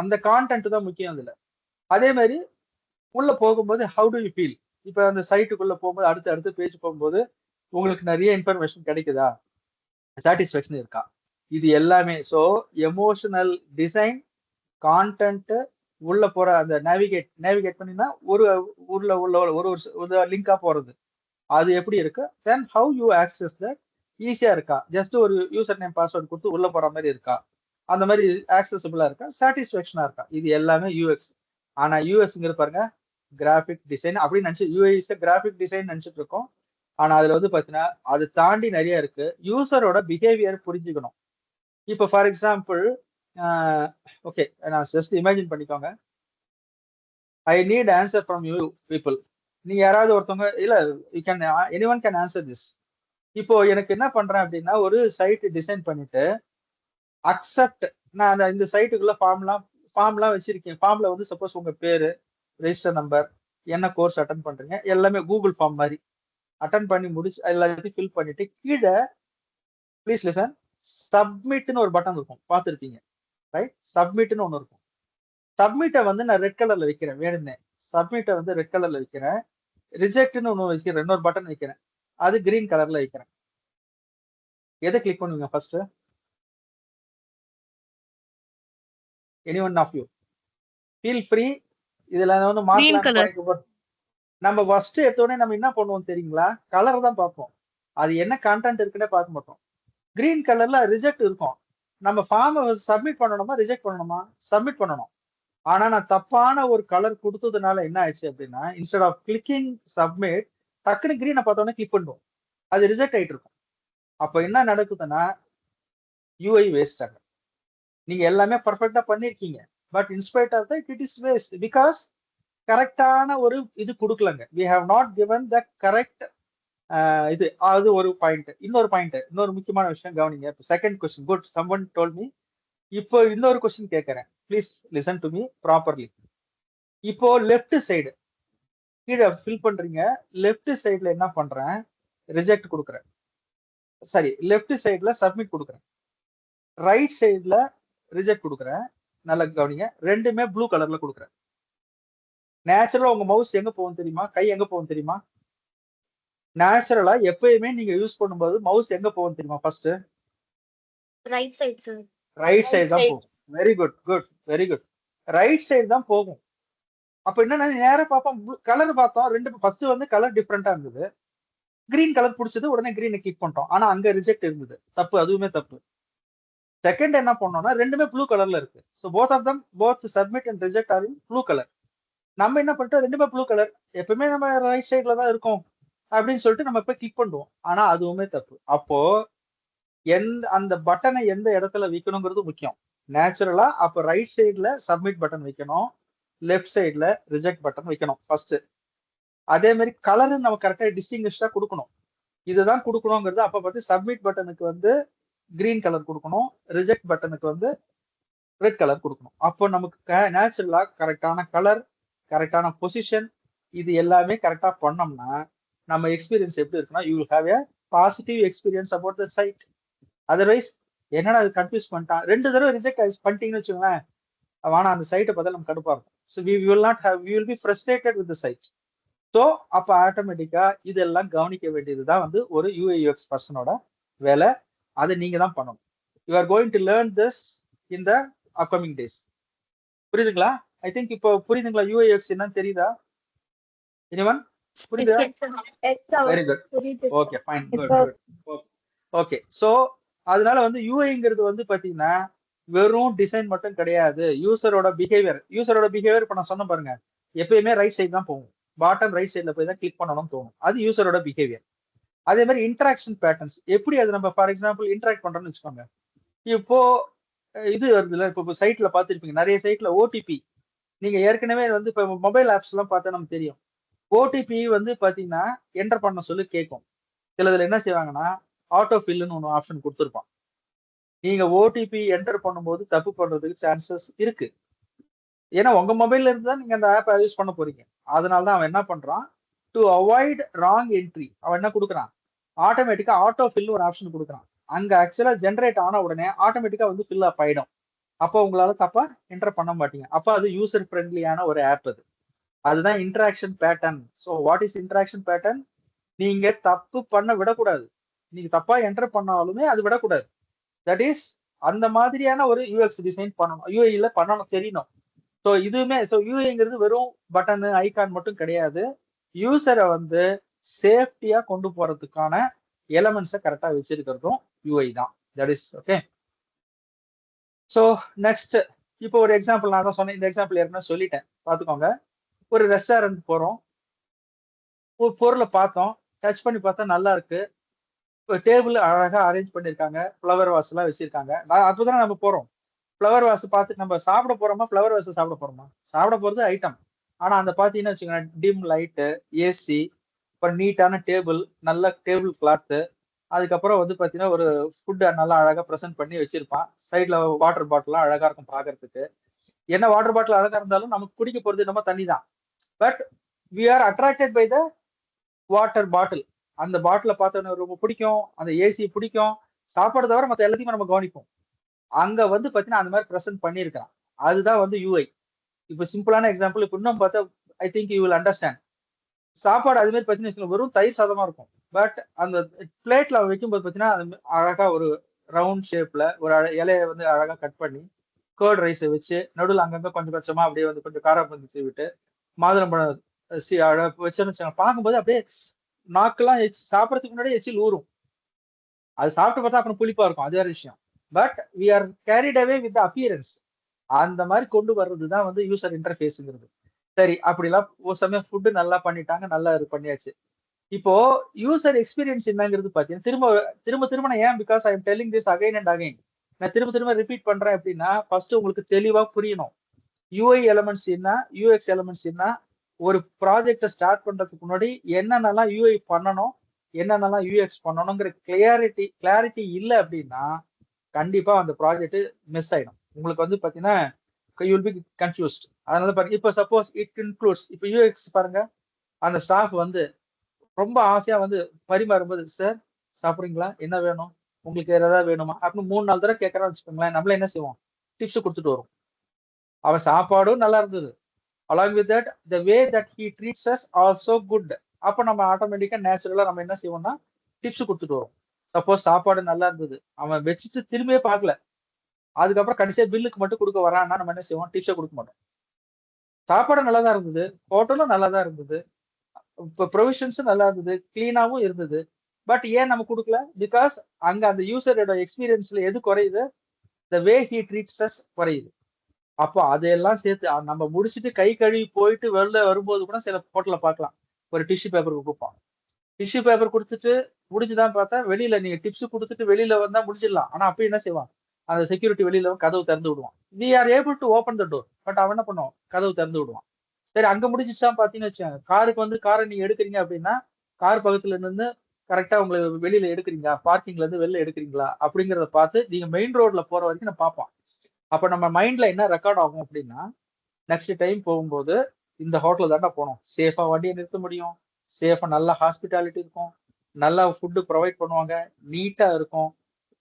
அந்த கான்டென்ட் தான் முக்கியம் அதுல. அதே மாதிரி உள்ள போகும்போது ஹவு டு யூ ஃபீல்? இப்ப அந்த சைட்டுக்குள்ள போகும்போது அடுத்து அடுத்து பேஜ் போகும்போது உங்களுக்கு நிறைய இன்ஃபர்மேஷன் கிடைக்குதா? சாட்டிஸ்ஃபேக்ஷன் இருக்கா? இது எல்லாமே. ஸோ எமோஷனல் டிசைன், கான்டென்ட், உள்ள போற அந்த நேவிகேட் பண்ணினா ஒரு உள்ள உள்ள ஒரு லிங்கா போறது. அது எப்படி இருக்கு? Then how you access that ஈஸியா இருக்கா? ஜஸ்ட் ஒரு யூசர் நேம் பாஸ்வேர்ட் கொடுத்து உள்ள போற மாதிரி இருக்கா? அந்த மாதிரி ஆக்சஸபிளா இருக்கா? சாட்டிஸ்ஃபேக்ஷனா இருக்கா? இது எல்லாமே யூஎக்ஸ். ஆனா யூஎஸ்ங்கிறது பாருங்க கிராஃபிக் டிசைன் அப்படின்னு நினைச்சு யூஐஸ் கிராஃபிக் டிசைன் நினைச்சிட்டு இருக்கோம். ஆனா அதுல வந்து பாத்தீங்கன்னா அது தாண்டி நிறைய இருக்கு. யூசரோட பிஹேவியர் புரிஞ்சுக்கணும். இப்போ ஃபார் எக்ஸாம்பிள் ஓகே, நான் ஜஸ்ட் இமேஜின் பண்ணிக்கோங்க. I need answer from you people. நீங்க யாராவது ஒருத்தவங்க இல்ல you can anyone can answer this. இப்போ எனக்கு என்ன பண்றேன் அப்படின்னா ஒரு சைட் டிசைன் பண்ணிட்டு அக்செப்ட் நான் இந்த சைட்டுக்குள்ள ஃபார்ம்லாம் வச்சிருக்கேன். ஃபார்ம்ல வந்து சப்போஸ் உங்க பேரு, ரெஜிஸ்டர் நம்பர், என்ன கோர்ஸ் அட்டன் பண்றீங்க எல்லாமே கூகுள் ஃபார்ம் மாதிரி அட்டன் பண்ணி முடிச்சு எல்லாத்தையும் ஃபில் பண்ணிட்டு கீழே ப்ளீஸ் லிசன் சப்மிட்னு ஒரு பட்டன் இருக்கும், பார்த்துருப்பீங்க ரைட்? சப்மிட்னு ஒன்று இருக்கும். சப்மிட்டை வந்து நான் ரெட் கலர்ல வைக்கிறேன் வேணும்னே. சப்மிட்டை வந்து ரெட் கலர்ல வைக்கிறேன். ரிஜெக்ட்னு ஒன்று வைக்கிறேன், இன்னொரு பட்டன் வைக்கிறேன், அது கிரீன் கலர்ல வைக்கிறேன். எதை கிளிக் பண்ணுவீங்க first? Any one of you feel free. இதுல வந்து மார்க்லாம் நம்ம ஃபர்ஸ்ட் எடுத்தோடனே நம்ம என்ன பண்ணுவோம் தெரியுங்களா? கலர் தான் பார்ப்போம். அது என்ன கண்டென்ட் இருக்குன்னே பார்க்க மாட்டோம். கிரீன் கலர்ல ரிஜெக்ட் இருக்கும். நம்ம ஃபார்மை சப்மிட் பண்ணணுமா ரிஜெக்ட் பண்ணணுமா? சப்மிட் பண்ணணும். ஆனா நான் தப்பான ஒரு கலர் கொடுத்ததுனால என்ன ஆயிடுச்சு அப்படின்னா இன்ஸ்டெட் ஆஃப் கிளிக்கிங் சப்மிட் டக்குன்னு கிரீனை பார்த்தோன்னே கிளிக் பண்ணுவோம், அது ரிஜெக்ட் ஆயிட்டு இருக்கும். அப்ப என்ன நடக்குதுன்னா யூஐ வேஸ்ட் ஆகும். நீங்க எல்லாமே பர்ஃபெக்டா பண்ணிருக்கீங்க, but in spite of that it is waste because கரெக்டான ஒரு இது கொடுக்கலங்க. We have not given the correct இது. அது ஒரு பாயிண்ட். இன்னொரு முக்கியமான விஷயம் கவனிங்க. Second question good someone told me. இப்போ இன்னொரு கொஸ்டின் கேட்கறேன், please listen to me properly. இப்போ லெஃப்ட் சைடு கீழே ஃபில் பண்றீங்க. லெஃப்ட் சைடுல என்ன பண்றேன்? ரிஜெக்ட் கொடுக்குறேன். சரி, லெஃப்ட் சைடுல சப்மிட் கொடுக்குறேன். ரைட் சைடுல ரிஜெக்ட் கொடுக்குறேன். நல்லா கவனிங்க, ரெண்டுமே ப்ளூ கலர்ல கொடுக்குறேன். நேச்சுரலா உங்க மவுஸ் எங்க போகும் தெரியுமா? கை எங்க போகும் தெரியுமா? நேச்சுரலா எப்பயுமே நீங்க யூஸ் பண்ணும்போது மவுஸ் எங்க போகும் தெரியுமா? First right side sir. Right side தான் போகும். Very good, very good. Right side தான் போகும். அப்ப என்னன்னா நேரா பார்ப்போம், கலர் பார்த்தோம், ரெண்டு ஃபர்ஸ்ட் வந்து கலர் டிஃப்ரெண்டா இருந்தது. கிரீன் கலர் பிடிச்சது, உடனே கிரீனை கிளிக் பண்ணிட்டோம். ஆனா அங்க ரிஜெக்ட் இருந்தது. தப்பு, அதுவுமே தப்பு. செகண்ட் என்ன பண்ணோம்னா ரெண்டுமே ப்ளூ கலர்ல இருக்கு. So both of them both submit and reject are in blue colour. நம்ம என்ன பண்ணிட்டோம்? ரெண்டுமே ப்ளூ கலர், எப்பவுமே நம்ம ரைட் சைட்ல தான் இருக்கும் அப்படின்னு சொல்லிட்டு நம்ம போய் கிளிக் பண்ணுவோம். ஆனா அதுவுமே தப்பு. அப்போ அந்த பட்டனை எந்த இடத்துல வைக்கணுங்கிறது முக்கியம். நேச்சுரலா அப்ப ரைட் சைட்ல சப்மிட் பட்டன் வைக்கணும், லெஃப்ட் சைட்ல ரிஜெக்ட் பட்டன் வைக்கணும் ஃபர்ஸ்ட். அதே மாதிரி கலரு நம்ம கரெக்டா டிஸ்டிங்விஷ்டா கொடுக்கணும். இதுதான் கொடுக்கணுங்கிறது. அப்ப பார்த்து சப்மிட் பட்டனுக்கு வந்து கிரீன் கலர் கொடுக்கணும், ரிஜெக்ட் பட்டனுக்கு வந்து ரெட் கலர் கொடுக்கணும். அப்போ நமக்கு நேச்சுரலா கரெக்டான கலர், கரெக்டான பொசிஷன், இது எல்லாமே கரெக்டா பண்ணோம்னா நம்ம எக்ஸ்பீரியன்ஸ் எப்படி இருக்குன்னா you will have a positive experience about the site. Otherwise என்னடா அது கன்ஃபியூஸ் பண்ணிட்டான், 2 தடவை ரிஜெக்ட் பண்ணிட்டீங்கன்னு வச்சுக்கோங்களேன், ஆனா அந்த சைட்டை பார்த்தா நம்ம கடுப்பா இருக்கும். So we will not have, we will be frustrated with the site. So அப்போ ஆட்டோமேட்டிக்கா இதெல்லாம் கவனிக்க வேண்டியதுதான் வந்து ஒரு யூஐ/யூஎக்ஸ் பர்சனோட வேலை. அதை நீங்க தான் பண்ணணும். You are going to learn this in the upcoming days. புரியுதுங்களா? ஐ திங்க் இப்போ புரியுதுங்களா? யூஐ/யூஎக்ஸ் என்னன்னு தெரியுதா? எனிவன் புரியுதா? Very good. Okay fine, good good. Okay, so அதனால வந்து யூஐங்கிறது வந்து பாத்தீங்கன்னா வெறும் டிசைன் மட்டும் கிடையாது. யூசரோட பிஹேவியர் இப்ப நான் சொன்ன பாருங்க, எப்பயுமே ரைட் சைடு தான் போகும். பாட்டம் ரைட் சைட்ல போய் தான் கிளிக் பண்ணணும்னு தோணும். அது யூசரோட பிஹேவியர். அதே மாதிரி இன்டராக்ஷன் பேட்டர்ன்ஸ் எப்படி அது நம்ம ஃபார் எக்ஸாம்பிள் இன்டராக்ட் பண்றோம்னு வச்சுக்கோங்க. இப்போ இது வருதுல்ல, இப்போ சைட்ல பார்த்துருப்பீங்க, நிறைய சைட்ல ஓடிபி. நீங்க ஏற்கனவே வந்து இப்போ மொபைல் ஆப்ஸ் எல்லாம் பார்த்தா நமக்கு தெரியும். ஓடிபி வந்து பாத்தீங்கன்னா என்டர் பண்ண சொல்லி கேட்கும். சிலதுல என்ன செய்வாங்கன்னா ஆட்டோ ஃபில்னு ஒன்று ஆப்ஷன் கொடுத்துருப்பான். நீங்க ஓடிபி என்டர் பண்ணும்போது தப்பு பண்றதுக்கு சான்சஸ் இருக்கு. ஏன்னா உங்க மொபைல்ல இருந்து தான் நீங்க அந்த ஆப்பை யூஸ் பண்ண போறீங்க. அதனால தான் அவன் என்ன பண்றான், டு அவாய்ட் ராங் என்ட்ரி அவன் என்ன கொடுக்குறான், ஆட்டோமேட்டிக்கா ஆட்டோ ஃபில் ஒரு ஆப்ஷன் கொடுக்குறான். அங்க ஆக்சுவலா ஜென்ரேட் ஆன உடனே ஆட்டோமேட்டிக்கா வந்து ஃபில் அப் ஆயிடும். அப்போ உங்களால தப்பா என்டர் பண்ண மாட்டீங்க. அப்போ அது யூசர் ஃப்ரெண்ட்லியான ஒரு ஆப் அது. அதுதான் interaction pattern. So what is interaction pattern? நீங்க தப்பு பண்ண விடக்கூடாது. நீங்க தப்பா என்டர் பண்ணாலுமே அது விடக்கூடாது. தட் இஸ் அந்த மாதிரியான ஒரு யூஎக்ஸ் டிசைன் பண்ணணும், யூஐல பண்ணணும், தெரியணும். ஸோ இதுவுமே யூஐங்கிறது வெறும் பட்டன் ஐகான் மட்டும் கிடையாது. யூசரை வந்து சேஃப்டியா கொண்டு போறதுக்கான எலமெண்ட்ஸை கரெக்டா வச்சிருக்கிறதும் யூஐ தான். That is okay. So next இப்போ ஒரு எக்ஸாம்பிள் நான் தான் சொன்னேன். இந்த எக்ஸாம்பிள் ஏற்கனவே சொல்லிட்டேன், பார்த்துக்கோங்க. ஒரு ரெஸ்டாரண்ட் போறோம், ஒரு பொருளை பார்த்தோம், டச் பண்ணி பார்த்தா நல்லா இருக்கு, டேபிள் அழகா அரேஞ்ச் பண்ணிருக்காங்க, ஃப்ளவர் வாஸ் எல்லாம் வச்சிருக்காங்க. அப்பதான் நம்ம போறோம். ஃப்ளவர் வாஸ் பார்த்து நம்ம சாப்பிட போறோமா, ஃப்ளவர் வாஸ் சாப்பிட போறோமா? சாப்பிட போறது ஐட்டம். ஆனா அந்த பாத்தீங்கன்னா வச்சுக்கோங்க, டிம் லைட்டு, ஏசி, அப்புறம் நீட்டான டேபிள், நல்ல டேபிள் கிளாத்து, அதுக்கப்புறம் வந்து பாத்தீங்கன்னா ஒரு ஃபுட் நல்லா அழகா ப்ரெசென்ட் பண்ணி வச்சிருப்பான். சைட்ல வாட்டர் பாட்டிலாம் அழகா இருக்கும் பாக்குறதுக்கு. என்ன வாட்டர் பாட்டில் அழகா இருந்தாலும் நமக்கு குடிக்க போறது என்னமோ தண்ணி தான். But we are attracted by the water bottle. அந்த பாட்டில பார்த்தோன்னே ரொம்ப பிடிக்கும், அந்த ஏசி பிடிக்கும். சாப்பாடு தவிர மற்ற எல்லாத்தையுமே நம்ம கவனிப்போம். அங்க வந்து பாத்தீங்கன்னா அந்த மாதிரி ப்ரெசென்ட் பண்ணியிருக்கான். அதுதான் வந்து யூஐ. இப்போ சிம்பிளான எக்ஸாம்பிள் இப்போ இன்னும் பார்த்தா ஐ திங்க் யூ வில் அண்டர்ஸ்டாண்ட். சாப்பாடு அது மாதிரி பார்த்தீங்கன்னா வெறும் தயிர் சாதமா இருக்கும். பட் அந்த பிளேட்ல வைக்கும்போது பார்த்தீங்கன்னா அழகா ஒரு ரவுண்ட் ஷேப்ல ஒரு இலையை வந்து அழகா கட் பண்ணி கர்ட் ரைஸை வச்சு நடுவில் அங்கங்க கொஞ்சம் கொஞ்சமா அப்படியே வந்து கொஞ்சம் காராப்பந்தி தூவி விட்டு மாதுளம்பழம் வச்சோன்னு வச்சுக்கோங்க, பார்க்கும்போது அப்படியே நாக்கெல்லாம் சாப்பிடறதுக்கு முன்னாடி எச்சில் ஊறும். அது சாப்பிட்டு பார்த்தா அப்புறம் புளிப்பா இருக்கும், அது வேற விஷயம். But we are carried away with appearance. அந்த மாதிரி கொண்டு வர்றதுதான் வந்து யூசர் இன்டர்ஃபேஸ்ங்கிறது. சரி, அப்படிலாம் ஒரு சமயம் ஃபுட்டு நல்லா பண்ணிட்டாங்க, நல்லா இது பண்ணியாச்சு. இப்போ யூசர் எக்ஸ்பீரியன்ஸ் என்னங்கிறது பாத்தீங்கன்னா திரும்ப திரும்ப திரும்ப நான் ஏன் because I am telling this again and again நான் திரும்ப திரும்ப ரிப்பீட் பண்றேன் அப்படின்னா, ஃபர்ஸ்ட் உங்களுக்கு தெளிவா புரியணும். யூஐ எலமெண்ட்ஸ் என்ன, யூஎக்ஸ் எலமெண்ட்ஸ் என்ன, ஒரு ப்ராஜெக்டை ஸ்டார்ட் பண்றதுக்கு முன்னாடி என்னென்னலாம் யூஐ பண்ணணும், என்னென்னலாம் யூஎக்ஸ் பண்ணணுங்கிற கிளாரிட்டி இல்லை அப்படின்னா கண்டிப்பா அந்த ப்ராஜெக்ட் மிஸ் ஆயிடும். உங்களுக்கு வந்து பாத்தீங்கன்னா யூ வில் பி கன்ஃபியூஸ்ட். அதனால பாருங்க, இப்போ சப்போஸ் இட் இன்க்ளூட்ஸ் இப்போ யூஎக்ஸ் பாருங்க, அந்த ஸ்டாஃப் வந்து ரொம்ப ஆசையா வந்து பரிமாறும்போது, சார் சாப்பிடுறீங்களா, என்ன வேணும், உங்களுக்கு வேற ஏதாவது வேணுமா அப்படின்னு 3-4 தடவை கேட்கறான்னு வச்சுக்கோங்களேன், நம்மள என்ன செய்வோம், டிப்ஸ் கொடுத்துட்டு வரும். அவன் சாப்பாடும் நல்லா இருந்தது, along with that the way that he treats us also good. அப்ப நம்ம ஆட்டோமேட்டிக்கா நேச்சுரலா நம்ம என்ன செய்வோம்னா டிப்ஸ் கொடுத்துட்டு வரும். சப்போஸ் சாப்பாடு நல்லா இருந்தது, அவன் வச்சுட்டு திரும்பியே பார்க்கல, அதுக்கப்புறம் கடைசியா பில்லுக்கு மட்டும் கொடுக்க வரான்னா நம்ம என்ன செய்வோம், டிப்ஸே கொடுக்க மாட்டோம். சாப்பாடு நல்லா தான் இருந்தது, ஹோட்டலும் நல்லா தான் இருந்தது, இப்போ ப்ரொவிஷன்ஸும் நல்லா இருந்தது, கிளீனாவும் இருந்தது. பட் ஏன் நம்ம கொடுக்கல? பிகாஸ் அங்க அந்த யூசரோட எக்ஸ்பீரியன்ஸ்ல எது குறையுது, த வே ஹி ட்ரீட்ஸ் அஸ் குறையுது. அப்போ அதையெல்லாம் சேர்த்து நம்ம முடிச்சுட்டு கை கழுவி போயிட்டு வெளில வரும்போது கூட சில ஹோட்டல்ல பார்க்கலாம், ஒரு டிஷ்யூ பேப்பர் கொடுப்பான். டிஷ்யூ பேப்பர் கொடுத்துட்டு முடிச்சுதான் பார்த்தா வெளியில நீங்க டிப்ஸ் கொடுத்துட்டு வெளியில வந்தா முடிச்சிடலாம். ஆனா அப்ப என்ன செய்வான், அந்த செக்யூரிட்டி வெளியில கதவு திறந்து விடுவான். We are able to open the door, but அவன் என்ன பண்ணுவான், கதவு திறந்து விடுவான். சரி, அங்க முடிச்சுட்டான் பாத்தீங்கன்னு வச்சுக்கோங்க, காருக்கு வந்து காரை நீங்க எடுக்கிறீங்க அப்படின்னா கார் பக்கத்துல நின்று கரெக்டா உங்களுக்கு வெளியில எடுக்கிறீங்களா, பார்க்கிங்ல இருந்து வெளில எடுக்கிறீங்களா அப்படிங்கறத பார்த்து நீங்க மெயின் ரோட்ல போற வரைக்கும் நான் பார்ப்பான். அப்ப நம்ம மைண்ட்ல என்ன ரெக்கார்ட் ஆகும் அப்படின்னா, நெக்ஸ்ட் டைம் போகும்போது இந்த ஹோட்டல் தாண்டா போனோம், சேஃபா வண்டியை நிறுத்த முடியும், சேஃபா நல்ல ஹாஸ்பிட்டாலிட்டி இருக்கும், நல்லா ஃபுட்டு ப்ரொவைட் பண்ணுவாங்க, நீட்டா இருக்கும்,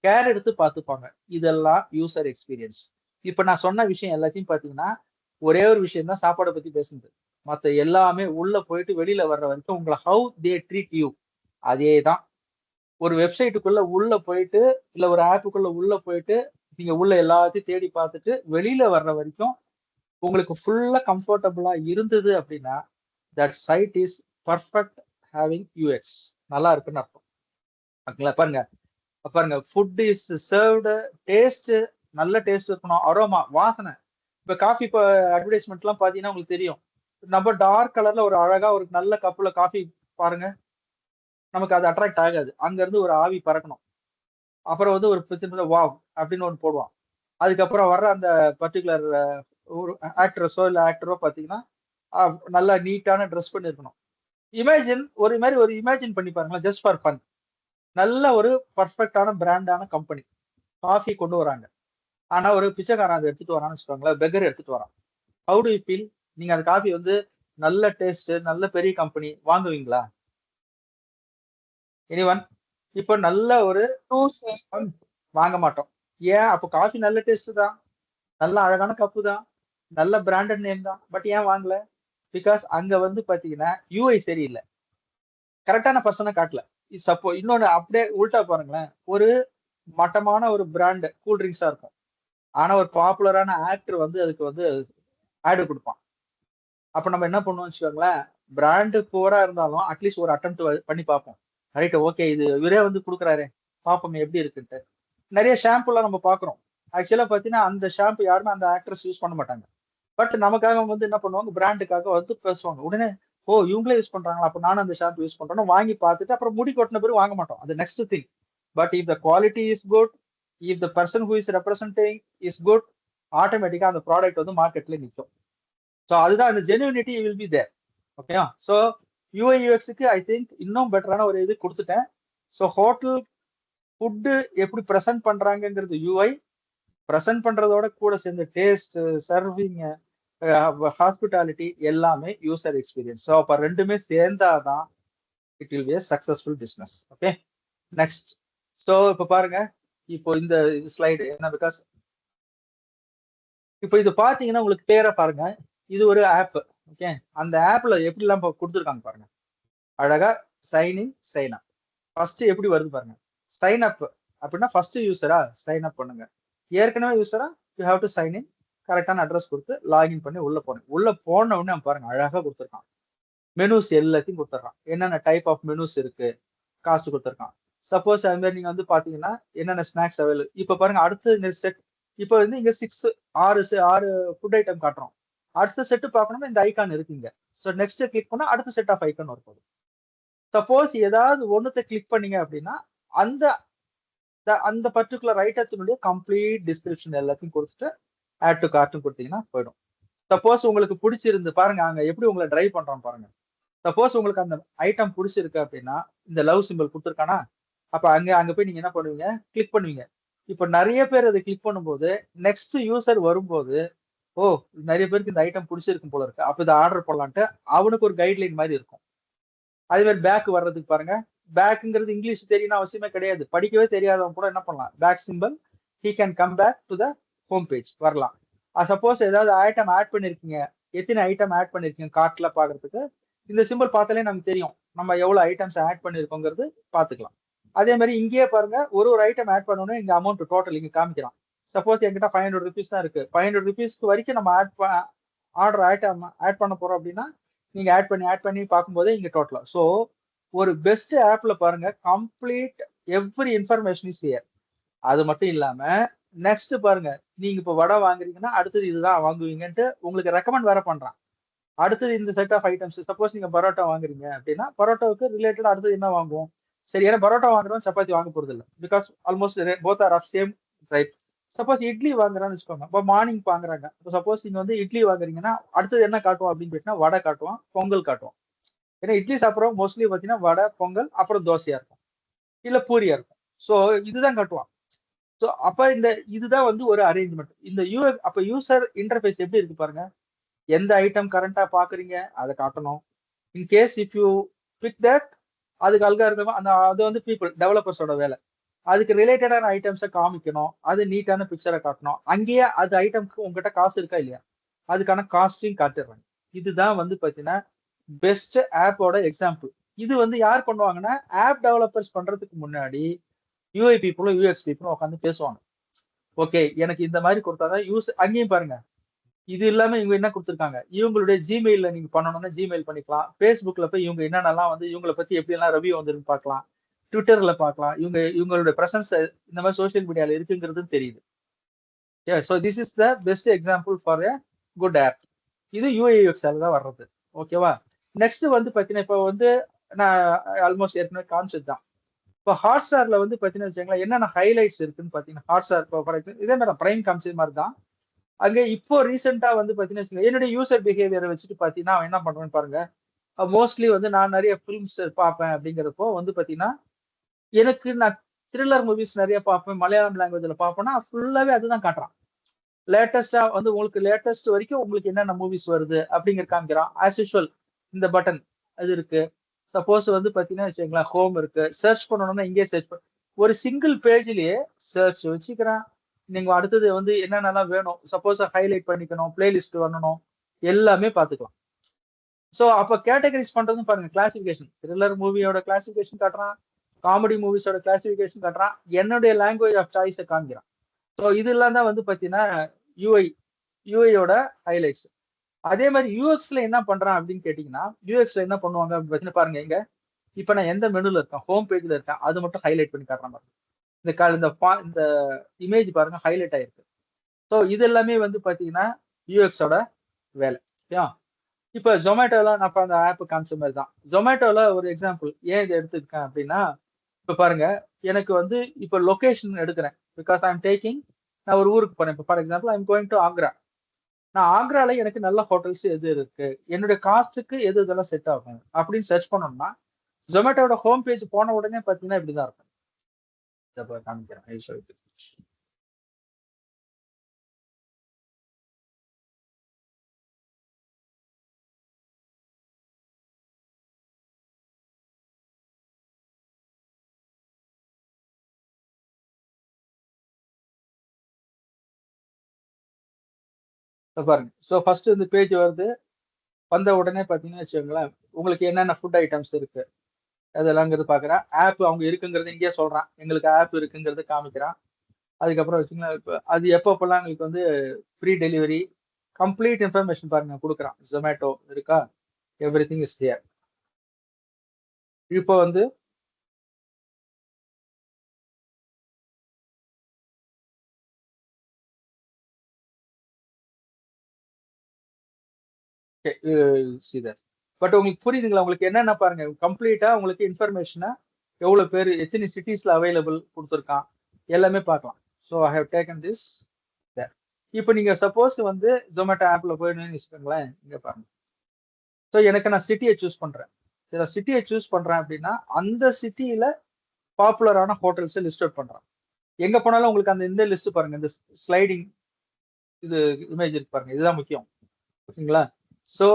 கேர் எடுத்து பார்த்துப்பாங்க. இதெல்லாம் யூசர் எக்ஸ்பீரியன்ஸ். இப்ப நான் சொன்ன விஷயம் எல்லாத்தையும் பாத்தீங்கன்னா ஒரே ஒரு விஷயம் தான் சாப்பாடை பத்தி பேசுனது. மத்த எல்லாமே உள்ள போயிட்டு வெளியில வர்ற வரைக்கும் உங்களை ஹவு தே ட்ரீட் யூ, அதே தான். ஒரு வெப்சைட்டுக்குள்ள உள்ள போயிட்டு இல்ல ஒரு ஆப்புக்குள்ள உள்ள போயிட்டு நீங்க உள்ள எல்லாத்தையும் தேடி பார்த்துட்டு வெளியில வர்ற வரைக்கும் உங்களுக்கு ஃபுல்லா கம்ஃபர்டபுளா இருந்தது அப்படின்னா that site is perfect having UX, நல்லா இருக்குன்னு அர்த்தம். ஓகேங்களா? பாருங்க பாருங்க, ஃபுட் இஸ் சர்வ்டு, டேஸ்ட் நல்ல டேஸ்ட் இருக்கணும், அரோமா வாசனை. இப்ப காஃபி இப்போ அட்வர்டைஸ்மெண்ட் எல்லாம் பாத்தீங்கன்னா உங்களுக்கு தெரியும், நம்ம டார்க் கலர்ல ஒரு அழகா ஒரு நல்ல கப்ல காஃபி பாருங்க, நமக்கு அது அட்ராக்ட் ஆகாது. அங்க இருந்து ஒரு ஆவி பறக்கணும், அப்புறம் வந்து ஒரு பிரச்சனை வாவ் அப்படின்னு ஒன்று போடுவான். அதுக்கப்புறம் வர்ற அந்த பர்டிகுலர் ஒரு ஆக்ட்ரஸோ இல்ல ஆக்டரோ பாத்தீங்கன்னா நல்லா நீட்டான ட்ரெஸ் பண்ணி இருக்கணும். இமேஜின் ஒரு மாதிரி ஒரு இமேஜின் பண்ணி பாருங்களேன், ஜஸ்ட் ஃபார் ஃபன். நல்ல ஒரு பர்ஃபெக்டான பிராண்டான கம்பெனி காஃபி கொண்டு வராங்க. ஆனா ஒரு பிச்சைக்காரன் அதை எடுத்துட்டு வரான்னு வச்சுக்கோங்களேன், பெக்கர் எடுத்துட்டு வரான். How to you feel? நீங்க அந்த காஃபி வந்து நல்ல டேஸ்ட், நல்ல பெரிய கம்பெனி, வாங்குவீங்களா? எனிவன்? இப்போ நல்ல ஒரு நோ சார். வாங்க மாட்டோம். ஏன்? அப்போ காஃபி நல்ல டேஸ்ட் தான், நல்ல அழகான கப்பு தான், நல்ல பிராண்டட் நேம் தான், பட் ஏன் வாங்கல? பிகாஸ் அங்க வந்து பாத்தீங்கன்னா யூஐ சரியில்லை, கரெக்டான பர்சனை காட்டல. சப்போ இன்னொன்னு அப்படியே உல்டா பாருங்களேன், ஒரு மட்டமான ஒரு பிராண்ட் கூல் ட்ரிங்க்ஸா இருக்கும், ஆனா ஒரு பாப்புலரான ஆக்டர் வந்து அதுக்கு வந்து ஆடு கொடுப்பான். அப்ப நம்ம என்ன பண்ணுவோம் வச்சுக்கோங்களேன், பிராண்டு புவரா இருந்தாலும் அட்லீஸ்ட் ஒரு அட்டெம்ப்ட் பண்ணி பார்ப்போம். ரைட், ஓகே, இது இவரே வந்து கொடுக்குறாரு, பார்ப்போம் எப்படி இருக்குன்ட்டு. நிறைய ஷாம்புலாம் நம்ம பார்க்குறோம். ஆக்சுவலா பார்த்தீங்கன்னா அந்த ஷாம்பு யாருமே அந்த ஆக்ட்ரஸ் யூஸ் பண்ண மாட்டாங்க. பட் நமக்காக வந்து என்ன பண்ணுவாங்க, பிராண்டுக்காக வந்து பேசுவாங்க. உடனே ஓ இவங்களே யூஸ் பண்றாங்களா, அப்ப நானும் அந்த ஷாம்பு யூஸ் பண்றேன்னு வாங்கி பார்த்துட்டு அப்புறம் முடி கொட்டின பிறகு வாங்க மாட்டோம். அது next thing. But if the quality is good, if the person who is representing is good, ஆட்டோமேட்டிக்கா அந்த ப்ராடக்ட் வந்து மார்க்கெட்ல நிற்கும். ஸோ அதுதான் அந்த ஜெனுவினிட்டி வில் பி தேர். ஓகேவா? ஸோ யூஐ யூஎக்ஸுக்கு ஐ திங்க் இன்னும் பெட்டரான ஒரு இது கொடுத்துட்டேன். ஸோ ஹோட்டல் ஃபுட்டு எப்படி ப்ரெசென்ட் பண்றாங்கங்கிறது யூஐ, ப்ரெசென்ட் பண்றதோட கூட சேர்ந்து டேஸ்ட், சர்விங், ஹாஸ்பிட்டாலிட்டி எல்லாமே யூசர் எக்ஸ்பீரியன்ஸ். ஸோ அப்போ ரெண்டுமே சேர்ந்தாதான் it will be successful business. Okay, next. So இப்போ பாருங்க, இப்போ இந்த ஸ்லைடு என்ன, பிகாஸ் இப்போ இது பாத்தீங்கன்னா உங்களுக்கு கிளியரா பாருங்க, இது ஒரு ஆப். ஓகே, அந்த ஆப்ல எப்படிலாம் கொடுத்துருக்காங்க பாருங்க. அழகா sign in, sign up. First எப்படி வருது பாருங்க, சைன் அப் அப்படின்னா ஃபர்ஸ்ட் யூசரா சைன் அப் பண்ணுங்க. ஏற்கனவே யூசரா you have to sign in, கரெக்டான அட்ரஸ் கொடுத்து லாகின் பண்ணி உள்ள போனேன். உள்ள போன உடனே பாருங்க அழகா கொடுத்துருக்கான். மெனுஸ் எல்லாத்தையும் கொடுத்துட்றான். என்னென்ன டைப் ஆஃப் மெனுஸ் இருக்கு, காஸ்ட் கொடுத்துருக்கான். சப்போஸ் அது மாதிரி நீங்க வந்து பாத்தீங்கன்னா என்னென்ன ஸ்நாக்ஸ் அவைலபிள். இப்ப பாருங்க அடுத்து செட். இப்போ வந்து இங்க 6 ஃபுட் ஐட்டம் காட்டுறோம். அடுத்த செட்டு பார்க்கணும்னா இந்த ஐக்கான் இருக்குங்க. ஸோ நெக்ஸ்ட் கிளிக் பண்ணா அடுத்த செட் ஆஃப் ஐக்கான் வரும். சப்போஸ் ஏதாவது ஒண்ணுத்த கிளிக் பண்ணீங்க அப்படின்னா அந்த அந்த பர்டிகுலர் ஐட்டத்தினுடைய கம்ப்ளீட் டிஸ்கிரிப்ஷன் எல்லாத்தையும் கொடுத்துட்டு ஆட் டு கார்ட்னு கொடுத்தீங்கன்னா போயிடும். சப்போஸ் உங்களுக்கு பிடிச்சிருந்து பாருங்க, அங்க எப்படி உங்களை டிரைவ் பண்றோம் பாருங்க. சப்போஸ் உங்களுக்கு அந்த ஐட்டம் பிடிச்சிருக்கு அப்படின்னா இந்த லவ் சிம்பிள் கொடுத்துருக்கானா, அப்ப அங்க போய் நீங்க என்ன பண்ணுவீங்க, கிளிக் பண்ணுவீங்க. இப்ப நிறைய பேர் அதை கிளிக் பண்ணும்போது நெக்ஸ்ட் யூசர் வரும்போது, ஓ நிறைய பேருக்கு இந்த ஐட்டம் பிடிச்சிருக்கும் போல இருக்கு, அப்ப இதை ஆர்டர் பண்ணலான்ட்டு அவனுக்கு ஒரு கைட்லைன் மாதிரி இருக்கும். அதே மாதிரி பேக் வர்றதுக்கு பாருங்க, பேக்குங்கிறது இங்கிலீஷ் தெரியணும் அவசியமே கிடையாது. படிக்கவே தெரியாதவங்க கூட என்ன பண்ணலாம், back simple, he can come back to the home page வரலாம். சப்போஸ் ஏதாவது ஐட்டம் ஆட் பண்ணிருக்கீங்க, எத்தனை ஐட்டம் ஆட் பண்ணிருக்கீங்க கார்ட்ல பாக்குறதுக்கு இந்த சிம்பிள் பார்த்தாலே நமக்கு தெரியும் நம்ம எவ்வளவு ஐட்டம்ஸ் ஆட் பண்ணிருக்கோங்கிறது பாத்துக்கலாம். அதே மாதிரி இங்கேயே பாருங்க, ஒரு ஐட்டம் ஆட் பண்ணணும், இங்க அமௌண்ட் டோட்டல் இங்க காமிக்கிறான். சப்போஸ் என்கிட்ட 500 ருபீஸ் தான் இருக்கு, 500 ருபீஸ்க்கு வரைக்கும் நம்ம ஆர்டர் ஐட்டம் ஆட் பண்ண போறோம் அப்படின்னா நீங்க ஆட் பண்ணி பார்க்கும்போதே இங்க டோட்டலா. ஸோ ஒரு பெஸ்ட் ஆப்ல பாருங்க, complete every information is here. அது மட்டும் இல்லாம நெக்ஸ்ட் பாருங்க, நீங்க இப்போ வடை வாங்குறீங்கன்னா அடுத்தது இதுதான் வாங்குவீங்கன்ட்டு உங்களுக்கு ரெக்கமெண்ட் வேற பண்றான். அடுத்தது இந்த செட் ஆஃப் ஐட்டம்ஸ். சப்போஸ் நீங்க பரோட்டா வாங்குறீங்க அப்படின்னா பரோட்டாவுக்கு ரிலேட்டட் அடுத்தது என்ன வாங்குவோம், சரி ஏன்னா பரோட்டா வாங்குறோம் சப்பாத்தி வாங்க போறது இல்லை, because almost both are of same type. Suppose idli வாங்குறான்னு வச்சுக்கோங்க, இப்போ மார்னிங் வாங்குறாங்க, சப்போஸ் நீங்க வந்து இட்லி வாங்குறீங்கன்னா அடுத்தது என்ன காட்டுவோம் அப்படின்னு கேட்டீங்கன்னா வடை காட்டுவோம், பொங்கல் காட்டுவோம். ஏன்னா இட்லி சாப்பிட்றோம் மோஸ்ட்லி பார்த்தீங்கன்னா வடை, பொங்கல், அப்புறம் தோசையா இருக்கும், இல்ல பூரியா இருக்கும். ஸோ இதுதான் காட்டுவான். ஸோ அப்ப இதுதான் வந்து ஒரு அரேஞ்ச்மெண்ட். இந்த அப்ப யூசர் இன்டர்ஃபேஸ் எப்படி இருக்கு பாருங்க, எந்த ஐட்டம் கரண்டா பாக்குறீங்க அதை காட்டணும். In case if you pick that, அதுக்கு அல்காரிதம் அது வந்து பீப்புள் டெவலப்பர்ஸோட வேலை. அதுக்கு ரிலேட்டடான ஐட்டம்ஸை காமிக்கணும், அது நீட்டான பிக்சரை காட்டணும். அங்கேயே அது ஐட்டம்க்கு உங்ககிட்ட காசு இருக்கா இல்லையா, அதுக்கான காஸ்டையும் காட்டுறாங்க. இதுதான் வந்து பாத்தீங்கன்னா பெஸ்ட் ஆப்போட எக்ஸாம்பிள். இது வந்து யார் பண்ணுவாங்கன்னா, ஆப் டெவலப்பர்ஸ் பண்றதுக்கு முன்னாடி யூஐ பீப்புளும் யூஎக்ஸ் பீப்புளும் உட்காந்து பேசுவாங்க. ஓகே எனக்கு இந்த மாதிரி கொடுத்தாதான் யூஸ். அங்கேயும் பாருங்க, இது இல்லாம இவங்க என்ன கொடுத்துருக்காங்க, இவங்களுடைய ஜிமெயில நீங்க பண்ணணும்னா ஜிமெயில் பண்ணிக்கலாம். ஃபேஸ்புக்ல போய் இவங்க என்னென்னலாம் வந்து இவங்களை பத்தி எப்படி எல்லாம் ரிவ்யூ வந்துருன்னு பார்க்கலாம். ட்விட்டர்ல பார்க்கலாம், இவங்களுடைய பிரசன்ஸ் இந்த மாதிரி சோசியல் மீடியால இருக்குங்கிறது தெரியுது. So this is the best example for a good app. இது யூஐஎக்ஸ்ஆல தான் வர்றது. ஓகேவா? நெக்ஸ்ட் வந்து பார்த்தீங்கன்னா இப்போ வந்து நான் ஆல்மோஸ்ட் ஏற்கனவே கான்செப்ட் தான். இப்போ ஹாட் ஸ்டார்ல வந்து பார்த்தீங்கன்னா வச்சுக்கோங்களேன், என்னென்ன ஹைலைட்ஸ் இருக்குன்னு பார்த்தீங்கன்னா, ஹாட் ஸ்டார் இப்போ இதே மாதிரி பிரைம் காமிச்சது மாதிரி தான். அங்கே இப்போ ரீசெண்டா வந்து பார்த்தீங்கன்னா என்னுடைய யூசர் பிஹேவியரை வச்சுட்டு பார்த்தீங்கன்னா அவன் என்ன பண்றேன்னு பாருங்க. மோஸ்ட்லி வந்து நான் நிறைய ஃபிலிம்ஸ் பார்ப்பேன் அப்படிங்கிறப்போ வந்து பார்த்தீங்கன்னா எனக்கு நான் த்ரில்லர் மூவிஸ் நிறைய பார்ப்பேன், மலையாளம் லாங்குவேஜ்ல பார்ப்பேன்னா ஃபுல்லாவே அதுதான் காட்டுறான். லேட்டஸ்டா வந்து உங்களுக்கு லேட்டஸ்ட் வரைக்கும் உங்களுக்கு என்னென்ன மூவிஸ் வருது அப்படிங்கிற காமிக்கிறான். ஆஸ் யூஷுவல் இந்த பட்டன் அது இருக்கு. சப்போஸ் வந்து பாத்தீங்கன்னா வச்சுக்கோங்களேன், ஹோம் இருக்கு, சர்ச் பண்ணணும்னா இங்கே சர்ச் பண்ண ஒரு சிங்கிள் பேஜ்லயே சர்ச் வச்சுக்கிறான். நீங்க அடுத்தது வந்து என்னென்னலாம் வேணும், சப்போஸ் ஹைலைட் பண்ணிக்கணும், பிளேலிஸ்ட் வரணும், எல்லாமே பார்த்துக்கலாம். ஸோ அப்போ கேட்டகரிஸ் பண்றதுன்னு பாருங்க, கிளாசிஃபிகேஷன், த்ரில்லர் மூவியோட கிளாசிஃபிகேஷன் காட்டுறான், காமெடி மூவிஸோட கிளாசிஃபிகேஷன் காட்டுறான், என்னுடைய லாங்குவேஜ் ஆஃப் சாய்ஸை காமிக்கிறான். ஸோ இதெல்லாம் தான் வந்து பார்த்தீங்கன்னா யூஐயோட ஹைலைட்ஸ். அதே மாதிரி யூஎக்ஸ்ல என்ன பண்றான் அப்படின்னு கேட்டீங்கன்னா, யூஎக்ஸ்ல என்ன பண்ணுவாங்க அப்படின்னு பார்த்தீங்கன்னா பாருங்க, இங்க இப்போ நான் எந்த மெனுல இருக்கேன், ஹோம் பேஜ்ல இருக்கேன், அது மட்டும் ஹைலைட் பண்ணி காட்டுற மாதிரி இந்த இமேஜ் பாருங்க ஹைலைட் ஆயிருக்கு. ஸோ இது எல்லாமே வந்து பார்த்தீங்கன்னா யூஎக்ஸோட வேலை. ஓகே, இப்போ ஜொமேட்டோல நான் இப்போ அந்த ஆப் காமிச்ச மாதிரி தான். ஜொமேட்டோல ஒரு எக்ஸாம்பிள் ஏன் இதை எடுத்துருக்கேன் அப்படின்னா, இப்போ பாருங்க, எனக்கு வந்து இப்போ லொகேஷன் எடுக்கிறேன், பிகாஸ் ஐ எம் டேக்கிங், நான் ஒரு ஊருக்கு போறேன். இப்போ for example I am going to Agra. நான் ஆக்ரால எனக்கு நல்ல ஹோட்டல்ஸ் எது இருக்கு, என்னுடைய காஸ்ட்டுக்கு எது இதெல்லாம் செட் ஆகும் அப்படின்னு சர்ச் பண்ணோம்னா, ஜொமேட்டோட ஹோம் பேஜ் போன உடனே பார்த்தீங்கன்னா இப்படிதான் இருக்கும். இதை காமிக்கிறேன். பாருங்க, ஸோ ஃபர்ஸ்ட் இந்த பேஜ் வருது, வந்த உடனே பார்த்தீங்கன்னா வச்சுக்கோங்களேன், உங்களுக்கு என்னென்ன ஃபுட் ஐட்டம்ஸ் இருக்கு அதெல்லாம்ங்கிறது பார்க்குறேன். ஆப் அவங்க இருக்குங்கிறது இங்கேயே சொல்றான், எங்களுக்கு ஆப் இருக்குங்கிறது காமிக்கிறான். அதுக்கப்புறம் வச்சுங்களேன், இப்போ அது எப்பப்பெல்லாம் எங்களுக்கு வந்து ஃப்ரீ டெலிவரி கம்ப்ளீட் இன்ஃபர்மேஷன் பாருங்க கொடுக்குறான். ஜொமேட்டோ இருக்கா, எவ்ரி திங் இஸ் ஹியர். இப்போ வந்து பட் உங்களுக்கு புரியுதுங்களா, உங்களுக்கு என்னென்ன பாருங்க, கம்ப்ளீட்டா உங்களுக்கு இன்ஃபர்மேஷனை எவ்வளவு பேர் எத்தனை சிட்டிஸ்ல அவைலபிள் கொடுத்துருக்கான் எல்லாமே பார்க்கலாம். So I have taken this. இப்போ நீங்க சப்போஸ் வந்து ஜொமேட்டோ ஆப்ல போயிடுன்னு வச்சுக்கோங்களேன், இங்க பாருங்க. ஸோ எனக்கு நான் சிட்டியை சூஸ் பண்றேன். இதில் சிட்டியை சூஸ் பண்றேன் அப்படின்னா அந்த சிட்டியில பாப்புலரான ஹோட்டல்ஸை லிஸ்ட் அவுட் பண்றான். எங்க போனாலும் உங்களுக்கு அந்த இந்த லிஸ்ட் பாருங்க, இந்த ஸ்லைடிங் இது இமேஜ் இருக்கு பாருங்க, இதுதான் முக்கியம். ஓகேங்களா? ஸோ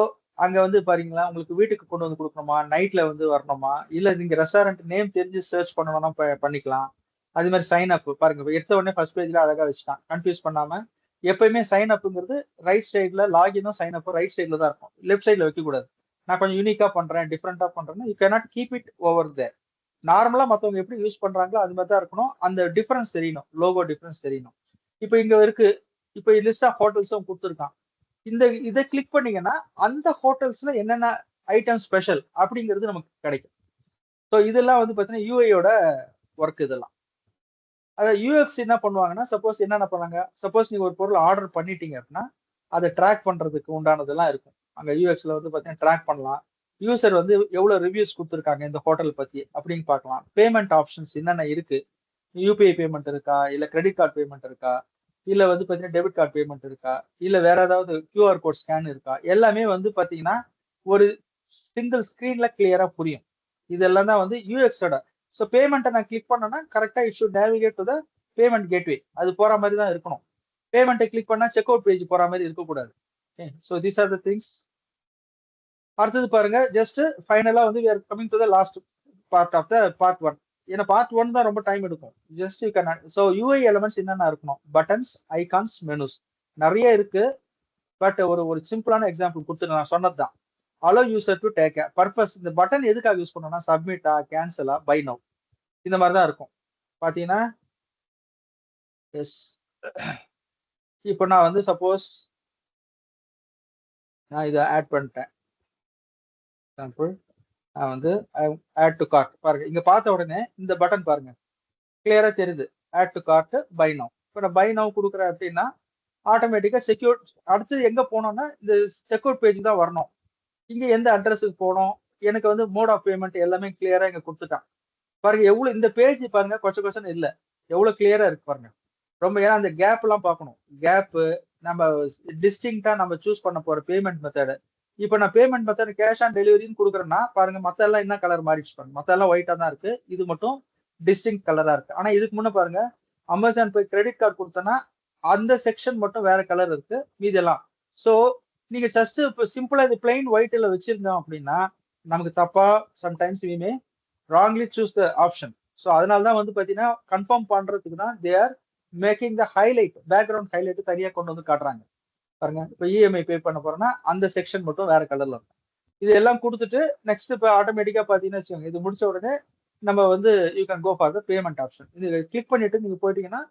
அங்க வந்து பாருங்களா, உங்களுக்கு வீட்டுக்கு கொண்டு வந்து கொடுக்கணுமா, நைட்ல வந்து வரணுமா, இல்ல நீங்க ரெஸ்டாரண்ட் நேம் தெரிஞ்சு சர்ச் பண்ணணும்னா பண்ணிக்கலாம். அது மாதிரி சைன் அப் பாருங்க, எடுத்த உடனே ஃபர்ஸ்ட் பேஜ்ல அழகா வச்சுட்டான், கன்ஃபியூஸ் பண்ணாம. எப்பயுமே சைன் அப்ங்கிறது ரைட் சைட்ல, லாகினும் சைன் அப்பும் ரைட் சைட்ல தான் இருக்கும், லெஃப்ட் சைட்ல வைக்க கூடாது. நான் கொஞ்சம் யூனிக்கா பண்றேன், டிஃப்ரெண்டா பண்றேன்னா you cannot keep it over there. நார்மலா மத்தவங்க எப்படி யூஸ் பண்றாங்களோ அது மாதிரி தான் இருக்கணும், அந்த டிஃபரன்ஸ் தெரியணும், லோகோ டிஃபரன்ஸ் தெரியணும். இப்போ இங்க இருக்கு, இப்போ லிஸ்ட் ஆஃப் ஹோட்டல்ஸும் கொடுத்துருக்கான். இந்த இதை கிளிக் பண்ணீங்கன்னா அந்த ஹோட்டல்ஸ்ல என்னென்ன ஐட்டம் ஸ்பெஷல் அப்படிங்கிறது நமக்கு கிடைக்கும். ஸோ இதெல்லாம் வந்து பார்த்தீங்கன்னா யூஐயோட ஒர்க். இதெல்லாம் அதாவது யூஎக்ஸ் என்ன பண்ணுவாங்கன்னா, சப்போஸ் என்னென்ன பண்ணாங்க, சப்போஸ் நீங்க ஒரு பொருள் ஆர்டர் பண்ணிட்டீங்க அப்படின்னா அதை ட்ராக் பண்றதுக்கு உண்டானதெல்லாம் இருக்கும். அங்க யூஎக்ஸ்ல வந்து பார்த்தீங்கன்னா ட்ராக் பண்ணலாம். யூசர் வந்து எவ்வளவு ரிவ்யூஸ் கொடுத்துருக்காங்க இந்த ஹோட்டல் பத்தி அப்படின்னு பார்க்கலாம். பேமெண்ட் ஆப்ஷன்ஸ் என்னென்ன இருக்கு, யூபிஐ பேமெண்ட் இருக்கா, இல்ல கிரெடிட் கார்டு பேமெண்ட் இருக்கா, இல்ல வந்து பாத்தீங்கன்னா டெபிட் கார்டு பேமெண்ட் இருக்கா, இல்ல வேற ஏதாவது கியூஆர் கோட் ஸ்கேன் இருக்கா, எல்லாமே வந்து பாத்தீங்கன்னா ஒரு சிங்கிள் ஸ்கிரீன்ல கிளியரா புரியும். இதெல்லாம் தான் வந்து யூஎக்ஸோட. ஸோ பேமெண்ட்டை நான் கிளிக் பண்ணேன்னா கரெக்டா it should navigate to the payment gateway, அது போற மாதிரி தான் இருக்கணும். பேமெண்ட்டை கிளிக் பண்ணா செக் அவுட் பேஜ் போற மாதிரி இருக்கக்கூடாது. So these are the things. அடுத்தது பாருங்க, ஜஸ்ட் ஃபைனலா வந்து we are coming to the last part of the part 1. ஏன்னா பார்ட் 1 தான் ரொம்ப டைம் எடுக்கும். Just you can. So UI elements என்னென்ன இருக்கணும், பட்டன்ஸ், ஐகான்ஸ், மெனுஸ் நிறைய இருக்கு. பட் ஒரு சிம்பிளான எக்ஸாம்பிள் கொடுத்து நான் சொன்னது தான். Allow user to take purpose. இந்த பட்டன் எதுக்காக யூஸ் பண்ணோம்னா சப்மிட்டா, கேன்சலா, பை நவ், இந்த மாதிரி தான் இருக்கும். பாத்தீங்கன்னா எஸ், இப்போ நான் வந்து சப்போஸ் நான் இதை ஆட் பண்ணிட்டேன். எக்ஸாம்பிள் நான் வந்து ஆட் டு கார்ட் பாருங்க, இங்க பார்த்த உடனே இந்த பட்டன் பாருங்க கிளியரா தெரியுது, add to cart, buy now. இப்போ நான் பை நவ் கொடுக்குறேன் அப்படின்னா ஆட்டோமேட்டிக்கா செக்யூர். அடுத்தது எங்க போனோம்னா இந்த செக்யூர் பேஜ் தான் வரணும். இங்க எந்த அட்ரஸுக்கு போகணும், எனக்கு வந்து மோட் ஆஃப் பேமெண்ட் எல்லாமே கிளியரா இங்க கொடுத்துட்டான். பாருங்க எவ்வளவு இந்த பேஜ் பாருங்க, கொச்ச இல்ல, எவ்வளவு கிளியரா இருக்கு பாருங்க. ரொம்ப, ஏன்னா அந்த கேப் எல்லாம் பார்க்கணும். கேப் நம்ம டிஸ்டிங்டா நம்ம சூஸ் பண்ண போற பேமெண்ட் மெத்தட். இப்போ நான் பேமெண்ட் மெத்தட் கேஷ் ஆன் டெலிவரின்னு கொடுக்குறேன்னா பாருங்க, மத்த எல்லாம் என்ன கலர் மாறிடுச்சு பாருங்க, மத்த எல்லாம் ஒயிட்டா தான் இருக்கு, இது மட்டும் டிஸ்டிங் கலரா இருக்கு. ஆனா இதுக்கு முன்ன பாருங்க, அமேசான் போய் கிரெடிட் கார்டு கொடுத்தோன்னா அந்த செக்ஷன் மட்டும் வேற கலர் இருக்கு, மீதெல்லாம். ஸோ நீங்க ஜஸ்ட் இப்போ சிம்பிளா இது பிளைன் ஒயிட்ல வச்சிருந்தோம் அப்படின்னா நமக்கு தப்பா sometimes we may wrongly choose the option. So அதனால தான் வந்து பாத்தீங்கன்னா கன்ஃபார்ம் பண்றதுக்கு தான் they are making the highlight, background highlight தனியா கொண்டு வந்து காட்டுறாங்க. பாருங்க, இப்போ இஎம்ஐ பே பண்ண போறோம்னா அந்த செக்ஷன் மட்டும் வேற கலர்ல இருக்கும். இது எல்லாம் கொடுத்துட்டு நெக்ஸ்ட் இப்போ ஆட்டோமேட்டிக்கா பாத்தீங்கன்னா வச்சுக்கோங்க, இது முடிச்ச உடனே நம்ம வந்து you can go for the payment option. இது கிளிக் பண்ணிட்டு நீங்க போயிட்டீங்கன்னா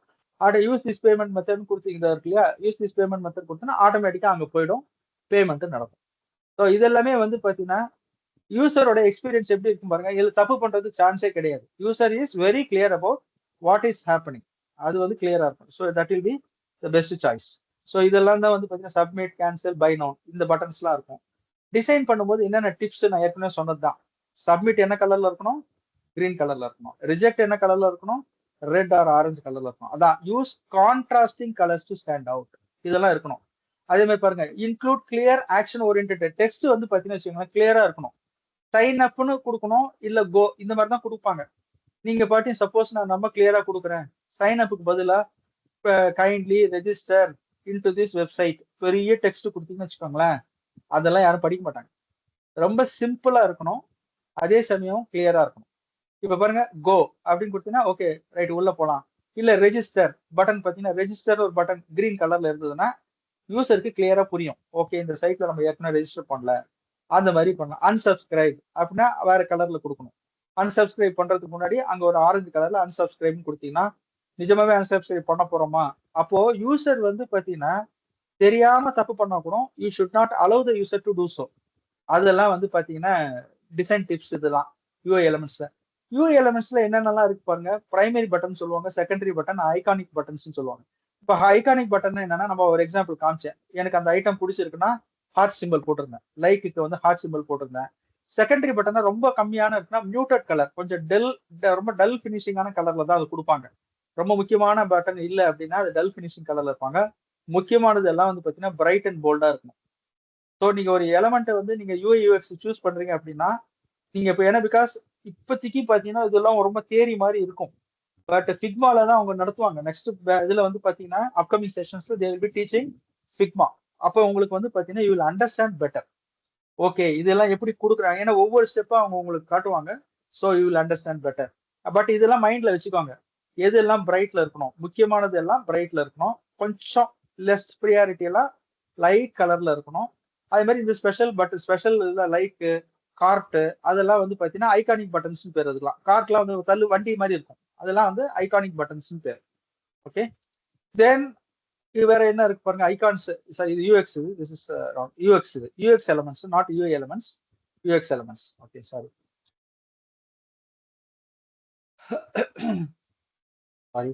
யூஸ் திஸ் பேமெண்ட் மெத்தட் கொடுத்தீங்க இருக்கு இல்லையா, யூஸ் திஸ் பேமெண்ட் மெத்தட் கொடுத்தா ஆட்டோமேட்டிக்கா அங்க போயிடும், பேமெண்ட் நடக்கும். ஸோ இதெல்லாமே வந்து பாத்தீங்கன்னா யூசரோட எக்ஸ்பீரியன்ஸ் எப்படி இருக்கும் பாருங்க. இதுல தப்பு பண்றது சான்ஸே கிடையாது. User is very clear about what is happening. அது வந்து கிளியரா இருக்கும். So that will be the best choice. So இதெல்லாம் தான் வந்து பாத்தீங்கன்னா சப்மிட், கேன்சல், பை நவுன் இந்த பட்டன்ஸ்லாம் இருக்கும். டிசைன் பண்ணும்போது என்னென்ன டிப்ஸ் நான் ஏற்கனவே சொன்னது தான். சப்மிட் என்ன கலர்ல இருக்கணும், கிரீன் கலர்ல இருக்கணும். ரிஜெக்ட் என்ன கலர்ல இருக்கணும், ரெட் ஆர் ஆரஞ்சு கலர்ல இருக்கணும். அதான் use contrasting colours to stand out. இதெல்லாம் இருக்கணும். அதே மாதிரி பாருங்க, include clear action oriented text வந்து பாத்தீங்கன்னா வச்சுக்கோங்களேன் கிளியரா இருக்கணும். சைன் அப்னு கொடுக்கணும், இல்ல கோ இந்த மாதிரி தான் கொடுப்பாங்க. நீங்க பாட்டி சப்போஸ் நான் ரொம்ப கிளியரா கொடுக்குறேன், சைன் அப்புக்கு பதிலா kindly register into this website பெரிய டெக்ஸ்ட் கொடுத்தீங்கன்னு வச்சுக்கோங்களேன், அதெல்லாம் யாரும் படிக்க மாட்டாங்க. ரொம்ப சிம்பிளா இருக்கணும், அதே சமயம் கிளியரா இருக்கணும். இப்ப பாருங்க, கோ அப்படின்னு கொடுத்தீங்கன்னா ஓகே ரைட் உள்ள போலாம். இல்ல ரெஜிஸ்டர் பட்டன் பாத்தீங்கன்னா, ரெஜிஸ்டர் ஒரு பட்டன் கிரீன் கலர்ல இருந்ததுன்னா யூசருக்கு கிளியரா புரியும். ஓகே இந்த சைட்ல நம்ம ஏற்கனவே ரெஜிஸ்டர் பண்ணல, அந்த மாதிரி பண்ணலாம். அன்சப்ஸ்கிரைப் அப்படின்னா வேற கலர்ல கொடுக்கணும். அன்சப்ஸ்கிரைப் பண்றதுக்கு முன்னாடி அங்க ஒரு ஆரஞ்சு கலர்ல அன்சப்ஸ்கிரைப் கொடுத்தீங்கன்னா நிஜமாவே அன்சப்ஸ்கிரைப் பண்ண போறோமா, அப்போ யூசர் வந்து பாத்தீங்கன்னா தெரியாம தப்பு பண்ணா கூட you should not allow the user to do so. அதெல்லாம் வந்து பாத்தீங்கன்னா டிசைன் டிப்ஸ் இதெல்லாம் யூஐ எலமெண்ட்ஸ்ல. யூஐ எலமெண்ட்ஸ்ல என்னென்னலாம் இருக்கு பாருங்க. பிரைமரி பட்டன் சொல்லுவாங்க, செகண்டரி பட்டன், ஐகானிக் பட்டன்ஸ் சொல்லுவாங்க. இப்போ ஐகானிக் பட்டன் என்னன்னா, நம்ம ஒரு எக்ஸாம்பிள் காமிச்சேன். எனக்கு அந்த ஐட்டம் பிடிச்சிருக்குன்னா ஹார்ட் சிம்பிள் போட்டிருந்தேன், லைக்கு வந்து ஹார்ட் சிம்பிள் போட்டிருந்தேன். செகண்டரி பட்டனா ரொம்ப கம்மியான இருக்குன்னா மியூட்டட் கலர், கொஞ்சம் ரொம்ப டல் பினிஷிங்கான கலர்ல தான் அது கொடுப்பாங்க. ரொம்ப முக்கியமான பட்டன் இல்ல அப்படின்னா அது டல் பினிஷிங் கலர்ல இருப்பாங்க. முக்கியமானது எல்லாம் வந்து பாத்தீங்கன்னா பிரைட் அண்ட் போல்டா இருக்கும். ஸோ நீங்க ஒரு எலமெண்ட்டை வந்து நீங்க யூஐ யூஎக்ஸ் சூஸ் பண்றீங்க அப்படின்னா நீங்க இப்போ ஏன்னா பிகாஸ் இப்போதைக்கு பாத்தீங்கன்னா இதெல்லாம் ரொம்ப தேரி மாதிரி இருக்கும். பட் ஃபிக்மால தான் அவங்க நடத்துவாங்க. நெக்ஸ்ட் இதுல வந்து பாத்தீங்கன்னா அப்கமிங் செஷன்ஸ்ல they will be teaching Figma. அப்போ உங்களுக்கு வந்து பாத்தீங்கன்னா you will understand better. Okay இதெல்லாம் எப்படி கொடுக்குறாங்க, ஏன்னா ஒவ்வொரு ஸ்டெப்பா அவங்க உங்களுக்கு காட்டுவாங்க. So you will understand better. But இதெல்லாம் மைண்ட்ல வச்சுக்கோங்க. எதெல்லாம் பிரைட்ல இருக்கணும், முக்கியமானது எல்லாம் பிரைட்ல இருக்கணும். கொஞ்சம் லெஸ் ப்ரியாரிட்டி எல்லாம் லைட் கலர்ல இருக்கணும். அதே மாதிரி இந்த ஸ்பெஷல் லைக் கார்ட் அதெல்லாம் வந்து பாத்தீங்கன்னா ஐகானிக் பட்டன்ஸ் பேர். அதுக்கெல்லாம் கார்ட்லாம் வந்து தள்ளு வண்டி மாதிரி இருக்கும், அதெல்லாம் வந்து ஐகானிக் பட்டன்ஸ் பேர். ஓகே தென் இது வேற என்ன இருக்கு பாருங்க, ஐகான்ஸ். சாரி இது யூஎக்ஸ், இது திஸ் இஸ் யூஎக்ஸ். இது UX elements, not UI elements, UX elements. Okay sorry sorry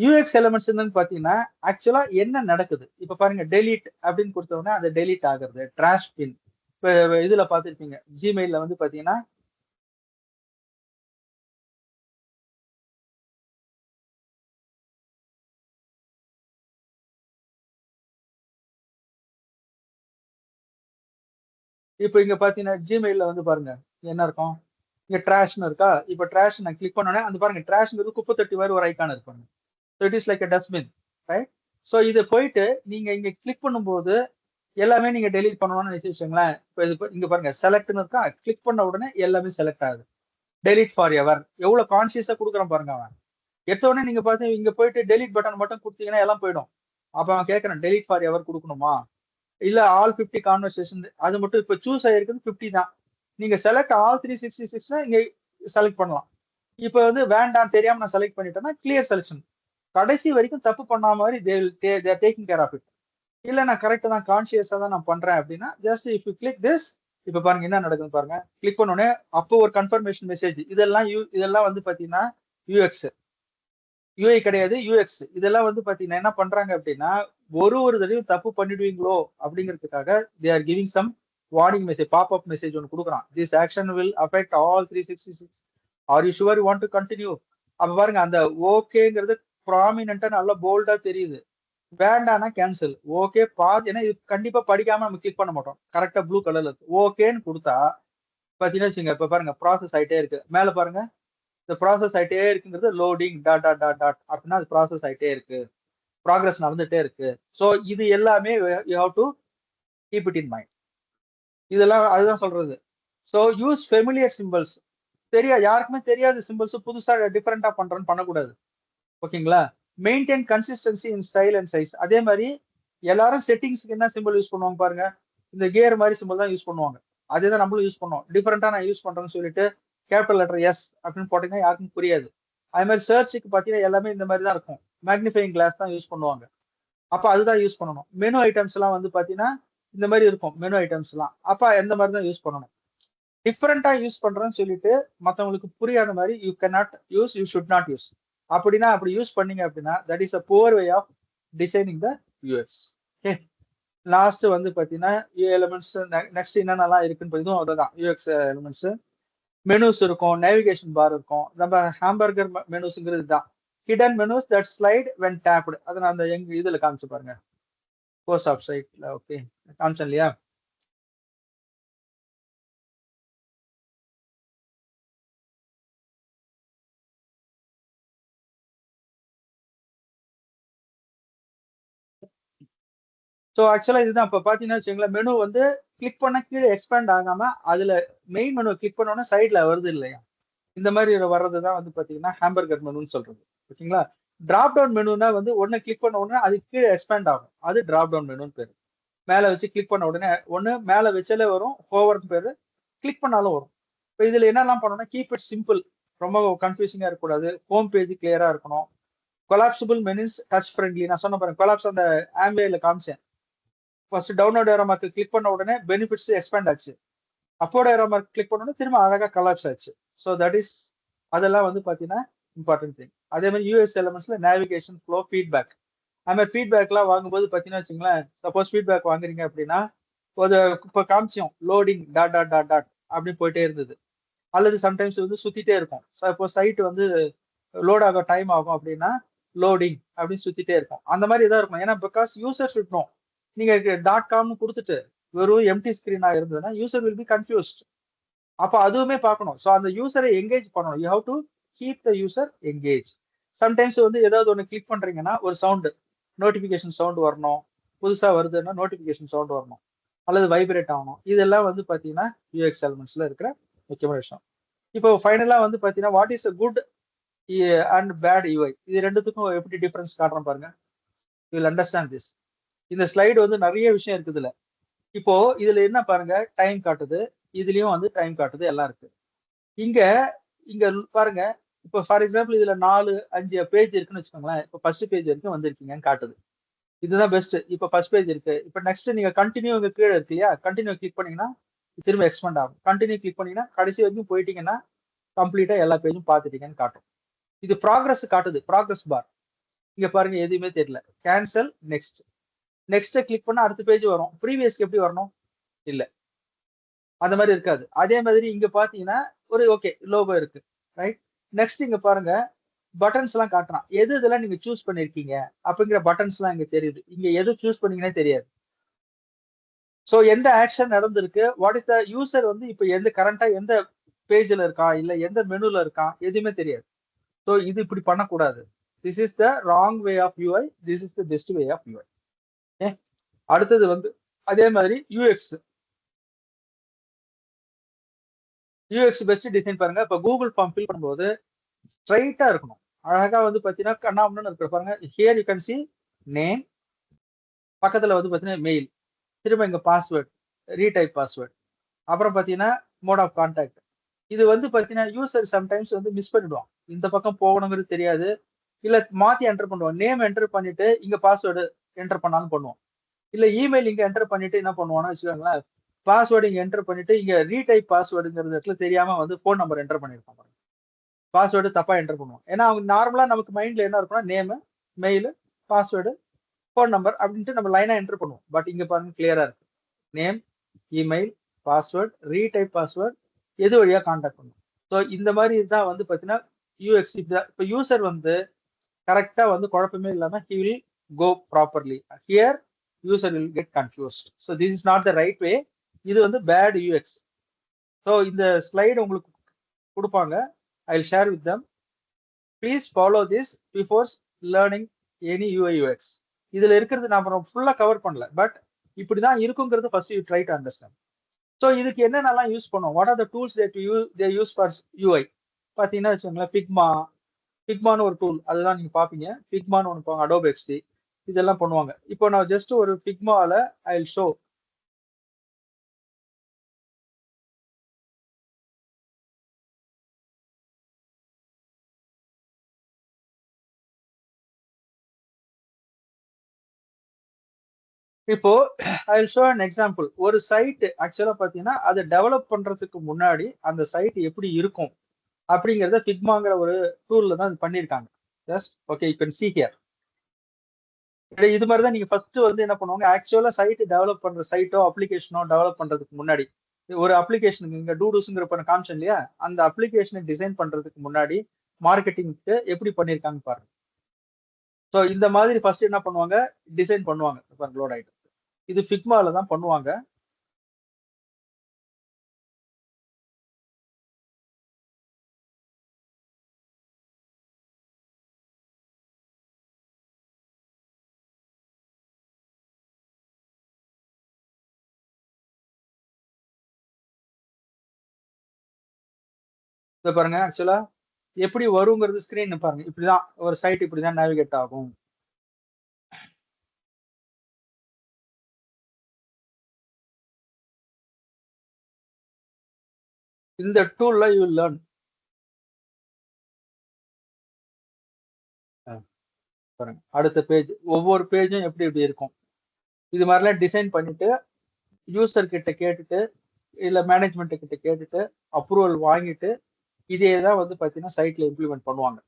UX elements என்னன்னு பாத்தீங்கன்னா ஆக்சுவலா என்ன நடக்குது. இப்ப பாருங்க டெலீட் அப்படின்னு கொடுத்த உடனே அது டெலீட் ஆகுறது, ட்ராஷ் பின். இப்ப இதுல பாத்துருப்பீங்க ஜிமெயில்ல வந்து பாத்தீங்கன்னா இப்போ இங்க பாத்தீங்கன்னா ஜிமெயில்ல வந்து பாருங்க என்ன இருக்கும், இங்க ட்ராஷ்னு இருக்கா. இப்போ ட்ராஷ் நான் கிளிக் பண்ணோன்னே அந்த பாருங்க ட்ராஷ்ங்கிறது குப்பை தொட்டி மாதிரி ஒரு ஐக்கான் இருப்பாங்க. So it is like a dustbin, right. So இது போயிட்டு நீங்க இங்க கிளிக் பண்ணும்போது எல்லாமே நீங்க டெலீட் பண்ணணும்னு வச்சுக்கோங்களேன். இப்போ இது இங்க பாருங்க செலக்ட்னு இருக்கா, கிளிக் பண்ண உடனே எல்லாமே செலக்ட் ஆகுது. டெலீட் ஃபார் எவர் எவ்வளவு கான்சியஸா கொடுக்குறான் பாருங்க அவன். எடுத்த உடனே நீங்க பார்த்து இங்க போயிட்டு டெலீட் பட்டன் மட்டும் கொடுத்தீங்கன்னா எல்லாம் போயிடும். அப்ப அவன் கேட்கறான் டெலீட் ஃபார் எவர் கொடுக்கணுமா, இல்ல ஆல் 50 கான்வர்சேஷன். அது மட்டும் இப்ப சூஸ் ஆயிருக்குது 50 தான். நீங்க செலக்ட் ஆல் 366 நீங்க செலக்ட் பண்ணலாம். இப்ப வந்து வேண்டாம் தெரியாம நான் செலக்ட் பண்ணிட்டேன்னா கிளியர் செலக்ஷன். கடைசி வரைக்கும் தப்பு பண்ணா மாதிரி டேக்கிங் கேர் ஆஃப் இட். இல்ல நான் கரெக்டா தான் கான்சியஸா தான் நான் பண்றேன் அப்படின்னா just if you click this. இப்ப பாருங்க என்ன நடக்குதுன்னு பாருங்க. கிளிக் பண்ணோடனே அப்போ ஒரு கன்ஃபர்மேஷன் மெசேஜ். இதெல்லாம் வந்து பாத்தீங்கன்னா யூஎக்ஸ், யூஐ கிடையாது யூஎக்ஸ். இதெல்லாம் வந்து பாத்தீங்கன்னா என்ன பண்றாங்க அப்படின்னா ஒரு தடவையும் தப்பு பண்ணிடுவீங்களோ அப்படிங்கிறதுக்காக they are giving some warning message, pop up message ஒன்று கொடுக்குறான். This action will affect all 366. Are you sure you want to continue. அப்ப பாருங்க அந்த ஓகேங்கிறது ப்ராமினென்ட்டா நல்லா போல்டா தெரியுது. வேண்டாம்னா கேன்சல். ஓகே ஏன்னா இது கண்டிப்பா படிக்காம நம்ம கிளிக் பண்ண மாட்டோம். கரெக்டா ப்ளூ கலர்ல இருக்கு. ஓகேன்னு கொடுத்தா பாத்தீங்கன்னா வச்சுங்க, இப்ப பாருங்க ப்ராசஸ் ஆயிட்டே இருக்கு. மேல பாருங்க இந்த ப்ராசஸ் ஆயிட்டே இருக்குங்கிறது loading dot dot dot dot அப்படின்னா அது ப்ராசஸ் ஆயிட்டே இருக்கு, ப்ராக்ரஸ் நடந்துட்டே இருக்கு. ஸோ இது எல்லாமே you have to keep it in mind. இதெல்லாம் அதுதான் சொல்றது. So use familiar symbols. யாருக்குமே தெரியாத சிம்பிள்ஸ் புதுசா டிஃபரெண்டா பண்றேன்னு பண்ணக்கூடாது. ஓகேங்களா. Maintain consistency in style and size. அதே மாதிரி எல்லாரும் செட்டிங்ஸ்க்கு என்ன சிம்பிள் யூஸ் பண்ணுவாங்க பாருங்க, இந்த கியர் மாதிரி சிம்பிள் தான் யூஸ் பண்ணுவாங்க. அதே தான் நம்மளும் யூஸ் பண்ணோம். டிஃபரெண்டா நான் யூஸ் பண்றேன்னு சொல்லிட்டு கேபிட்டல் லெட்டர் எஸ் அப்படின்னு போட்டீங்கன்னா யாருக்கும் புரியாது. அதே மாதிரி சர்ச்சுக்கு பார்த்தீங்கன்னா எல்லாமே இந்த மாதிரி தான் இருக்கும். மேக்னிஃபைங் கிளாஸ் தான் யூஸ் பண்ணுவாங்க. அப்ப அதுதான் யூஸ் பண்ணணும். மெனு ஐட்டம்ஸ் எல்லாம் வந்து பாத்தீங்கன்னா இந்த மாதிரி இருக்கும். மெனு ஐட்டம்ஸ் எல்லாம் அப்ப எந்த மாதிரி தான் யூஸ் பண்ணணும். டிஃபரெண்டா யூஸ் பண்றேன்னு சொல்லிட்டு மத்தவங்களுக்கு புரியாத மாதிரி you cannot use, you should not use. அப்படின்னா அப்படி யூஸ் பண்ணீங்க அப்படின்னா that is a poor way of designing the UX. Okay, last வந்து பாத்தீங்கன்னா எலிமெண்ட்ஸ் நெக்ஸ்ட் என்னென்னலாம் இருக்குன்னு இதுவும் அதுதான் யூஎக்ஸ் எலிமெண்ட்ஸ். மெனுஸ் இருக்கும், நேவிகேஷன் பார் இருக்கும். நம்ம ஹாம்பர்கர் மெனுஸ்ங்கிறது தான் hidden menus that slide when tapped. அதை நான் அந்த எங்க இதுல காமிச்சு பாருங்க, கோர்ஸ் ஆஃப் சைட்ல. ஓகே, காமிச்சேன் இல்லையா? ஸோ ஆக்சுவலா இதுதான். இப்போ பாத்தீங்கன்னா வச்சுங்களேன், மெனு வந்து கிளிக் பண்ண கீழே எக்ஸ்பேண்ட் ஆகாம அதுல மெயின் மெனு கிளிக் பண்ணோன்னா சைட்ல வருது இல்லையா? இந்த மாதிரி வர்றது தான் வந்து பாத்தீங்கன்னா ஹாம்பர்கர் மெனுன்னு சொல்றது. ஓகேங்களா? டிராப் டவுன் மெனுனா வந்து ஒன்னு கிளிக் பண்ண உடனே அது கீழே எக்ஸ்பேண்ட் ஆகும். அது டிராப் டவுன் மெனுன்னு பேரு. மேல வச்சு கிளிக் பண்ண உடனே ஒண்ணு மேல வச்சாலே வரும், ஹோவர்னு பேரு. கிளிக் பண்ணாலும் வரும். இப்போ இதுல என்னெல்லாம் பண்ணணும்னா கீப் இட் சிம்பிள். ரொம்ப கன்ஃபியூசிங்கா இருக்கக்கூடாது. ஹோம் பேஜ் கிளியரா இருக்கணும். Collapsible menus touch friendly. நான் சொன்ன பாருங்க, கொலாப்ஸ் அந்த ஆம்வேல காமிச்சேன். First download arrow mark click பண்ண உடனே பெனிஃபிட்ஸ் எக்ஸ்பேண்ட் ஆச்சு. அப்போட ஏரோ மார்க் கிளிக் பண்ண உடனே திரும்ப அழகா கொலாப்ஸ் ஆச்சு. ஸோ தட் இஸ் அதெல்லாம் வந்து பாத்தீங்கன்னா இம்பார்ட்டன்ட் திங். அதே மாதிரி யூஎஸ் எலிமெண்ட்ஸ்ல நேவிகேஷன், ஃப்ளோ, ஃபீட்பேக். அது மாதிரி ஃபீட்பேக்லாம் வாங்கும்போது பாத்தீங்கன்னா வச்சுங்களேன், சப்போஸ் ஃபீட்பேக் வாங்குறீங்க அப்படின்னா ஒரு இப்போ காமிச்சோம் loading dot dot dot dot அப்படி போயிட்டே இருந்தது. அல்லது சம்டைம்ஸ் வந்து சுத்திட்டே இருக்கும். இப்போ சைட் வந்து லோட் ஆக டைம் ஆகும் அப்படின்னா லோடிங் அப்படின்னு சுத்திட்டே இருக்கும். அந்த மாதிரி இதாக இருக்கும். ஏன்னா பிகாஸ் யூசர் ஷுட் நோ. நீங்க .com கொடுத்துட்டு வெறும் எம்டி ஸ்கிரீனா இருந்ததுன்னா யூசர் வில் பி கன்ஃபியூஸ்ட். அப்போ அதுவுமே பார்க்கணும். ஸோ அந்த யூசரை எங்கேஜ் பண்ணணும். You have to keep the user engage. Sometimes வந்து ஏதாவது ஒன்று கிளிக் பண்றீங்கன்னா ஒரு சவுண்டு, நோட்டிபிகேஷன் சவுண்ட் வரணும். புதுசா வருதுன்னா நோட்டிபிகேஷன் சவுண்ட் வரணும், அல்லது வைப்ரேட் ஆகணும். இதெல்லாம் வந்து பாத்தீங்கன்னா யூஎக்ஸ் எலிமெண்ட்ஸ்ல இருக்கிற முக்கியமான விஷயம். இப்போ ஃபைனலா வந்து பாத்தீங்கன்னா what is a good and bad UI, இது ரெண்டுத்துக்கும் எப்படி டிஃபரன்ஸ் காட்டுறோம் பாருங்க. You will understand this. இந்த ஸ்லைடு வந்து நிறைய விஷயம் இருக்குது இதுல. இப்போ இதுல என்ன பாருங்க, டைம் காட்டுது, இதுலயும் வந்து டைம் காட்டுது, எல்லாம் இருக்கு. இங்க இங்க பாருங்க. இப்போ ஃபார் எக்ஸாம்பிள் இதுல 4-5 பேஜ் இருக்குன்னு வச்சுக்கோங்களேன். இப்போ ஃபர்ஸ்ட் பேஜ் வரைக்கும் வந்திருக்கீங்கன்னு காட்டுது. இதுதான் பெஸ்ட். இப்போ ஃபர்ஸ்ட் பேஜ் இருக்கு. இப்போ நெக்ஸ்ட் நீங்க கண்டினியூ இங்க கீழே இருக்கு இல்லையா? கண்டினியூ கிளிக் பண்ணீங்கன்னா திரும்ப எக்ஸ்பெண்ட் ஆகும். கண்டினியூ கிளிக் பண்ணீங்கன்னா கடைசி வரைக்கும் போயிட்டீங்கன்னா கம்ப்ளீட்டா எல்லா பேஜும் பார்த்துட்டீங்கன்னு காட்டும். இது ப்ராக்ரஸ் காட்டுது, ப்ராக்ரஸ் பார். இங்க பாருங்க எதுவுமே தெரியல. Cancel, next. நெக்ஸ்ட் கிளிக் பண்ணா அடுத்த பேஜ் வரும். ப்ரீவியஸ்க்கு எப்படி வரணும்? இல்ல, அந்த மாதிரி இருக்காது. அதே மாதிரி இங்க பாத்தீங்கன்னா ஒரு ஓகே லோகோ இருக்கு, ரைட். நெக்ஸ்ட் இங்க பாருங்க பட்டன்ஸ் எல்லாம் காட்டுறான். எது இதெல்லாம் நீங்க சூஸ் பண்ணிருக்கீங்க அப்படிங்கிற பட்டன்ஸ் எல்லாம் இங்க தெரியுது. இங்க எது சூஸ் பண்ணீங்கன்னே தெரியாது. ஸோ எந்த ஆக்ஷன் நடந்திருக்கு, வாட் இஸ் த யூசர் வந்து இப்போ எந்த கரண்டா எந்த பேஜ்ல இருக்கான், இல்ல எந்த மெனுல இருக்கான், எதுவுமே தெரியாது. ஸோ இது இப்படி பண்ணக்கூடாது. This is the wrong way of UI, this is the best way of UI. அடுத்தது வந்து அதே மாதிரி யூஎக்ஸ். யூஎக்ஸ் பெஸ்ட் டிசைன் பாருங்க. இப்போ கூகுள் ஃபார்ம் ஃபில் பண்ணும்போது ஸ்ட்ரைட்டா இருக்கணும். அழகா வந்து பாத்தீங்கன்னா கண்ணாமண்ணு இருக்கிற பாருங்க. Here you can C name, பக்கத்துல வந்து பாத்தீங்கன்னா மெயில், திரும்ப இங்க பாஸ்வேர்ட், ரீடைப் பாஸ்வேர்ட், அப்புறம் பாத்தீங்கன்னா மோட் ஆஃப் கான்டாக்ட். இது வந்து பாத்தீங்கன்னா யூசர் சம்டைம்ஸ் வந்து மிஸ் பண்ணிடுவான். இந்த பக்கம் போகணுங்கிறது தெரியாது, இல்ல மாத்தி என்டர் பண்ணுவான். நேம் என்டர் பண்ணிட்டு இங்க பாஸ்வேர்டு என்டர் பண்ணாலும் பண்ணுவோம். இல்ல இமெயில் இங்க என்டர் பண்ணிட்டு என்ன பண்ணுவான்னு வச்சுக்கோங்களேன், பாஸ்வேர்டு இங்க என்டர் பண்ணிட்டு இங்க ரீடைப் பாஸ்வேர்டுங்கிற இடத்துல தெரியாம வந்து போன் நம்பர் என்டர் பண்ணிருப்பாங்க. பாஸ்வேர்டு தப்பா என்டர் பண்ணுவோம். ஏன்னா அவங்க நார்மலா நமக்கு மைண்ட்ல என்ன இருக்கும்னா name, mail, password, phone number அப்படின்ட்டு நம்ம லைனா என்டர் பண்ணுவோம். பட் இங்க பாருங்க கிளியரா இருக்கு. Name, email, password, retype password, எது வழியா கான்டாக்ட் பண்ணும். ஸோ இந்த மாதிரி தான் வந்து பாத்தீங்கன்னா யூஎக்ஸ். இப்போ யூசர் வந்து கரெக்டா வந்து குழப்பமே இல்லாம he will go properly. Here user will get confused. So this is not the right way. இது வந்து bad UX. ஸோ இந்த ஸ்லைடு உங்களுக்கு கொடுப்பாங்க. I'll share with them. Please follow this before learning any UI UX. இதுல இருக்கிறது நாம ஃபுல்லா cover பண்ணல, பட் இப்படிதான் இருக்குங்கிறது first you try to understand. So இதுக்கு என்னென்னலாம் யூஸ் பண்ணுவோம், what are the tools that they use for UI பார்த்தீங்கன்னா வச்சுக்கோங்களேன். ஃபிக்மான்னு ஒரு டூல், அதுதான் நீங்க பாப்பீங்க. ஃபிக்மான்னு ஒன்று, அடோப் எக்ஸ்டி, இதெல்லாம் பண்ணுவாங்க. இப்போ நான் ஜஸ்ட் ஒரு ஃபிக்மால ஐ வில் ஷோ இப்போ I will show an example. ஒரு சைட் ஆக்சுவலா பாத்தீங்கன்னா அதை டெவலப் பண்றதுக்கு முன்னாடி அந்த சைட் எப்படி இருக்கும் அப்படிங்கறத ஃபிக்மாங்கிற ஒரு டூல்ல தான் இது பண்ணியிருக்காங்க. S okay you can see here. இது மாதிரி தான் நீங்க ஃபர்ஸ்ட் வந்து என்ன பண்ணுவாங்க, ஆக்சுவலா சைட் டெவலப் பண்ற சைட்டோ அப்ளிகேஷனோ டெவலப் பண்றதுக்கு முன்னாடி ஒரு அப்ளிகேஷனுக்கு இங்க டூடுஸ்ங்கிற காமிச்சேன் இல்லையா, அந்த அப்ளிகேஷனை டிசைன் பண்றதுக்கு முன்னாடி மார்க்கெட்டிங்க்கு எப்படி பண்ணிருக்காங்க பாருங்க. ஸோ இந்த மாதிரி ஃபர்ஸ்ட் என்ன பண்ணுவாங்க, டிசைன் பண்ணுவாங்க. பாருங்க லோட் ஆயிட்டு இது ஃபிக்மால தான் பண்ணுவாங்க. இதை பாருங்க ஆக்சுவலா எப்படி வருங்கிறது ஸ்கிரீன் பாருங்க. இப்படிதான் ஒரு சைட் இப்படிதான் நேவிகேட் ஆகும். இந்த டூல்ல யூ லேர்ன். பாருங்க அடுத்த பேஜ், ஒவ்வொரு பேஜும் எப்படி எப்படி இருக்கும். இது மாதிரிலாம் டிசைன் பண்ணிட்டு யூசர் கிட்ட கேட்டுட்டு இல்ல மேனேஜ்மெண்ட் கிட்ட கேட்டுட்டு அப்ரூவல் வாங்கிட்டு இதே தான் வந்து பாத்தீங்கன்னா சைட்ல இம்ப்ளிமெண்ட் பண்ணுவாங்க.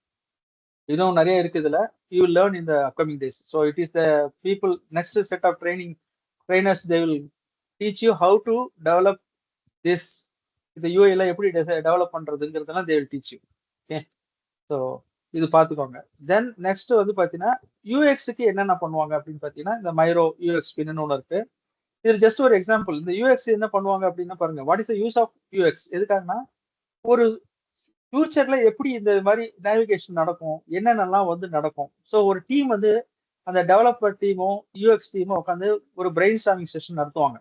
இன்னும் நிறைய இருக்கு இதுல. You will learn in the upcoming days. So it is the people next set of trainers they will teach you how to develop this. இந்த யூஐ எல்லாம் எப்படி டெவலப் பண்றதுங்கிறதெல்லாம் they will teach you. Okay so இது பார்த்துக்கோங்க. Then next வந்து பாத்தீங்கன்னா யூஎக்ஸுக்கு என்னென்ன பண்ணுவாங்க அப்படின்னு பாத்தீங்கன்னா இந்த மைரோ யூஎக்ஸ் பின்னு ஒன்று இருக்கு. இது ஜஸ்ட் ஒரு எக்ஸாம்பிள். இந்த யூஎக்ஸ் என்ன பண்ணுவாங்க அப்படின்னா பாருங்க, what is the use of UX, எதுக்காகனா ஒரு ஃபியூச்சர்ல எப்படி இந்த மாதிரி நேவிகேஷன் நடக்கும், என்னென்னலாம் வந்து நடக்கும். ஸோ ஒரு டீம் வந்து அந்த டெவலப்பர் டீமோ யூஎக்ஸ் டீமோ உட்காந்து ஒரு பிரெயின் ஸ்டாமிங் செஷன் நடத்துவாங்க.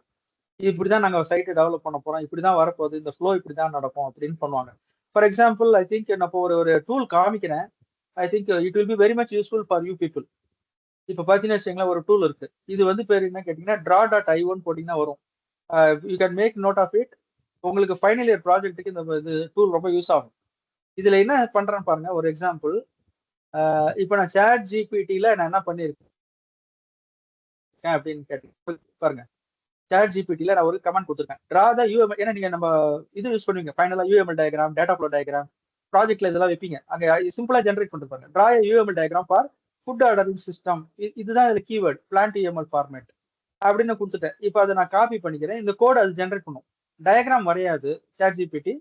இப்படிதான் நாங்க சைட்டை டெவலப் பண்ண போறோம், இப்படிதான் வரப்போகுது, இந்த ஃப்ளோ இப்படிதான் நடக்கும் அப்படின்னு பண்ணுவாங்க. ஃபார் எக்ஸாம்பிள் ஐ திங்க் நான் இப்போ ஒரு ஒரு டூல் காமிக்கிறேன். I think it will be very much useful for you people. இப்போ பார்த்தீங்கன்னா வச்சுக்கோங்களேன், ஒரு டூல் இருக்கு. இது வந்து பேர் என்ன கேட்டீங்கன்னா draw.io போட்டீங்கன்னா வரும். You can make note of it. உங்களுக்கு ஃபைனல் இயர் ப்ராஜெக்ட்டுக்கு இந்த இது டூல் ரொம்ப யூஸ் ஆகும். இதுல என்ன பண்றேன்னு பாருங்க. ஒரு எக்ஸாம்பிள், இப்போ நான் சேட் ஜிபிடில நான் என்ன பண்ணியிருக்கேன் அப்படின்னு கேட்டேன் பாருங்க. சேட் ஜிபிடில நான் ஒரு கமெண்ட் கொடுத்துருக்கேன், டிரா த யூஎம்எல். ஏன்னா நீங்க நம்ம இது யூஸ் பண்ணுவீங்க ஃபைனலா, UML diagram, data flow diagram, ப்ராஜெக்ட்ல இதெல்லாம் வைப்பீங்க. அங்க சிம்பிளா ஜென்ரேட் பண்ணிட்டு பாருங்க. Draw UML diagram for food ordering system. இதுதான் இதுல கீவேர்ட், பிளான்ட் யூஎம்எல் ஃபார்மேட் அப்படின்னு கொடுத்துட்டேன். இப்போ அதை நான் காப்பி பண்ணிக்கிறேன். இந்த கோட் அது ஜென்ரேட் பண்ணும். டயக்ராம் வரையாது ChatGPT,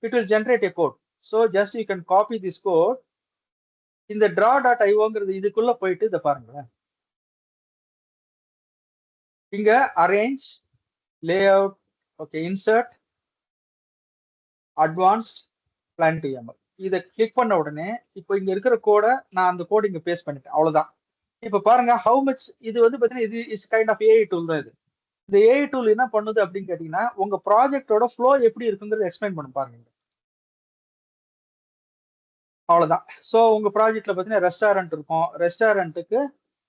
it will generate a code. So just you can copy this code. இந்த draw.ioங்கிறது இதுக்குள்ள போயிட்டு இதை பாருங்களேன். இங்க arrange, layout, okay, insert, advanced, PlantUML. இதை கிளிக் பண்ண உடனே இப்போ இங்க இருக்கிற கோடை நான் அந்த கோட் இங்க பேஸ்ட் பண்ணிட்டேன். அவ்வளவுதான். இப்போ பாருங்க ஹவு மச் இது வந்து பாத்தீங்கன்னா இது is kind of AI tool தான் இது. இந்த ஏஐ டூல் என்ன பண்ணுது அப்படின்னு கேட்டீங்கன்னா உங்க ப்ராஜெக்டோட ஃப்ளோ எப்படி இருக்குங்கிறது எக்ஸ்பிளைன் பண்ண பாருங்க. அவ்வளவுதான். ஸோ உங்க ப்ராஜெக்ட்ல பாத்தீங்கன்னா ரெஸ்டாரண்ட் இருக்கும். ரெஸ்டாரண்ட்டுக்கு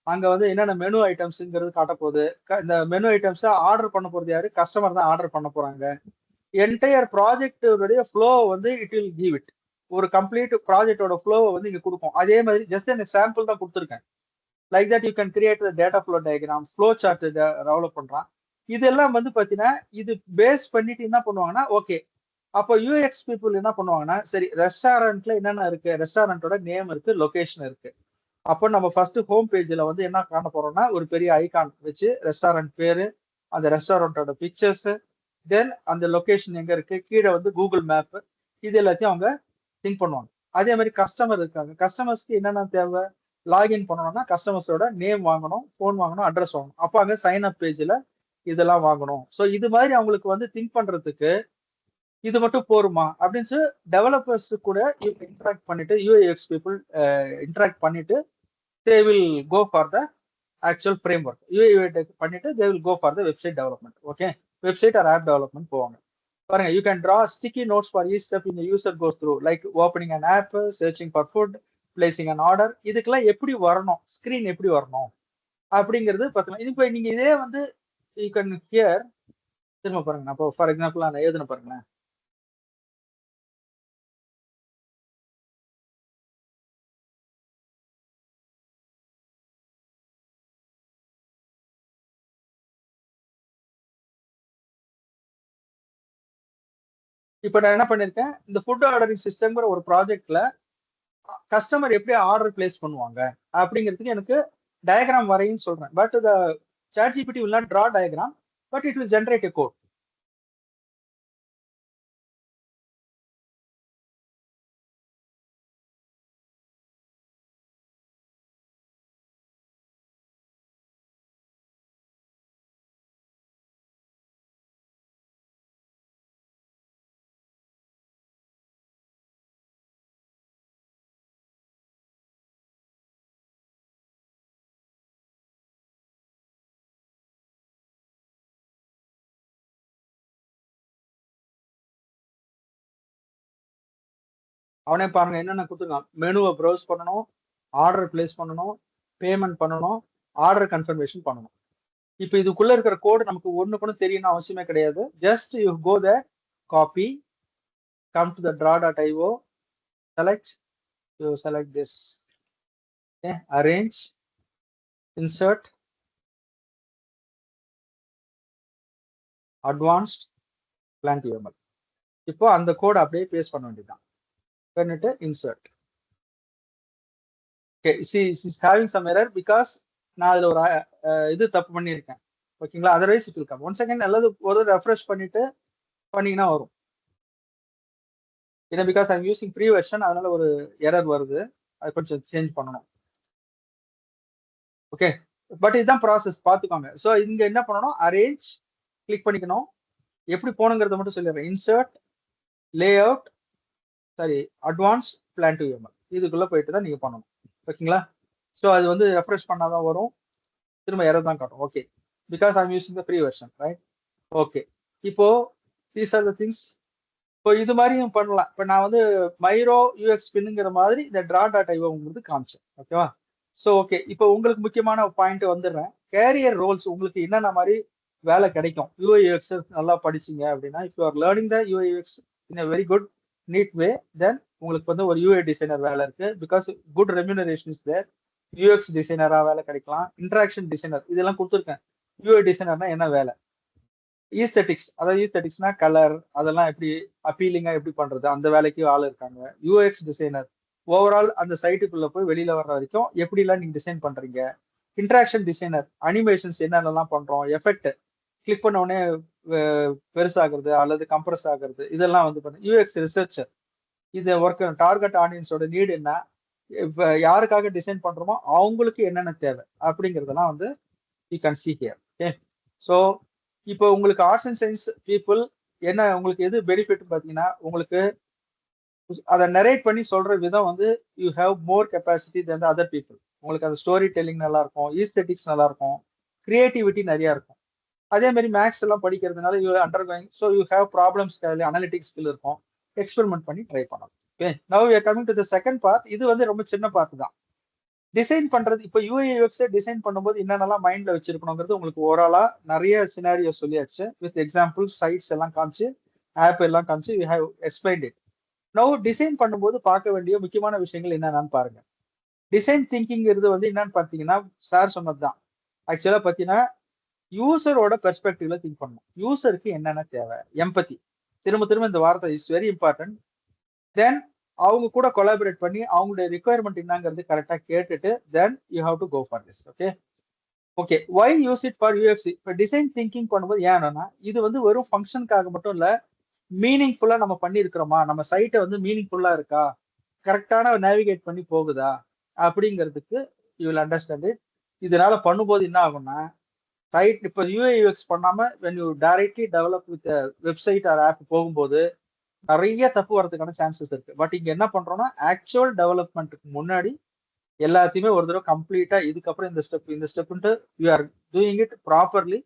அங்க வந்து என்னென்ன மெனு ஐட்டம்ஸ்ங்கிறது காட்ட போகுது. இந்த மெனு ஐட்டம்ஸ் ஆர்டர் பண்ண போறது யாரு, கஸ்டமர் தான் ஆர்டர் பண்ண போறாங்க. என்டையர் ப்ராஜெக்டோடைய ஃப்ளோ வந்து இட் வில் கிவ் இட். ஒரு கம்ப்ளீட் ப்ராஜெக்டோட ஃப்ளோவை வந்து இங்க கொடுக்கும். அதே மாதிரி ஜஸ்ட் எனக்கு சாம்பிள் தான் கொடுத்துருக்கேன். Like that you can create data flow diagram, flow chart develop பண்றான். இதெல்லாம் வந்து பாத்தீங்கன்னா இது பேஸ் பண்ணிட்டு என்ன பண்ணுவாங்கன்னா ஓகே, அப்போ யூஎக்ஸ் பீப்புள் என்ன பண்ணுவாங்கன்னா சரி ரெஸ்டாரண்ட்ல என்னென்ன இருக்கு, ரெஸ்டாரண்டோட நேம் இருக்கு, லொகேஷன் இருக்கு. அப்போ நம்ம ஃபர்ஸ்ட் ஹோம் பேஜ்ல வந்து என்ன காண போறோம்னா ஒரு பெரிய ஐகான் வச்சு ரெஸ்டாரண்ட் பேரு, அந்த ரெஸ்டாரண்டோட பிக்சர்ஸ், தென் அந்த லொகேஷன் எங்க இருக்கு, கீழே வந்து கூகுள் மேப், இது எல்லாத்தையும் அவங்க திங்க் பண்ணுவாங்க. அதே மாதிரி கஸ்டமர் இருக்காங்க. கஸ்டமர்ஸ்க்கு என்னென்ன தேவை, லாகின் பண்ணணும்னா கஸ்டமர்ஸோட நேம் வாங்கணும், ஃபோன் வாங்கணும், அட்ரஸ் வாங்கணும். அப்போ அங்க சைன் அப் பேஜ்ல இதெல்லாம் வாங்கணும். ஸோ இது மாதிரி அவங்களுக்கு வந்து திங்க் பண்றதுக்கு இது மட்டும் போருமா அப்படின்னு சொல்லி டெவலப்பர்ஸ் கூட இன்டராக்ட் பண்ணிட்டு யூஐஎக்ஸ் பீப்புள் இன்டராக்ட் பண்ணிட்டு they will go for the actual framework. UI பண்ணிட்டு they will go for the website development. Okay, website or app development போவாங்க. பாருங்க, you can draw sticky notes for each step இந்த user goes through, like opening an app, searching for food, placing an order. இதுக்கெல்லாம் எப்படி வரணும், screen எப்படி வரணும் அப்படிங்கிறது பார்க்கலாம். இப்போ நீங்க இதே வந்து யூ கேன் ஹியர். திரும்ப பாருங்க, நான் இப்போ ஃபார் எக்ஸாம்பிள் நான் எழுதுன பாருங்களேன். இப்போ நான் என்ன பண்ணிருக்கேன், இந்த ஃபுட் ஆர்டரிங் சிஸ்டம்ங்கிற ஒரு ப்ராஜெக்ட்ல கஸ்டமர் எப்படி ஆர்டர் பிளேஸ் பண்ணுவாங்க அப்படிங்கிறதுக்கு எனக்கு டயக்ராம் வரையும் சொல்றேன். But the ChatGPT will not draw diagram, but it will generate a code. அவனே பாருங்க என்னென்ன கொடுத்துருக்கான். மெனுவை ப்ரௌஸ் பண்ணணும், ஆர்டர் பிளேஸ் பண்ணணும், பேமெண்ட் பண்ணணும், ஆர்டர் கன்ஃபர்மேஷன் பண்ணணும். இப்போ இதுக்குள்ள இருக்கிற கோடு நமக்கு ஒண்ணு கூட தெரியணும் அவசியமே கிடையாது. Just you go there, copy, come to the draw.io, select, you select this, okay, arrange, insert, advanced, plant UML. இப்போ அந்த கோட் அப்படியே பேஸ்ட் பண்ண வேண்டியதுதான். பண்ணிட்டு insert. Okay, is having some error because நான் அதுல ஒரு இது தப்பு பண்ணியிருக்கேன். ஓகேங்களா, otherwise it will come. One second அல்லது ஒரு ரெஃப்ரெஷ் பண்ணிட்டு பண்ணீங்கன்னா வரும். ஏன்னா because I am using free version, அதனால ஒரு எரர் வருது, அது கொஞ்சம் சேஞ்ச் பண்ணணும். ஓகே, பட் இதுதான் ப்ராசஸ், பார்த்துக்கோங்க. ஸோ இங்க என்ன பண்ணணும், அரேஞ்ச் கிளிக் பண்ணிக்கணும். எப்படி போகணுங்கிறத மட்டும் சொல்லிடுறேன். Insert, lay out, sorry, advance, plan to UML, இதுக்குள்ள போயிட்டு தான் நீங்க பண்ணணும். ஓகேங்களா, ஸோ அது வந்து ரெஃப்ரெஷ் பண்ணாதான் வரும், திரும்ப எரர் தான் காட்டும். Okay, because I am using the free version, right? Okay, இப்போ தீஸ் ஆர் த திங்ஸ். இப்போ இது மாதிரியும் பண்ணலாம். இப்போ நான் வந்து மைரோ யூஎக்ஸ் பின்னுங்கிற மாதிரி இந்த draw.io உங்களுக்கு காமிச்சேன். ஓகேவா? ஸோ ஓகே, இப்போ உங்களுக்கு முக்கியமான பாயிண்ட் வந்துடுறேன். கேரியர் ரோல்ஸ் உங்களுக்கு என்னென்ன மாதிரி வேலை கிடைக்கும் யூஐ யூஎக்ஸ் நல்லா படிச்சீங்க அப்படின்னா, if you are learning the UI UX in a very good neat way, then உங்களுக்கு வந்து ஒரு யூஐ டிசைனர் வேலை இருக்கு. Because good remuneration is there. UX டிசைனரா வேலை கிடைக்கலாம், இன்டராக்ஷன் டிசைனர் இதெல்லாம் கொடுத்துருக்கேன். யூஐ டிசைனர்னா என்ன வேலை, ஈஸ்தெட்டிக்ஸ், அதாவது ஈஸ்தெட்டிக்ஸ்னா கலர், அதெல்லாம் எப்படி அப்பீலிங்கா எப்படி பண்றது, அந்த வேலைக்கு ஆள் இருக்காங்க. யூஎக்ஸ் டிசைனர் ஓவரால் அந்த சைட்டுக்குள்ள போய் வெளியில வர்ற வரைக்கும் எப்படிலாம் நீங்க டிசைன் பண்றீங்க. இன்டராக்ஷன் டிசைனர் அனிமேஷன்ஸ் என்னென்னலாம் பண்றோம், எஃபெக்ட் கிளிக் பண்ண உடனே பெருசாகிறது அல்லது கம்ப்ரஸ் ஆகுறது, இதெல்லாம் வந்து பண்ண. யூஎக்ஸ் ரிசர்ச்சர், இது ஒர்க் டார்கெட் ஆடியன்ஸோட நீடு என்ன, இப்ப யாருக்காக டிசைன் பண்றோமோ அவங்களுக்கு என்னென்ன தேவை அப்படிங்கிறதெல்லாம் வந்து you can see here. Okay, so இப்போ உங்களுக்கு ஆர்ட்ஸ் அண்ட் சயின்ஸ் பீப்புள் என்ன உங்களுக்கு எது பெனிஃபிட் பார்த்தீங்கன்னா, உங்களுக்கு அதை நரேட் பண்ணி சொல்ற விதம் வந்து you have more capacity then other people. உங்களுக்கு அந்த ஸ்டோரி டெல்லிங் நல்லா இருக்கும், ஈஸ்தெட்டிக்ஸ் நல்லா இருக்கும், கிரியேட்டிவிட்டி நிறைய இருக்கும். அதே மாதிரி மேக்ஸ் எல்லாம் படிக்கிறதுனால you undergoing, so you have problems, analytics skill இருக்கும், எக்ஸ்பெரிமெண்ட் பண்ணி ட்ரை பண்ணலாம். Okay, now we are coming to the second part. இது வந்து ரொம்ப சின்ன பார்ட் தான். டிசைன் பண்றது. இப்போ யூஐ யூஎக்ஸ் டிசைன் பண்ணும்போது என்னென்னலாம் மைண்ட்ல வச்சிருக்கணுங்கிறது உங்களுக்கு ஓவராலா நிறைய சினாரியோ சொல்லியாச்சு. வித் எக்ஸாம்பிள் சைட்ஸ் எல்லாம் காமிச்சு, ஆப் எல்லாம் காமிச்சு you have explained it. No design பண்ணும்போது பார்க்க வேண்டிய முக்கியமான விஷயங்கள் என்னென்னு பாருங்க. டிசைன் திங்கிங்கிறது வந்து என்னன்னு பார்த்தீங்கன்னா, சார் சொன்னதுதான். ஆக்சுவலா பார்த்தீங்கன்னா யூசரோட பெர்ஸ்பெக்டிவ்ல திங்க் பண்ணணும். யூசருக்கு என்னென்ன தேவை, எம்பத்தி, திரும்ப திரும்ப இந்த வார்த்தை இஸ் வெரி இம்பார்ட்டன்ட். தென் அவங்க கூட கொலாபரேட் பண்ணி அவங்களுடைய ரிக்குவயர்மெண்ட் என்னங்கிறது கரெக்டா கேட்டுட்டு then you have to go for this. Okay okay, why use it for UX. இப்போ டிசைன் திங்கிங் பண்ணும்போது ஏன்னா இது வந்து வெறும் ஃபங்க்ஷனுக்காக மட்டும் இல்ல, மீனிங்ஃபுல்லா நம்ம பண்ணியிருக்கிறோமா, நம்ம சைட்டை வந்து மீனிங்ஃபுல்லா இருக்கா, கரெக்டான நேவிகேட் பண்ணி போகுதா அப்படிங்கிறதுக்கு யூ வில் அண்டர்ஸ்டாண்ட் இட். இதனால பண்ணும்போது என்ன ஆகும்னா, சைட் இப்போ யூஐ யூஎக்ஸ் பண்ணாம when you directly develop with a website or app போகும்போது நிறைய தப்பு வரதுக்கான சான்சஸ் இருக்கு. பட் இங்க என்ன பண்றோம்னா, ஆக்சுவல் டெவலப்மெண்ட்டுக்கு முன்னாடி எல்லாத்தையுமே ஒரு தடவை கம்ப்ளீட்டா இதுக்கப்புறம் இந்த ஸ்டெப்ன்ட்டு you are doing it properly.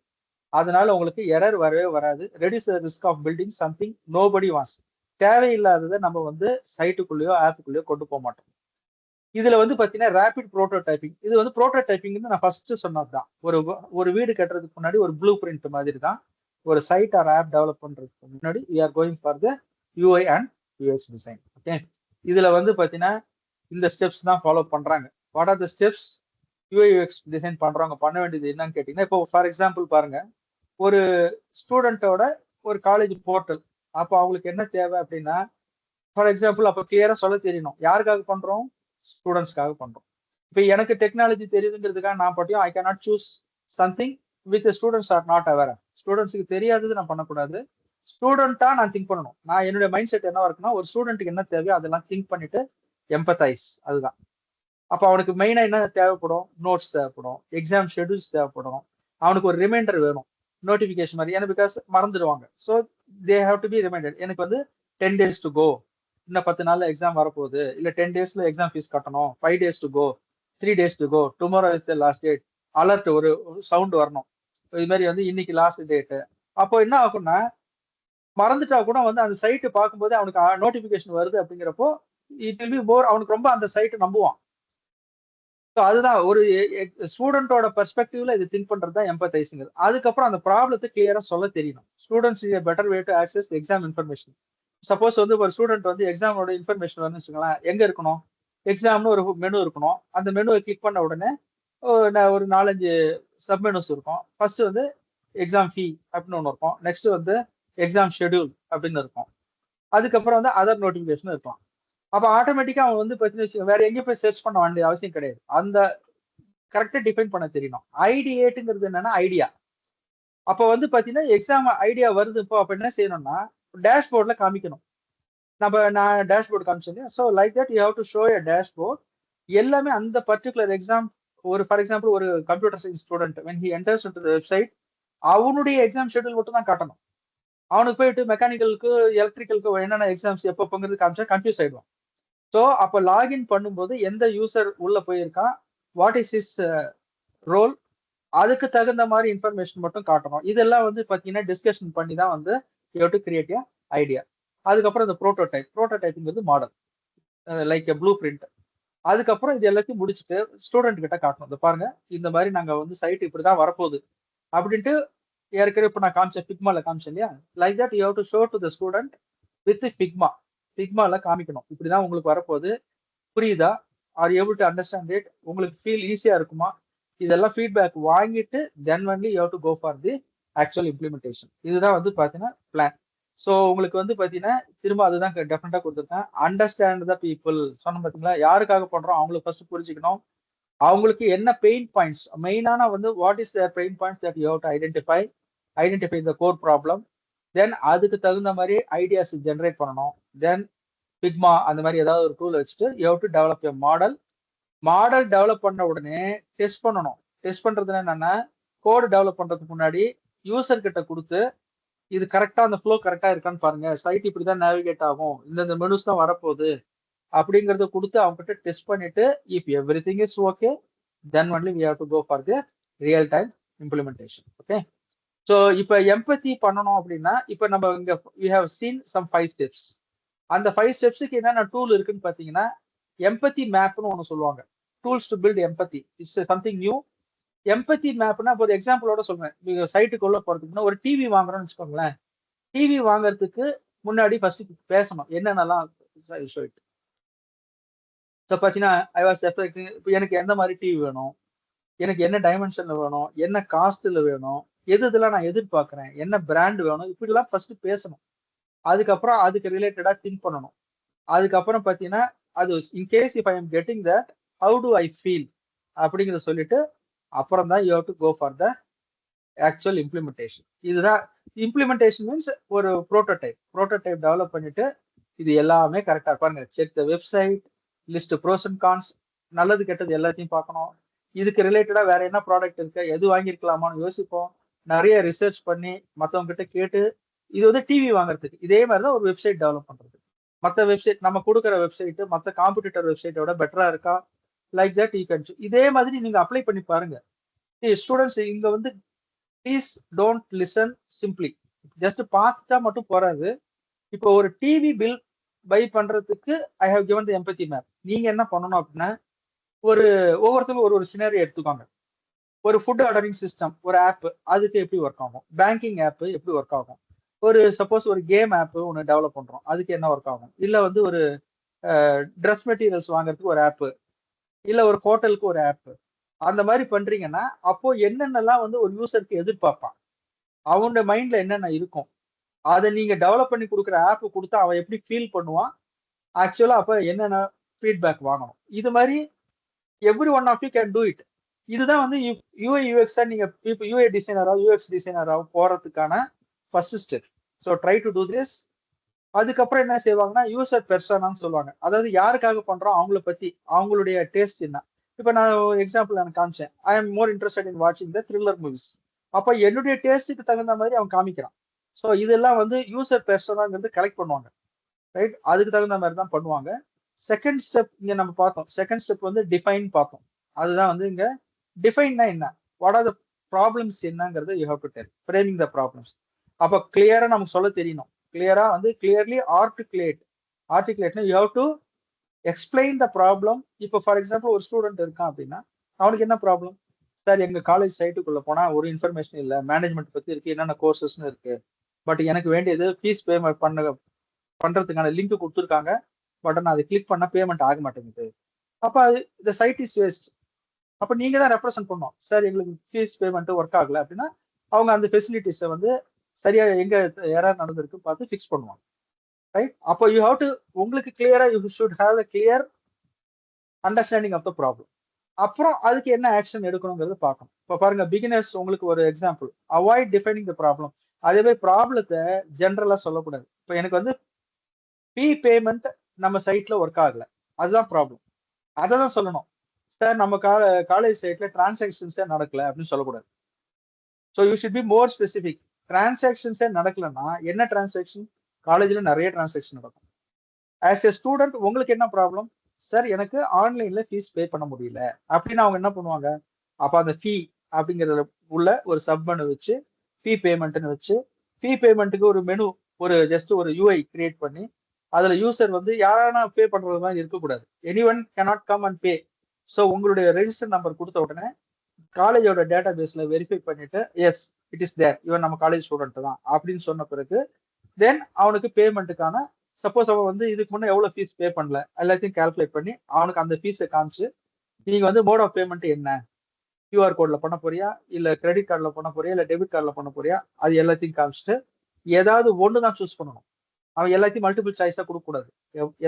அதனால உங்களுக்கு எரர் வரவே வராது. Reduce the risk of building something nobody wants. தேவையில்லாததை நம்ம வந்து சைட்டுக்குள்ளேயோ ஆப்புக்குள்ளேயோ கொண்டு போக மாட்டோம். இதுல வந்து பாத்தீங்கன்னா ரேபிட் ப்ரோட்டோடைப்பிங். இது வந்து ப்ரோட்டோடைப்பிங்னு நான் ஃபர்ஸ்ட் சொன்னதுதான். ஒரு வீடு கட்டுறதுக்கு முன்னாடி ஒரு ப்ளூ பிரிண்ட் மாதிரி தான் ஒரு சைட் ஆர் ஆப் டெவலப் பண்றதுக்கு முன்னாடி we are going for the UI and UX design. Okay, இதுல வந்து பாத்தீங்கன்னா இந்த ஸ்டெப்ஸ் தான் ஃபாலோ பண்றாங்க. What are the steps UI UX design பண்றவங்க பண்ண வேண்டியது என்னன்னு கேட்டீங்கன்னா, இப்போ ஃபார் எக்ஸாம்பிள் பாருங்க, ஒரு ஸ்டூடெண்டோட ஒரு காலேஜ் போர்ட்டல் அப்போ அவங்களுக்கு என்ன தேவை அப்படின்னா, ஃபார் எக்ஸாம்பிள் அப்போ கிளியரா சொல்ல தெரியணும். யாருக்காக பண்றோம்? ஸ்டூடெண்ட்ஸ்க்காக பண்றோம். இப்போ எனக்கு டெக்னாலஜி தெரியுதுங்கிறதுக்காக நான் பாட்டியும் I cannot choose something with students are not aware. ஸ்டூடெண்ட்ஸுக்கு தெரியாதது நான் பண்ணக்கூடாது. ஸ்டூடெண்டா நான் திங்க் பண்ணணும். நான் என்னுடைய மைண்ட் செட் என்னவா இருக்குன்னா, ஒரு ஸ்டூடெண்ட்டுக்கு என்ன தேவையோ அதெல்லாம் திங்க் பண்ணிட்டு எம்பத்தைஸ் அதுதான். அப்போ அவனுக்கு மெயினா என்ன தேவைப்படும்? நோட்ஸ் தேவைப்படும், எக்ஸாம் ஷெட்யூல்ஸ் தேவைப்படும், அவனுக்கு ஒரு ரிமைண்டர் வேணும், நோட்டிபிகேஷன் மாதிரி. ஏன்னா பிகாஸ் மறந்துடுவாங்க. So they have to be reminded. எனக்கு வந்து 10 days டு கோ, இன்னும் 10 நாள்ல எக்ஸாம் வரப்போகுது, இல்ல 10 daysல எக்ஸாம் ஃபீஸ் கட்டணும், 5 days to go, 3 days to go, tomorrow is the last date, alert ஒரு சவுண்ட் வரணும். இது மாதிரி வந்து இன்னைக்கு லாஸ்ட் டேட்டு. அப்போ என்ன ஆகும்னா, மறந்துட்டா கூட வந்து அந்த சைட்டு பார்க்கும்போது அவனுக்கு நோட்டிபிகேஷன் வருது அப்படிங்கிறப்போ இட் வில் பி மோர், அவனுக்கு ரொம்ப அந்த சைட்டை நம்புவான். ஸோ அதுதான் ஒரு ஸ்டூடெண்டோட பெர்ஸ்பெக்டிவ்ல இது திங்க் பண்றது தான் எம்பத்தைசிங். அதுக்கப்புறம் அந்த ப்ராப்ளத்தை கிளியரா சொல்ல தெரியணும். Students better way to access exam information. Suppose வந்து ஒரு ஸ்டூடெண்ட் வந்து எக்ஸாமோட இன்ஃபர்மேஷன் வந்து வச்சுக்கோங்களேன், எங்க இருக்கணும்? எக்ஸாம்னு ஒரு மெனு இருக்கணும். அந்த மெனுவை கிளிக் பண்ண உடனே ஒரு 4-5 சப் மெனுஸ் இருக்கும். ஃபர்ஸ்ட் வந்து எக்ஸாம் ஃபீ அப்படின்னு ஒன்று இருக்கும். நெக்ஸ்ட் வந்து எக்ஸாம் ஷெட்யூல் அப்படின்னு இருக்கும். அதுக்கப்புறம் வந்து அதர் நோட்டிபிகேஷன் இருக்கும். அப்ப ஆட்டோமேட்டிக்கா அவன் வந்து பார்த்தீங்கன்னா வேற எங்கேயும் போய் சர்ச் பண்ண வேண்டிய அவசியம் கிடையாது. அந்த கரெக்டா டிஃபைன் பண்ண தெரியணும். ஐடியேட்டுங்கிறது என்னன்னா ஐடியா. அப்ப வந்து பாத்தீங்கன்னா எக்ஸாம் ஐடியா வருது இப்போ, அப்ப என்ன செய்யணும்னா டேஷ்போர்ட்ல காமிக்கணும். நான் டேஷ்போர்ட் காமிச்சேன். So like that you have to show a dashboard. எல்லாமே அந்த பர்டிகுலர் எக்ஸாம், ஒரு ஃபார் எக்ஸாம்பிள் ஒரு computer science student when he enters into the website, அவனுடைய எக்ஸாம் ஷெட்யூல் மட்டும் தான் காட்டணும். அவனுக்கு போயிட்டு மெக்கானிக்கலுக்கு எலக்ட்ரிக்கலுக்கு என்னென்ன எக்ஸாம்ஸ் எப்போங்கிறது காமிச்சா கன்ஃபியூஸ் ஆயிடுவான். ஸோ அப்போ லாகின் பண்ணும்போது எந்த யூசர் உள்ள போயிருக்கான், வாட் இஸ் ஹிஸ் ரோல், அதுக்கு தகுந்த மாதிரி இன்ஃபர்மேஷன் மட்டும் காட்டணும். இதெல்லாம் வந்து பார்த்தீங்கன்னா டிஸ்கஷன் பண்ணி தான் வந்து you have to create a idea. அதுக்கப்புறம் இந்த ப்ரோட்டோடைப்ங்கிறது model, like a blueprint. அதுக்கப்புறம் இது எல்லாத்தையும் முடிச்சுட்டு ஸ்டூடெண்ட் கிட்ட காட்டணும். இதை பாருங்க, இந்த மாதிரி நாங்க வந்து சைட் இப்படிதான் வரப்போகுது அப்படின்ட்டு ஏற்கனவே இப்போ நான் காமிச்சேன், பிக்மால காமிச்சேன் இல்லையா? Like that you have to show to the student with பிக்மால காமிக்கணும். இப்படிதான் உங்களுக்கு வரப்போகுது, புரியுதா? Are able to understand it? உங்களுக்கு ஃபீல் ஈஸியா இருக்குமா? இதெல்லாம் ஃபீட்பேக் வாங்கிட்டு then only you have to go for the actual implementation. இதுதான் வந்து பாத்தீங்கன்னா பிளான். ஸோ உங்களுக்கு வந்து பாத்தீங்கன்னா திரும்ப அதுதான் டெஃபினட்டா கொடுத்துருக்கேன். அண்டர்ஸ்டாண்ட் த பீப்புள் சொன்ன பார்த்தீங்களா? யாருக்காக பண்றோம் அவங்களுக்கு ஃபர்ஸ்ட் புரிஞ்சுக்கணும். அவங்களுக்கு என்ன பெயின் பாயிண்ட்ஸ் மெயினான வந்து what is the pain points that you have to identify the core problem. Then அதுக்கு தகுந்த மாதிரி ஐடியாஸ் ஜென்ரேட் பண்ணணும். தென் பிக்மா அந்த மாதிரி ஏதாவது ஒரு டூல் வச்சுட்டு you have to develop a model develop பண்ண உடனே டெஸ்ட் பண்ணணும். டெஸ்ட் பண்றதுன்னா என்னன்னா, கோடு டெவலப் பண்றதுக்கு முன்னாடி யூசர் கிட்ட கொடுத்து இது கரெக்டா அந்த ஃப்ளோ கரெக்டா இருக்கான்னு பாருங்க, சைட் இப்படிதான் நேவிகேட் ஆகும், இந்த மெனுஸ் தான் வரப்போகுது அப்படிங்கறத கொடுத்து அவங்க கிட்ட டெஸ்ட் பண்ணிட்டு if everything is okay then only we have to go for the real time implementation. Okay. So இப்போ எம்பத்தி பண்ணணும் அப்படின்னா இப்போ நம்ம இங்க we have seen some 5 steps. அந்த 5 ஸ்டெப்ஸுக்கு என்னென்ன டூல் இருக்குன்னு பார்த்தீங்கன்னா, எம்பத்தி மேப்னு ஒன்று சொல்லுவாங்க. Tools to build empathy it's something new. Empathy மேப்னா ஒரு எக்ஸாம்பிளோட சொல்றேன். நீங்க சைட்டுக்குள்ள போறதுக்குன்னா ஒரு டிவி வாங்குறோம்னு வச்சுக்கோங்களேன். டிவி வாங்குறதுக்கு முன்னாடி ஃபர்ஸ்ட் பேசணும் என்னென்னலாம் சொல்லிட்டு. ஸோ பார்த்தீங்கன்னா ஐ வாஸ் எக்ஸ்பெக்டிங் இப்போ எனக்கு எந்த மாதிரி டிவி வேணும், எனக்கு என்ன டைமென்ஷன்ல வேணும், என்ன காஸ்ட்ல வேணும், இதெல்லாம் நான் எதிர்பார்க்குறேன், என்ன பிராண்ட் வேணும், இப்படிலாம் ஃபர்ஸ்ட் பேசணும். அதுக்கப்புறம் அதுக்கு ரிலேட்டடா திங்க் பண்ணணும். அதுக்கப்புறம் பார்த்தீங்கன்னா அது in case if I am getting that how to I feel அப்படிங்கிறத சொல்லிட்டு அப்புறம் தான் you have to go for the actual implementation. இதுதான் இம்ப்ளிமெண்டேஷன் மீன்ஸ் ஒரு ப்ரோட்டோடைப் டெவலப் பண்ணிட்டு இது எல்லாமே கரெக்டா பாருங்க. Check the website, list pros and cons, நல்லது கெட்டது எல்லாத்தையும் பார்க்கணும். இதுக்கு ரிலேட்டடா வேற என்ன ப்ராடக்ட் இருக்கு, எது வாங்கியிருக்கலாமான்னு யோசிப்போம். நிறைய ரிசர்ச் பண்ணி மற்றவங்க கிட்ட கேட்டு, இது வந்து டிவி வாங்குறதுக்கு இதே மாதிரி தான் ஒரு வெப்சைட் டெவலப் பண்றது. மற்ற வெப்சைட் நம்ம கொடுக்குற வெப்சைட் மற்ற காம்படிட்டர் வெப்சைட்டோட பெட்டரா இருக்கா, லைக் தட் யூ கேன். இதே மாதிரி நீங்க அப்ளை பண்ணி பாருங்க. ஸ்டூடெண்ட்ஸ் இங்க வந்து please don't listen simply. Just பார்த்துட்டா மட்டும் போறாது. இப்போ ஒரு டிவி பில் பை பண்றதுக்கு I have given the empathy map. நீங்க என்ன பண்ணணும் அப்படின்னா, ஒவ்வொருத்தரும் ஒரு சினாரியோ எடுத்துக்கோங்க. ஒரு ஃபுட் ஆர்டரிங் சிஸ்டம், ஒரு ஆப், அதுக்கு எப்படி ஒர்க் ஆகும், பேங்கிங் ஆப் எப்படி ஒர்க் ஆகும், ஒரு சப்போஸ் ஒரு கேம் ஆப் ஒன்று டெவலப் பண்றோம், அதுக்கு என்ன ஒர்க் ஆகும், இல்ல வந்து ஒரு ட்ரெஸ் மெட்டீரியல்ஸ் வாங்குறதுக்கு ஒரு ஆப், இல்ல ஒரு ஹோட்டலுக்கு ஒரு ஆப், அந்த மாதிரி பண்றீங்கன்னா அப்போ என்னென்னலாம் வந்து ஒரு யூசருக்கு எதிர்பார்ப்பான், அவனோட மைண்ட்ல என்னென்ன இருக்கும், அதை நீங்க டெவலப் பண்ணி கொடுக்குற ஆப் கொடுத்தா அவன் எப்படி ஃபீல் பண்ணுவான், ஆக்சுவலா அப்ப என்னென்ன ஃபீட்பேக் வாங்கணும். இது மாதிரி every one of you can do it. இதுதான் வந்து யூஐ யூஎக்ஸ் தான் நீங்க இப்போ யூஐ டிசைனராக யூஎக்ஸ் டிசைனராக போறதுக்கான first step. So try to do this. அதுக்கப்புறம் என்ன செய்வாங்கன்னா யூசர் பெர்சனான்னு சொல்லுவாங்க. அதாவது யாருக்காக பண்றோம், அவங்கள பத்தி அவங்களுடைய டேஸ்ட் என்ன. இப்போ நான் எக்ஸாம்பிள் எனக்கு காமிச்சேன், I am more interested in வாட்சிங் த த்ரில்லர் மூவிஸ். அப்போ என்னுடைய டேஸ்ட்டுக்கு தகுந்த மாதிரி அவன் காமிக்கிறான். ஸோ இதெல்லாம் வந்து யூசர் பெர்சனாங்கிறது கலெக்ட் பண்ணுவாங்க, ரைட்? அதுக்கு தகுந்த மாதிரி தான் பண்ணுவாங்க. செகண்ட் ஸ்டெப் இங்க நம்ம பார்த்தோம். செகண்ட் ஸ்டெப் வந்து டிஃபைன் பார்த்தோம். அதுதான் வந்து இங்க டிஃபைன்னா என்ன, வாட் ஆர் த ப்ராப்ளம்ஸ் என்னங்கிறது you have to tell, framing the problems. அப்போ கிளியரா நமக்கு சொல்ல தெரியணும். கிளியரா வந்து கிளியர்லி ஆர்டிகுலேட்னா you have to explain the problem. இப்போ ஃபார் எக்ஸாம்பிள் ஒரு ஸ்டூடெண்ட் இருக்கான் அப்படின்னா அவனுக்கு என்ன ப்ராப்ளம், சார் எங்க காலேஜ் சைட்டுக்குள்ள போனா ஒரு இன்ஃபர்மேஷன் இல்லை, மேனேஜ்மெண்ட் பத்தி இருக்கு, என்னென்ன கோர்சஸ்னு இருக்கு, பட் எனக்கு வேண்டியது ஃபீஸ் பேமெண்ட் பண்றதுக்கான லிங்க் கொடுத்துருக்காங்க, பட் நான் அதை கிளிக் பண்ணா பேமெண்ட் ஆக மாட்டேங்குது. அப்ப அது இந்த சைட் இஸ் வேஸ்ட். அப்ப நீங்க தான் ரெப்ரசென்ட் பண்ணணும், சார் எங்களுக்கு ஃபீஸ் பேமெண்ட் ஒர்க் ஆகல அப்படின்னா அவங்க அந்த ஃபெசிலிட்டிஸை வந்து சரியா எங்க எரர் நடந்திருக்கு பார்த்து ஃபிக்ஸ் பண்ணுவாங்க, ரைட்? அப்போ யூ ஹேவ் டு, உங்களுக்கு கிளியரா you should have a clear understanding of the problem. அப்புறம் அதுக்கு என்ன ஆக்ஷன் எடுக்கணுங்கிறது பார்க்கணும். இப்போ பாருங்க, பிகினர்ஸ் உங்களுக்கு ஒரு example, avoid defining the problem. அதே மாதிரி ப்ராப்ளத்தை ஜென்ரலா சொல்லக்கூடாது. இப்போ எனக்கு வந்து ஃபீ பேமெண்ட் நம்ம சைட்ல ஒர்க் ஆகல, அதுதான் ப்ராப்ளம், அதை தான் சொல்லணும். சார் நம்ம காலேஜ் சைட்ல டிரான்சாக்ஷன்ஸே நடக்கல அப்படின்னு சொல்லக்கூடாது. So you should be more specific. டிரான்சாக்ஷன்ஸே நடக்கலன்னா என்ன டிரான்சாக்ஷன், காலேஜ்ல நிறைய டிரான்சாக்ஷன் நடக்கும். ஆஸ் எ ஸ்டூடெண்ட் உங்களுக்கு என்ன ப்ராப்ளம், சார் எனக்கு ஆன்லைன்ல ஃபீஸ் பே பண்ண முடியல அப்படின்னு அவங்க என்ன பண்ணுவாங்க, அப்ப அந்த ஃபீ அப்படிங்கிறத உள்ள ஒரு சப் மெனு வச்சு ஃபீ பேமெண்ட்னு வச்சு, ஃபீ பேமெண்ட்டுக்கு ஒரு மெனு, ஒரு ஜஸ்ட் ஒரு யூஐ கிரியேட் பண்ணி அதுல யூசர் வந்து யாரானா பே பண்றது மாதிரி இருக்கக்கூடாது. Any one cannot come and pay. So உங்களுடைய ரெஜிஸ்டர் நம்பர் கொடுத்த உடனே காலேஜோட டேட்டா பேஸ்ல வெரிஃபை பண்ணிட்டு எஸ் இட் இஸ் தேர், இவன் நம்ம காலேஜ் ஸ்டூடெண்ட் தான் அப்படின்னு சொன்ன பிறகு தென் அவனுக்கு பேமெண்ட்டுக்கான, சப்போஸ் அவன் வந்து இதுக்கு முன்னே எவ்வளவு ஃபீஸ் பே பண்ணல எல்லாத்தையும் கால்குலேட் பண்ணி அவனுக்கு அந்த ஃபீஸை காமிச்சு, நீங்க வந்து மோட் ஆஃப் பேமெண்ட் என்ன, கியூஆர் கோட்ல பண்ண போறியா, இல்ல கிரெடிட் கார்டில் பண்ண போறியா, இல்ல டெபிட் கார்டில் பண்ண போறியா, அது எல்லாத்தையும் காமிச்சிட்டு ஏதாவது ஒன்று தான் சூஸ் பண்ணணும். அவன் எல்லாத்தையும் மல்டிபிள் சாய்ஸா கொடுக்க கூடாது.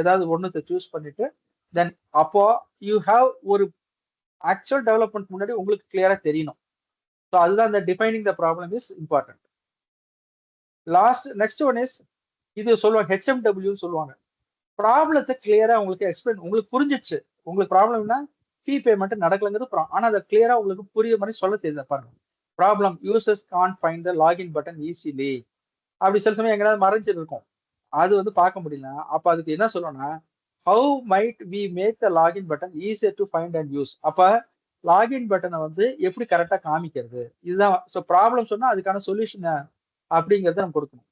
ஏதாவது ஒன்று சூஸ் பண்ணிட்டு தென் அப்போ யூ ஹாவ் ஒரு ஆக்சுவல் டெவலப்மெண்ட் முன்னாடி உங்களுக்கு கிளியரா தெரியணும். ஸோ அதுதான் இந்த defining the problem is important. Next one is, இது சொல்லுவாங்க HMW சொல்லுவாங்க. ப்ராப்ளத்தை கிளியரா உங்களுக்கு எக்ஸ்பிளைன், உங்களுக்கு புரிஞ்சிச்சு உங்களுக்கு ப்ராப்ளம்னா ஃபீ பேமெண்ட் நடக்கலங்கிறது, ஆனா அதை கிளியரா உங்களுக்கு புரிய மாதிரி சொல்ல தெரியுது பாருங்க. Problem users can't find the login button easily. அப்படி சில சமயம் எங்கேயாவது மறைஞ்சிட்டு இருக்கும், அது வந்து பார்க்க முடியல. அப்ப அதுக்கு என்ன சொல்லணும்னா, how might we make the login button easier to find and use. அப்ப லாகின் பட்டனை வந்து எப்படி கரெக்டா காமிக்கிறது, இதுதான். ஸோ ப்ராப்ளம் சொன்னா அதுக்கான சொல்யூஷன் அப்படிங்கறத நம்ம கொடுக்கணும்,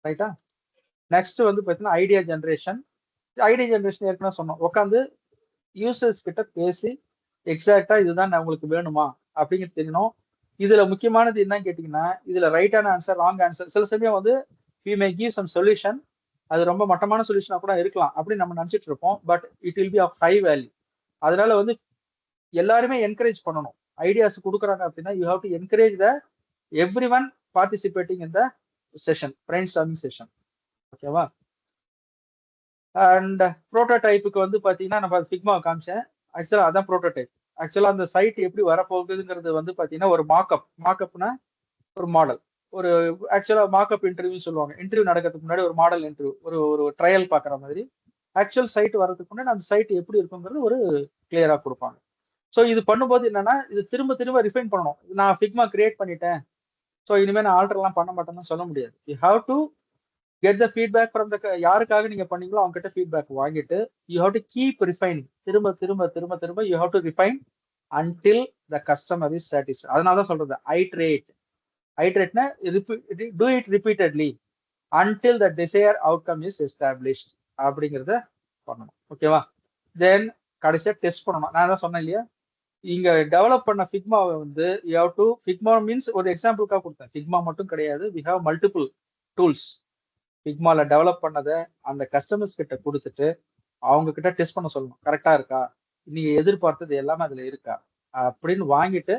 ரைட்டா? நெக்ஸ்ட் வந்து பார்த்தீங்கன்னா ஐடியா ஜென்ரேஷன். ஏற்கனவே சொன்னோம், உட்காந்து யூசர்ஸ் கிட்ட பேசி எக்ஸாக்டா இதுதான் உங்களுக்கு வேணுமா அப்படிங்கிறது தெரியணும். இதுல முக்கியமானது என்னன்னு கேட்டீங்கன்னா, இதுல ரைட்டான ஆன்சர், ராங் ஆன்சர், சில சமயம் வந்து we may give some solution, அது ரொம்ப மட்டமான சொல்யூஷனா கூட இருக்கலாம் அப்படின்னு நம்ம நினைச்சிட்டு இருப்போம், but it will be of high value. அதனால வந்து எல்லாருமே என்கரேஜ் பண்ணணும். ஐடியாஸ் கொடுக்குறாங்க அப்படின்னா you have to encourage the every one participating in the session, brainstorming session, ஓகேவா? அண்ட் ப்ரோட்டோடைப்புக்கு வந்து பாத்தீங்கன்னா நம்ம ஃபிக்மா காமிச்சேன், ஆக்சுவலா அதான் ப்ரோட்டோடைப். ஆக்சுவலா அந்த சைட் எப்படி வரப்போகுதுங்கிறது வந்து பாத்தீங்கன்னா ஒரு மாக்கப்னா ஒரு மாடல், ஒரு ஆக்சுவலா மாக்கப் இன்டர்வியூ சொல்லுவாங்க. இன்டர்வியூ நடக்கிறதுக்கு முன்னாடி ஒரு மாடல் இன்டர்வியூ, ஒரு ட்ரையல் பாக்குற மாதிரி. ஆக்சுவல் சைட் வர்றதுக்கு முன்னாடி அந்த சைட் எப்படி இருக்குங்கிறது ஒரு கிளியரா கொடுப்பாங்க. ஸோ இது பண்ணும்போது என்னன்னா, இது திரும்ப திரும்ப ரிஃபைன் பண்ணணும். நான் ஃபிக்மா கிரியேட் பண்ணிட்டேன், ஸோ இனிமேல் நான் ஆல்டர்லாம் பண்ண மாட்டேன்னு சொல்ல முடியாது. You have to get the feedback from the, யாருக்காக நீங்க பண்ணீங்களோ அவங்க கிட்ட ஃபீட்பேக் வாங்கிட்டு you have to keep refining, திரும்ப திரும்ப திரும்ப திரும்ப you have to refine until the customer is satisfied. அதனால தான் சொல்றது ஐட்ரேட்னா do it repeatedly until the desired outcome is established அப்படிங்கிறத பண்ணணும், ஓகேவா? தென் கடைசியா டெஸ்ட் பண்ணணும். நான் தான் சொன்னேன் இல்லையா, இங்க டெவலப் பண்ண ஃபிக்மாவை வந்து you have to, Figma means ஒரு எக்ஸாம்பிளுக்காக கொடுத்தேன், ஃபிக்மா மட்டும் கிடையாது, வி ஹேவ் மல்டிபிள் டூல்ஸ். ஃபிக்மால டெவலப் பண்ணதை அந்த கஸ்டமர்ஸ் கிட்ட கொடுத்துட்டு அவங்க கிட்ட டெஸ்ட் பண்ண சொல்லணும், கரெக்டா இருக்கா, நீங்க எதிர்பார்த்தது எல்லாமே அதுல இருக்கா அப்படின்னு வாங்கிட்டு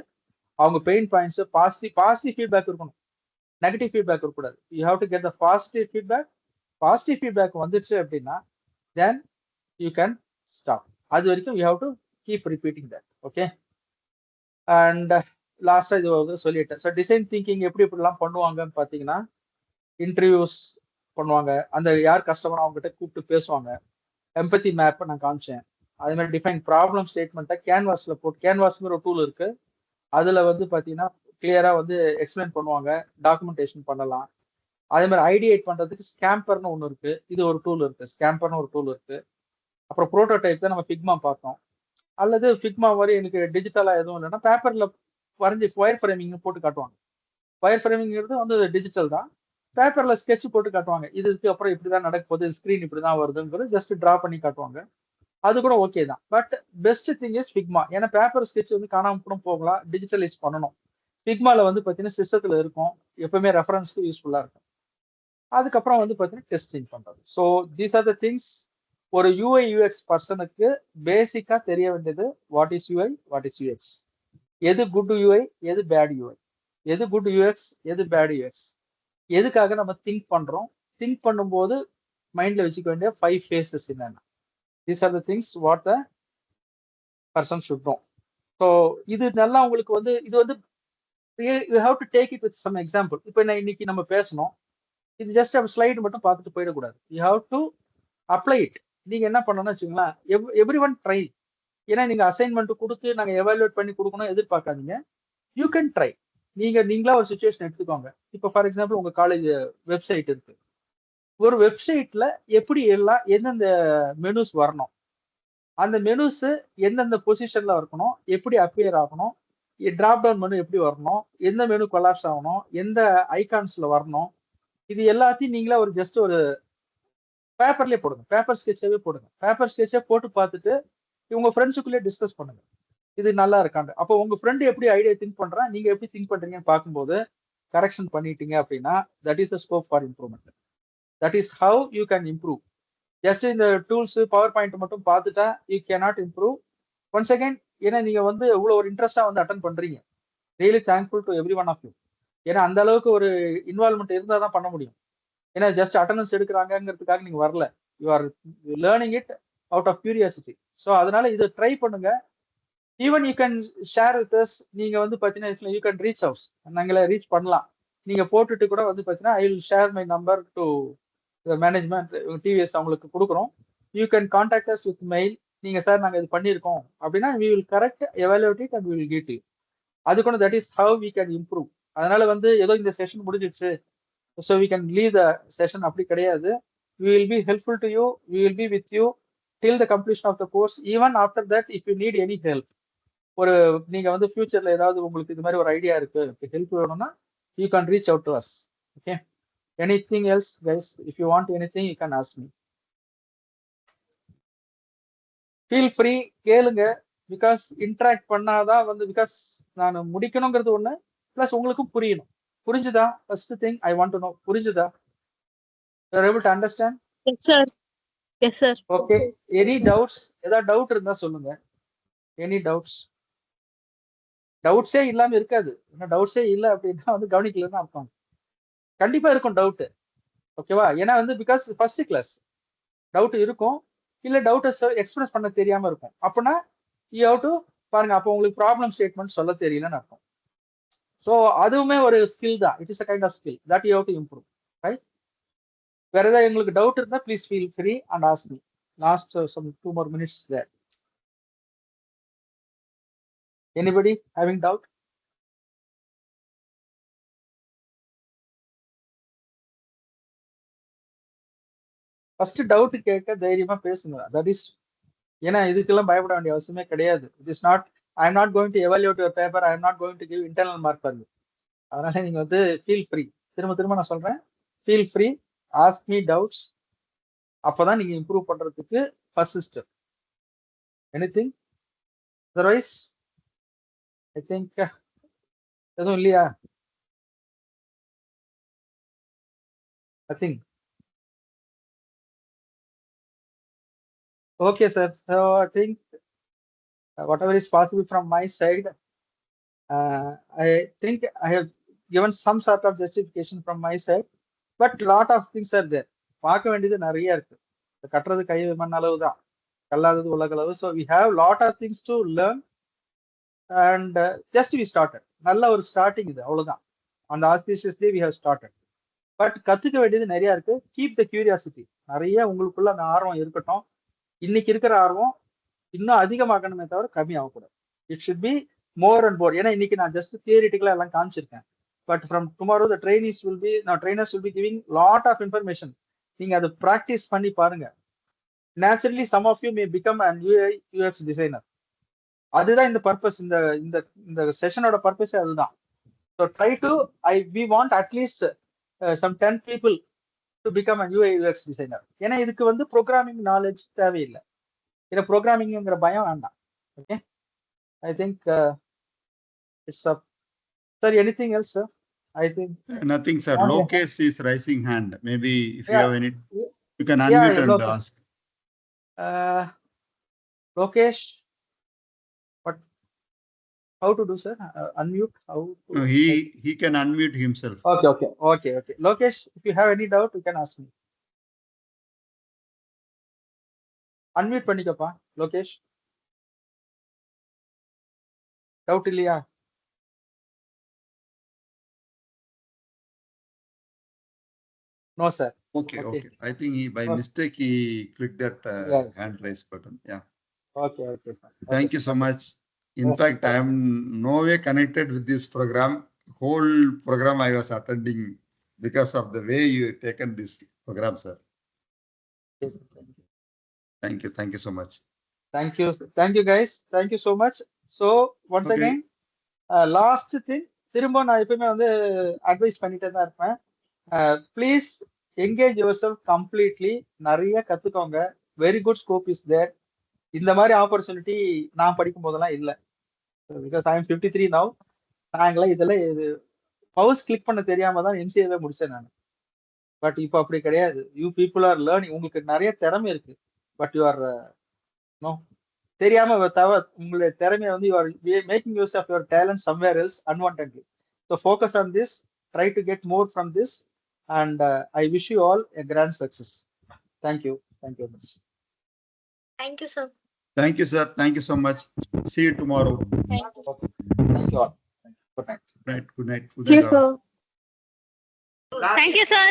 அவங்க பெயின் பாயிண்ட்ஸ் பாசிட்டிவ் ஃபீட்பேக் இருக்கணும். நெகட்டிவ் ஃபீட்பேக் இருக்கக்கூடாது. You have to get the positive feedback. Positive feedback வந்துச்சு அப்படின்னா தென் யூ கேன் ஸ்டாப். அது வரைக்கும் you have to keep repeating that. Okay. And லாஸ்டா இது வந்து சொல்லிட்டேன். ஸோ டிசைன் திங்கிங் எப்படி எப்படிலாம் பண்ணுவாங்கன்னு பார்த்தீங்கன்னா, இன்டர்வியூஸ் பண்ணுவாங்க. அந்த யார் கஸ்டமர் அவங்ககிட்ட கூப்பிட்டு பேசுவாங்க. எம்பத்தி மேப்பை நான் காமிச்சேன். அதே மாதிரி டிஃபைன் ப்ராப்ளம் ஸ்டேட்மெண்ட்டை கேன்வாஸ்ல போட்டு, கேன்வாஸ்ங்கிற ஒரு டூல் இருக்கு. அதுல வந்து பாத்தீங்கன்னா கிளியரா வந்து எக்ஸ்பிளைன் பண்ணுவாங்க. டாக்குமெண்டேஷன் பண்ணலாம். அதே மாதிரி ஐடியேட் பண்றதுக்கு ஸ்கேம்பர்னு ஒன்று இருக்கு. இது ஒரு டூல் இருக்கு. ஸ்கேம்பர்னு ஒரு டூல் இருக்கு. அப்புறம் ப்ரோட்டோடைப் தான் நம்ம ஃபிக்மா பார்த்தோம். அல்லது ஃபிக்மா மாதிரி எனக்கு டிஜிட்டலா எதுவும் இல்லைன்னா பேப்பர்ல வரைஞ்சி ஒயர் ஃப்ரேமிங் போட்டு காட்டுவாங்க. ஒயர் ஃப்ரேமிங்கிறது வந்து டிஜிட்டல் தான். பேப்பர்ல ஸ்கெட்ச் போட்டு காட்டுவாங்க. இதுக்கு அப்புறம் இப்படிதான் நடக்க போகுது, ஸ்கிரீன் இப்படிதான் வருதுங்கிறது ஜஸ்ட் டிரா பண்ணி காட்டுவாங்க. அது கூட ஓகே தான். But best thing is Figma. ஏன்னா பேப்பர் ஸ்கெட்ச் வந்து காணாம கூட போகலாம். டிஜிட்டலைஸ் பண்ணணும். ஃபிக்மால வந்து பார்த்தீங்கன்னா சிஸ்டத்துல இருக்கும். எப்பவுமே ரெஃபரன்ஸ்க்கு யூஸ்ஃபுல்லா இருக்கும். அதுக்கப்புறம் வந்து பார்த்தீங்கன்னா டெஸ்டிங் பண்றது. So these are the things. ஒரு யூஐ யூஎக்ஸ் பர்சனுக்கு பேசிக்கா தெரிய வேண்டியது what is UI, what is UX. எது குட் யூஐ, எது பேட் யூஐ, எது குட் யூஎக்ஸ், எது பேட் யூஎக்ஸ், எதுக்காக நம்ம திங்க் பண்றோம், திங்க் பண்ணும்போது மைண்ட்ல வச்சுக்க வேண்டிய 5 phases என்னென்ன. These are the things what the person should know. So இது நல்லா உங்களுக்கு வந்து இது வந்து you have to take it with some example. இப்போ இன்னைக்கு நம்ம பேசணும். இது ஜஸ்ட் ஸ்லைடு மட்டும் பார்த்துட்டு போயிடக்கூடாது. You have to apply it. நீங்க என்ன பண்ணணும்னு வச்சுங்களேன், எவ்ரி ஒன் ட்ரை. ஏன்னா நீங்க அசைன்மெண்ட் கொடுத்து நாங்க எவாலுவேட் பண்ணி கொடுக்கணும் எதிர்பார்க்காதீங்க. You can try. நீங்களா ஒரு சுச்சுவேஷன் எடுத்துக்கோங்க. இப்போ ஃபார் எக்ஸாம்பிள் உங்க காலேஜ் வெப்சைட் இருக்கு. ஒரு வெப்சைட்ல எப்படி எல்லாம் எந்தெந்த மெனுஸ் வரணும், அந்த மெனுஸ் எந்தெந்த பொசிஷன்ல இருக்கணும், எப்படி அப்பியர் ஆகணும், டிராப் டவுன் மெனு எப்படி வரணும், எந்த மெனு கொலாப்ஸ் ஆகணும், எந்த ஐகான்ஸ்ல வரணும், இது எல்லாத்தையும் நீங்களா ஒரு ஜஸ்ட் ஒரு பேப்பர்லயே போடுங்க. பேப்பர் ஸ்கெட்சாவே போடுங்க. பேப்பர் ஸ்கெட்சா போட்டு பார்த்துட்டு உங்க ஃப்ரெண்ட்ஸுக்குள்ளே டிஸ்கஸ் பண்ணுங்க. இது நல்லா இருக்காங்க. அப்போ உங்க ஃப்ரெண்ட் எப்படி ஐடியா திங்க் பண்றா, நீங்க எப்படி திங்க் பண்றீங்கன்னு பார்க்கும்போது கரெக்ஷன் பண்ணிட்டீங்க அப்படின்னா that is the scope for improvement. That is how you can improve. Just இந்த டூல்ஸ் பவர் பாயிண்ட் மட்டும் பார்த்துட்டா you cannot improve. Once again, ஏன்னா நீங்க வந்து இவ்வளவு ஒரு இன்ட்ரெஸ்டா வந்து அட்டன் பண்றீங்க. Really thankful to every one of you. ஏன்னா அந்த அளவுக்கு ஒரு இன்வால்மெண்ட் இருந்தால் தான் பண்ண முடியும். ஏன்னா ஜஸ்ட் அட்டண்டன்ஸ் எடுக்கிறாங்கிறதுக்காக நீங்க வரல. You are learning it out of curiosity. So அதனால இதை ட்ரை பண்ணுங்க. Even you can share with us. நீங்க வந்து பார்த்தீங்கன்னா யூ கேன் ரீச் ஹவுஸ். நாங்களே ரீச் பண்ணலாம். நீங்க போட்டுட்டு கூட வந்து பார்த்தீங்கன்னா I will share my number to management TVS அவங்களுக்கு கொடுக்குறோம். You can contact us with mail. நீங்க சார் நாங்க இது பண்ணியிருக்கோம் அப்படின்னா we will correct evaluate it and we will give you. அது கூட that is how we can improve. அதனால வந்து ஏதோ இந்த செஷன் முடிஞ்சிடுச்சு so we can leave the session, அப்படி கிடையாது. We will be helpful to you. We will be with you till the completion of the course. Even after that if you need any help, ஒரு நீங்க வந்து ஃபியூச்சர்ல ஏதாவது உங்களுக்கு இது மாதிரி ஒரு ஐடியா இருக்கு, ஹெல்ப் வேணும்னா you can reach out to us. Okay. Anything else, guys? If you want anything, you can ask me. Feel free, கேளுங்க. பிகாஸ் இன்டராக்ட் பண்ணாதான் வந்து, பிகாஸ் நான் முடிக்கணுங்கிறது ஒண்ணு, பிளஸ் உங்களுக்கும் புரியணும். புரிஞ்சுதா? First thing I want to know, புரிஞ்சுதா? You are able to understand? Yes, sir. Yes, sir. Okay. Any doubts? ஏதாவது டவுட் இருந்தா சொல்லுங்க. Any doubts? டவுட்ஸே இல்லாம இருக்காது. ஏன்னா டவுட்ஸே இல்லை அப்படின்னா வந்து கவனிக்கலன்னு அர்த்தம். கண்டிப்பா இருக்கும் டவுட். ஓகேவா? ஏன்னா வந்து பிகாஸ் ஃபர்ஸ்ட் கிளாஸ் டவுட் இருக்கும். இல்ல டவுட்டை எக்ஸ்பிரஸ் பண்ண தெரியாம இருக்கும். அப்படின்னா யூ ஹவ் டு பாருங்க. அப்போ உங்களுக்கு ப்ராப்ளம் ஸ்டேட்மெண்ட் சொல்ல தெரியலன்னு அர்த்தம். ஸோ அதுவுமே ஒரு ஸ்கில் தான். It is a kind of skill that you have to improve. Right? வேற ஏதாவது உங்களுக்கு டவுட் இருந்தா please feel free and ask me. Last some 2 more minutes there. Anybody having doubt? First doubt கேட்க தைரியமா பேசுங்க. தட் இஸ், ஏன்னா இதுக்கெல்லாம் பயப்பட வேண்டிய அவசியமே கிடையாது. It is not, I am not going to evaluate your paper, I am not going to give internal mark for you. அதனால நீங்க வந்து ஃபீல் ஃப்ரீ. திரும்ப திரும்ப நான் சொல்றேன், feel free, ask me doubts. அப்பதான் நீங்க இம்ப்ரூவ் பண்றதுக்கு first step. Anything otherwise I think எதுவும் இல்லையா? Nothing. Okay, sir. So I think whatever is possible from my side, I think I have given some sort of justification from my side, but lot of things are there. பார்க்க வேண்டியது நிறைய இருக்கு. கட்டுறது கை மண் அளவு தான், கல்லாதது உலகளவு. So we have lot of things to learn and just we started. நல்ல ஒரு ஸ்டார்டிங் இது, அவ்வளவுதான். அந்த auspiciously we have started. But கத்துக்க வேண்டியது நிறைய இருக்கு. Keep the curiosity. நிறைய உங்களுக்குள்ள அந்த ஆர்வம் இருக்கட்டும். இன்னைக்கு இருக்கிற ஆர்வம் இன்னும் அதிகமாக்கணுமே தவிர கம்மி ஆகக்கூடாது. It should be more and more. ஏன்னா இன்னைக்கு நான் ஜஸ்ட் தியரிட்டிக்கலா எல்லாம் காமிச்சிருக்கேன். But from tomorrow the trainers will be giving lot of information. நீங்க அதை ப்ராக்டிஸ் பண்ணி பாருங்க. Naturally some of you may become and UX designer. அதுதான் இந்த பர்பஸ். இந்த செஷனோட பர்பஸ் அதுதான். So try to we want at least some 10 people to become a UI UX designer. ஏன்னா இதுக்கு வந்து ப்ரோக்ராமிங் நாலேஜ் தேவையில்லை. ஏன்னா ப்ரோக்ராமிங்ங்கிற பயம் வேண்டாம். Okay, I think it's up. Sir anything else sir? I think nothing, sir. Lokesh is raising hand. Maybe if you Yeah. have any, you can unmute and Lokesh. ask. Lokesh, what? How to do, sir? Unmute? How to? No, he can unmute himself. Okay. Lokesh, if you have any doubt, you can ask me. Unmute பண்ணிக்கப்பா Lokesh. Doubt இல்லையா? No, sir. Okay. I think by mistake he clicked that hand raise button. Yeah. Okay, sir. Thank you so much. In fact, I am no way connected with this program. Whole program I was attending because of the way you taken this program, sir. Thank you so much. Thank you guys. Thank you so much. So once again, last thing, திரும்ப நான் எப்பவுமே வந்து advice பண்ணிட்டே தான் இருப்பேன். Please engage yourself completely. நிறைய கத்துக்கோங்க. Very good scope is there. இந்த மாதிரி ஆப்பர்ச்சுனிட்டி நான் படிக்கும் போதெல்லாம் இல்லை. Because I am 53 now. நாங்களாம் இதெல்லாம் மவுஸ் கிளிக் பண்ண தெரியாம தான் என்சிஏவே முடிச்சேன் நான். பட் இப்போ அப்படி கிடையாது. You people are learning. உங்களுக்கு நிறைய திறமை இருக்கு. பட் யூ ஆர் நோ தெரியாம உங்களுடைய திறமையை வந்து you are making use of your talent somewhere else unwantedly. So focus on this. Try to get more from this, and I wish you all a grand success. Thank you very much. Thank you, sir. Thank you, sir. Thank you so much. See you tomorrow. Thank you all. Good night. Good night. Thank you, sir. Thank you, sir.